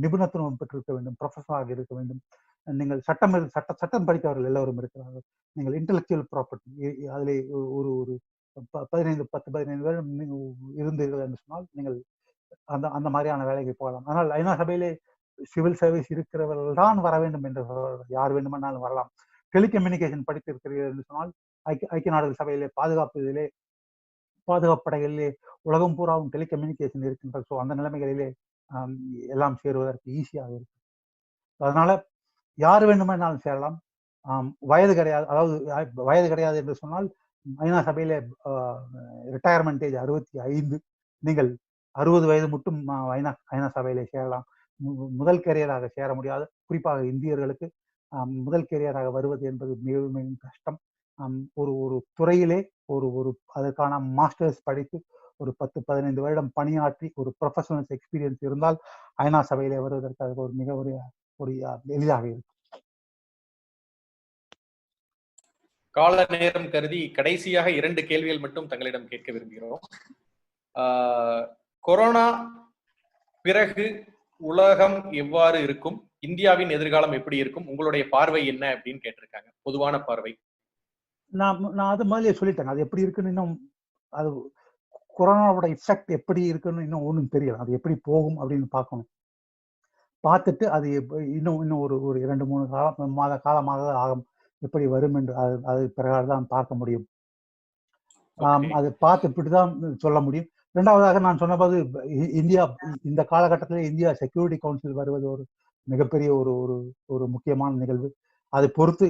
நிபுணத்துவம் பெற்றிருக்க வேண்டும், ப்ரொஃபஸராக இருக்க வேண்டும். நீங்கள் சட்டம் படித்தவர்கள் எல்லோரும் இருக்கிறார்கள். நீங்கள் இன்டெலெக்சுவல் ப்ராப்பர்ட்டி அதிலே ஒரு 10-15 வருடம் இருந்தீர்கள் என்று சொன்னால் நீங்கள் அந்த மாதிரியான வேலைக்கு போகலாம். ஆனால் ஐநா சபையிலே சிவில் சர்வீஸ் இருக்கிறவர்கள் தான் வர வேண்டும் என்று யார் வேண்டுமானாலும் வரலாம். டெலிகம்யூனிகேஷன் படித்திருக்கிறீர்கள் என்று சொன்னால் ஐக்கிய நாடுகள் சபையிலே பாதுகாப்பு படைகளிலே உலகம் பூராவும் டெலிகம்யூனிகேஷன் இருக்கின்றது. ஸோ அந்த நிலைமைகளிலே எல்லாம் சேருவதற்கு ஈஸியாக இருக்கு. அதனால யார் வேண்டுமானாலும் சேரலாம். வயது கிடையாது. அதாவது வயது கிடையாது என்று சொன்னால் ஐநா சபையிலே ரிட்டையர்மெண்ட் ஏஜ் 65. நீங்கள் 60 வயது மட்டும் ஐநா சபையிலே சேரலாம். முதல் கேரியராக சேர முடியாது. குறிப்பாக இந்தியர்களுக்கு முதல் கேரியராக வருவது என்பது மிகவும் கஷ்டம். ஒரு துறையிலே அதற்கான மாஸ்டர்ஸ் படித்து ஒரு 10-15 வருடம் பணியாற்றி ஒரு ப்ரொஃபஷனல் எக்ஸ்பீரியன்ஸ் இருந்தால் ஐநா சபையிலே வருவதற்கு அது ஒரு மிக ஒரு எளிதாக இருக்கும். கால நேரம் கருதி கடைசியாக 2 கேள்விகள் மட்டும் தங்களிடம் கேட்க விரும்புகிறோம். கொரோனா பிறகு உலகம் எவ்வாறு இருக்கும், இந்தியாவின் எதிர்காலம் எப்படி இருக்கும், உங்களுடைய பார்வை என்ன அப்படின்னு கேட்டிருக்காங்க. பொதுவான பார்வை. நான் அது மாதிரியே சொல்லிட்டேன். அது எப்படி இருக்குன்னு இன்னும் அது கொரோனாவோட எஃபெக்ட் எப்படி இருக்குன்னு இன்னும் ஒன்றும் தெரியல. அது எப்படி போகும் அப்படின்னு பார்க்கணும். பார்த்துட்டு அது இன்னும் இன்னும் ஒரு ஒரு 2-3 மாத காலமாக ஆகும், எப்படி வரும் என்று அது பிறகு தான் பார்க்க முடியும். அது பார்த்துட்டு தான் சொல்ல முடியும். இரண்டாவதாக நான் சொன்னபோது இந்தியா இந்த காலகட்டத்தில் இந்தியா செக்யூரிட்டி கவுன்சில் வருவது ஒரு மிகப்பெரிய ஒரு ஒரு ஒரு முக்கியமான நிகழ்வு. அதை பொறுத்து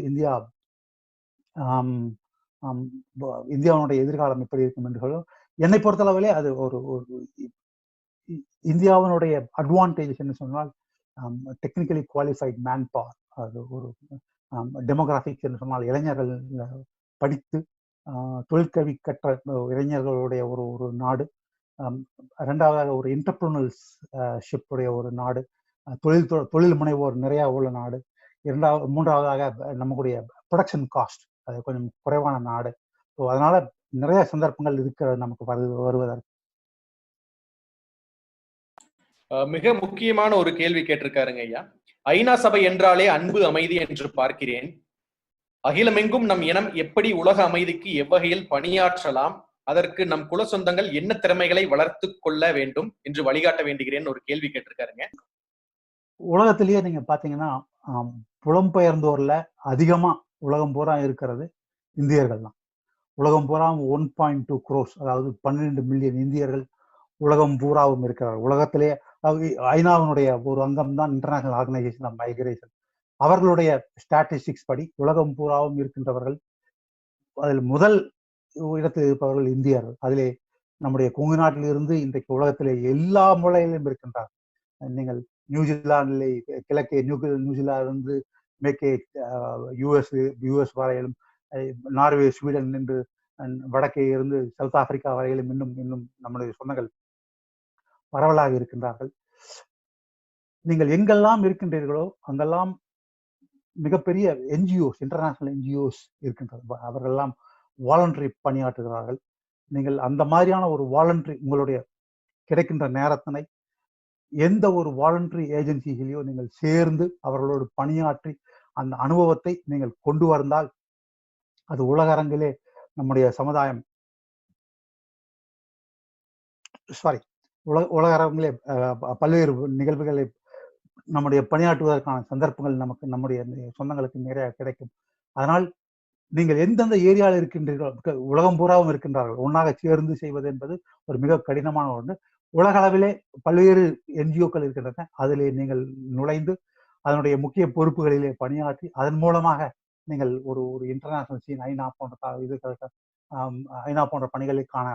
இந்தியாவுடைய எதிர்காலம் எப்படி இருக்கும் என்று சொல்லும். என்னை பொறுத்தளவிலே அது ஒரு இந்தியாவினுடைய அட்வான்டேஜ் என்ன சொன்னால் டெக்னிக்கலி குவாலிஃபைட் மேன் பவர், அது ஒரு டெமோகிராபிக்ஸ் என்று சொன்னால் இளைஞர்கள் படித்து தொழிற்கல்வி கற்ற இளைஞர்களுடைய ஒரு ஒரு நாடு. இரண்டாவதாக ஒரு என்டர்பிரினர்ஷிப் உடைய ஒரு நாடு, தொழில் முனைவோர் நிறைய உள்ள நாடு. மூன்றாவதாக நம்முடைய ப்ரொடக்ஷன் காஸ்ட் அது கொஞ்சம் குறைவான நாடு. ஸோ அதனால நிறைய சந்தர்ப்பங்கள் இருக்கிறது நமக்கு வருவதற்கு. மிக முக்கியமான ஒரு கேள்வி கேட்டிருக்காருங்க ஐயா. ஐநா சபை என்றாலே அன்பு அமைதி என்று பார்க்கிறேன். அகிலமெங்கும் நம் இனம் எப்படி உலக அமைதிக்கு எவ்வகையில் பணியாற்றலாம், அதற்கு நம் குல சொந்தங்கள் என்ன திறமைகளை வளர்த்து கொள்ள வேண்டும் என்று வழிகாட்ட வேண்டுகிறேன் ஒரு கேள்வி கேட்டிருக்காருங்க. உலகத்திலேயே நீங்க பாத்தீங்கன்னா புலம்பெயர்ந்தோர்ல அதிகமா உலகம் பூரா இருக்கிறது இந்தியர்கள் தான். உலகம் பூரா 1.2 crores, அதாவது 12 மில்லியன் இந்தியர்கள் உலகம் பூராவும் இருக்கிறார்கள். உலகத்திலே ஐநாவினுடைய ஒரு அங்கம் தான் இன்டர்நேஷனல் ஆர்கனைசேஷன் ஆஃப் மைக்ரேஷன். அவர்களுடைய ஸ்டாட்டிஸ்டிக்ஸ் படி உலகம் பூராவும் இருக்கின்றவர்கள் அதில் முதல் இடத்தில் இருப்பவர்கள் இந்தியர்கள். அதிலே நம்முடைய கொங்கு நாட்டிலிருந்து இன்றைக்கு உலகத்திலே எல்லா மூலையிலும் இருக்கின்றார். நீங்கள் நியூசிலாந்திலே கிழக்கே நியூசிலாந்து மேற்கே யுஎஸ் வரையிலும், நார்வே, ஸ்வீடன் என்று வடக்கே இருந்து சவுத் ஆப்பிரிக்கா வரையிலும் இன்னும் நம்முடைய சொந்தங்கள் பரவலாக இருக்கின்றார்கள். நீங்கள் எங்கெல்லாம் இருக்கின்றீர்களோ அங்கெல்லாம் மிகப்பெரிய என்ஜிஓஸ், இன்டர்நேஷனல் என்ஜிஓஸ் இருக்கின்றது. அவர்களெல்லாம் வாலண்டரி பணியாற்றுகிறார்கள். நீங்கள் அந்த மாதிரியான ஒரு வாலண்டரி உங்களுடைய கிடைக்கின்ற நேரத்தினை எந்த ஒரு வாலண்டரி ஏஜென்சிகளையோ நீங்கள் சேர்ந்து அவர்களோடு பணியாற்றி அந்த அனுபவத்தை நீங்கள் கொண்டு வந்தால் அது உலக அரங்கிலே நம்முடைய சமுதாயம் உலக அரங்கிலே பல்வேறு நிகழ்வுகளை நம்முடைய பணியாற்றுவதற்கான சந்தர்ப்பங்கள் நம்முடைய சொந்தங்களுக்கு நிறைய கிடைக்கும். அதனால் நீங்கள் எந்தெந்த ஏரியாவில் இருக்கின்றீர்களோ, உலகம் பூராவும் இருக்கின்றார்கள், ஒன்றாக சேர்ந்து செய்வது என்பது ஒரு மிக கடினமான ஒன்று. உலக அளவிலே பல்வேறு என்ஜிஓக்கள் இருக்கின்றன. அதிலே நீங்கள் நுழைந்து அதனுடைய முக்கிய பொறுப்புகளிலே பணியாற்றி அதன் மூலமாக நீங்கள் ஒரு ஒரு இன்டர்நேஷனல் சீன் ஐநா போன்ற பணிகளுக்கான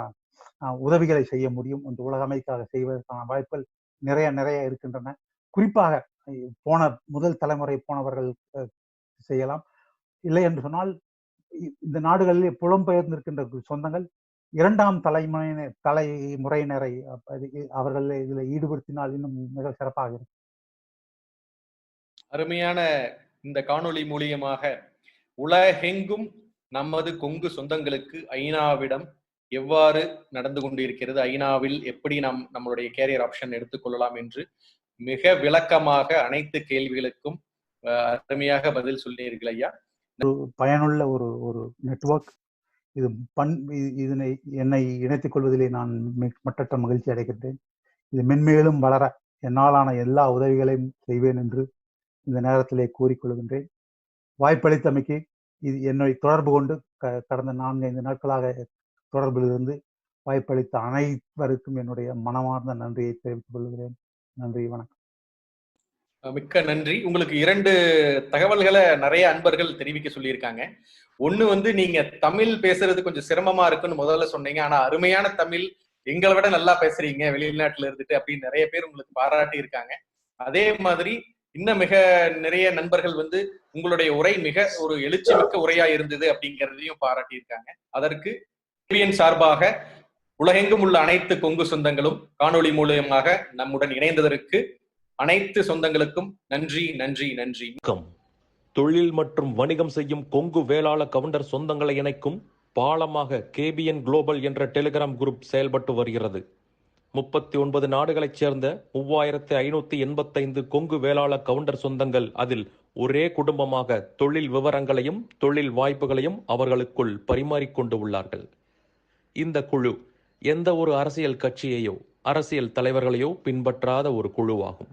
உதவிகளை செய்ய முடியும். இந்த உலக அமைதிக்காக செய்வதற்கான வாய்ப்புகள் நிறைய இருக்கின்றன. குறிப்பாக முதல் தலைமுறை போனவர்கள் செய்யலாம். இல்லை என்று சொன்னால் இந்த நாடுகளிலே புலம்பெயர்ந்திருக்கின்ற சொந்தங்கள் இரண்டாம் தலைமுறையினரை அவர்கள் இதில் ஈடுபடுத்தினால் இன்னும் மிக சிறப்பாக இருக்கும். அருமையான இந்த காணொளி மூலியமாக உலகெங்கும் நமது கொங்கு சொந்தங்களுக்கு ஐநாவிடம் எவ்வாறு நடந்து கொண்டிருக்கிறது, ஐநாவில் எப்படி நம்மளுடைய கேரியர் ஆப்ஷன் எடுத்துக்கொள்ளலாம் என்று மிக விளக்கமாக அனைத்து கேள்விகளுக்கும் அருமையாக பதில் சொன்னீர்கள் ஐயா. பயனுள்ள ஒரு ஒரு நெட்வொர்க் இது. என்னை இணைத்துக் கொள்வதிலே நான் மட்டற்ற மகிழ்ச்சி அடைகின்றேன். இது மென்மேலும் வளர என்னாலான எல்லா உதவிகளையும் செய்வேன் என்று இந்த நேரத்திலே கூறிக்கொள்கின்றேன். வாய்ப்பளித்தமைக்கு இது என்னை தொடர்பு கொண்டு கடந்த 4-5 நாட்களாக தொடர்பில் இருந்து வாய்ப்பளித்த அனைவருக்கும் என்னுடைய மனமார்ந்த நன்றியை தெரிவித்துக் கொள்கிறேன். நன்றி, வணக்கம். மிக்க நன்றி. உங்களுக்கு 2 தகவல்களை நிறைய அன்பர்கள் தெரிவிக்க சொல்லியிருக்காங்க. ஒண்ணு நீங்க தமிழ் பேசுறது கொஞ்சம் சிரமமா இருக்குன்னு முதல்ல சொன்னீங்க. ஆனா அருமையான தமிழ், எங்களை விட நல்லா பேசுறீங்க வெளிநாட்டுல இருந்துட்டு அப்படின்னு நிறைய பேர் உங்களுக்கு பாராட்டி இருக்காங்க. அதே மாதிரி இன்னும் மிக நிறைய நண்பர்கள் உங்களுடைய உரை மிக ஒரு எழுச்சி மிக்க உரையா இருந்தது அப்படிங்கிறதையும் பாராட்டி இருக்காங்க. அதற்கு கேபிஎன் சார்பாக உலகெங்கும் உள்ள அனைத்து கொங்கு சொந்தங்களும் காணொளி மூலமாக நம்முடன் இணைந்ததற்கு அனைத்து சொந்தங்களுக்கும் நன்றி நன்றி நன்றி. தொழில் மற்றும் வணிகம் செய்யும் கொங்கு வேளாள கவுண்டர் சொந்தங்களை இணைக்கும் பாலமாக கேபிஎன் குளோபல் என்ற டெலிகிராம் குரூப் செயல்பட்டு வருகிறது. 39 நாடுகளைச் சேர்ந்த 3585 கொங்கு வேளாள கவுண்டர் சொந்தங்கள் அதில் ஒரே குடும்பமாக தொழில் விவரங்களையும் தொழில் வாய்ப்புகளையும் அவர்களுக்குள் பரிமாறிக்கொண்டு உள்ளார்கள். இந்த குழு எந்த ஒரு அரசியல் கட்சியையோ அரசியல் தலைவர்களையோ பின்பற்றாத ஒரு குழுவாகும்.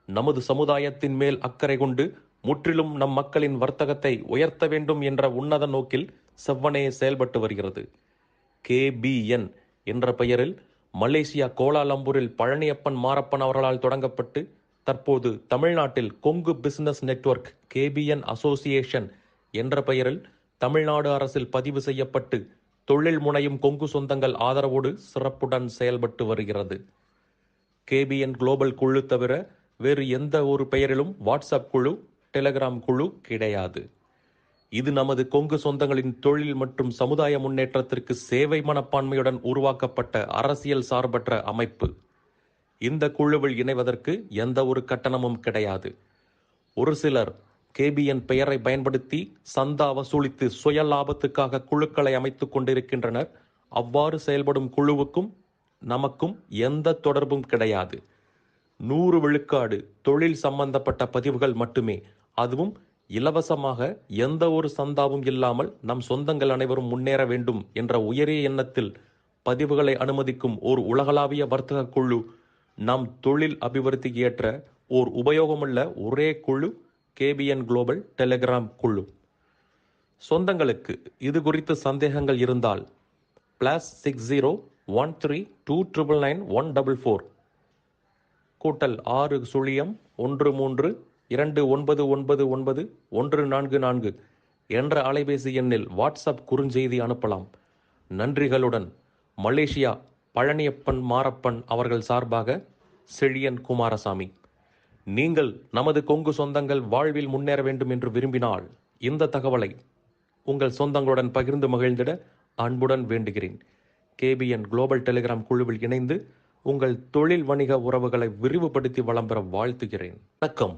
நமது சமுதாயத்தின் மேல் அக்கறை கொண்டு முற்றிலும் நம் மக்களின் வர்த்தகத்தை உயர்த்த வேண்டும் என்ற உன்னத நோக்கில் செவ்வனே செயல்பட்டு வருகிறது. KBN என்ற பெயரில் மலேசியா கோலாலம்பூரில் பழனியப்பன் மாரப்பன் அவர்களால் தொடங்கப்பட்டு தற்போது தமிழ்நாட்டில் Kongu business network KBN association என்ற பெயரில் தமிழ்நாடு அரசில் பதிவு செய்யப்பட்டு தொழில் முனையும் கொங்கு சொந்தங்கள் ஆதரவோடு சிறப்புடன் செயல்பட்டு வருகிறது. KBN குளோபல் குழு தவிர வேறு எந்த ஒரு பெயரிலும் வாட்ஸ்அப் குழு, டெலிகிராம் குழு கிடையாது. இது நமது கொங்கு சொந்தங்களின் தொழில் மற்றும் சமுதாய முன்னேற்றத்திற்கு சேவை மனப்பான்மையுடன் உருவாக்கப்பட்ட அரசியல் சார்பற்ற அமைப்பு. இந்த குழுவில் இணைவதற்கு எந்த ஒரு கட்டணமும் கிடையாது. ஒரு சிலர் KBN பெயரை பயன்படுத்தி சந்தா வசூலித்து சுய லாபத்துக்காக குழுக்களை அமைத்துக் கொண்டிருக்கின்றனர். அவ்வாறு செயல்படும் குழுவுக்கும் நமக்கும் எந்த தொடர்பும் கிடையாது. 100 விழுக்காடு தொழில் சம்பந்தப்பட்ட பதிவுகள் மட்டுமே, அதுவும் இலவசமாக, எந்த ஒரு சந்தாவும் இல்லாமல் நம் சொந்தங்கள் அனைவரும் முன்னேற வேண்டும் என்ற உயரிய எண்ணத்தில் பதிவுகளை அனுமதிக்கும் ஓர் உலகளாவிய வர்த்தக குழு, நம் தொழில் அபிவிருத்திக்கு ஏற்ற ஓர் உபயோகமுள்ள ஒரே குழு KBN குளோபல் டெலிகிராம் குழு. சொந்தங்களுக்கு இது குறித்து சந்தேகங்கள் இருந்தால் +60 13299144 +6 13 2999 144 என்ற அலைபேசி எண்ணில் வாட்ஸ்அப் குறுஞ்செய்தி அனுப்பலாம். நன்றிகளுடன் மலேசியா பழனியப்பன் மாரப்பன் அவர்கள் சார்பாக செழியன் குமாரசாமி. நீங்கள் நமது கொங்கு சொந்தங்கள் வாழ்வில் முன்னேற வேண்டும் என்று விரும்பினால் இந்த தகவலை உங்கள் சொந்தங்களுடன் பகிர்ந்து மகிழ்ந்திட அன்புடன் வேண்டுகிறேன். KBN குளோபல் டெலிகிராம் குழுவில் இணைந்து உங்கள் தொழில் வணிக உறவுகளை விரிவுபடுத்தி வளம் பெற வாழ்த்துகிறேன். வணக்கம்.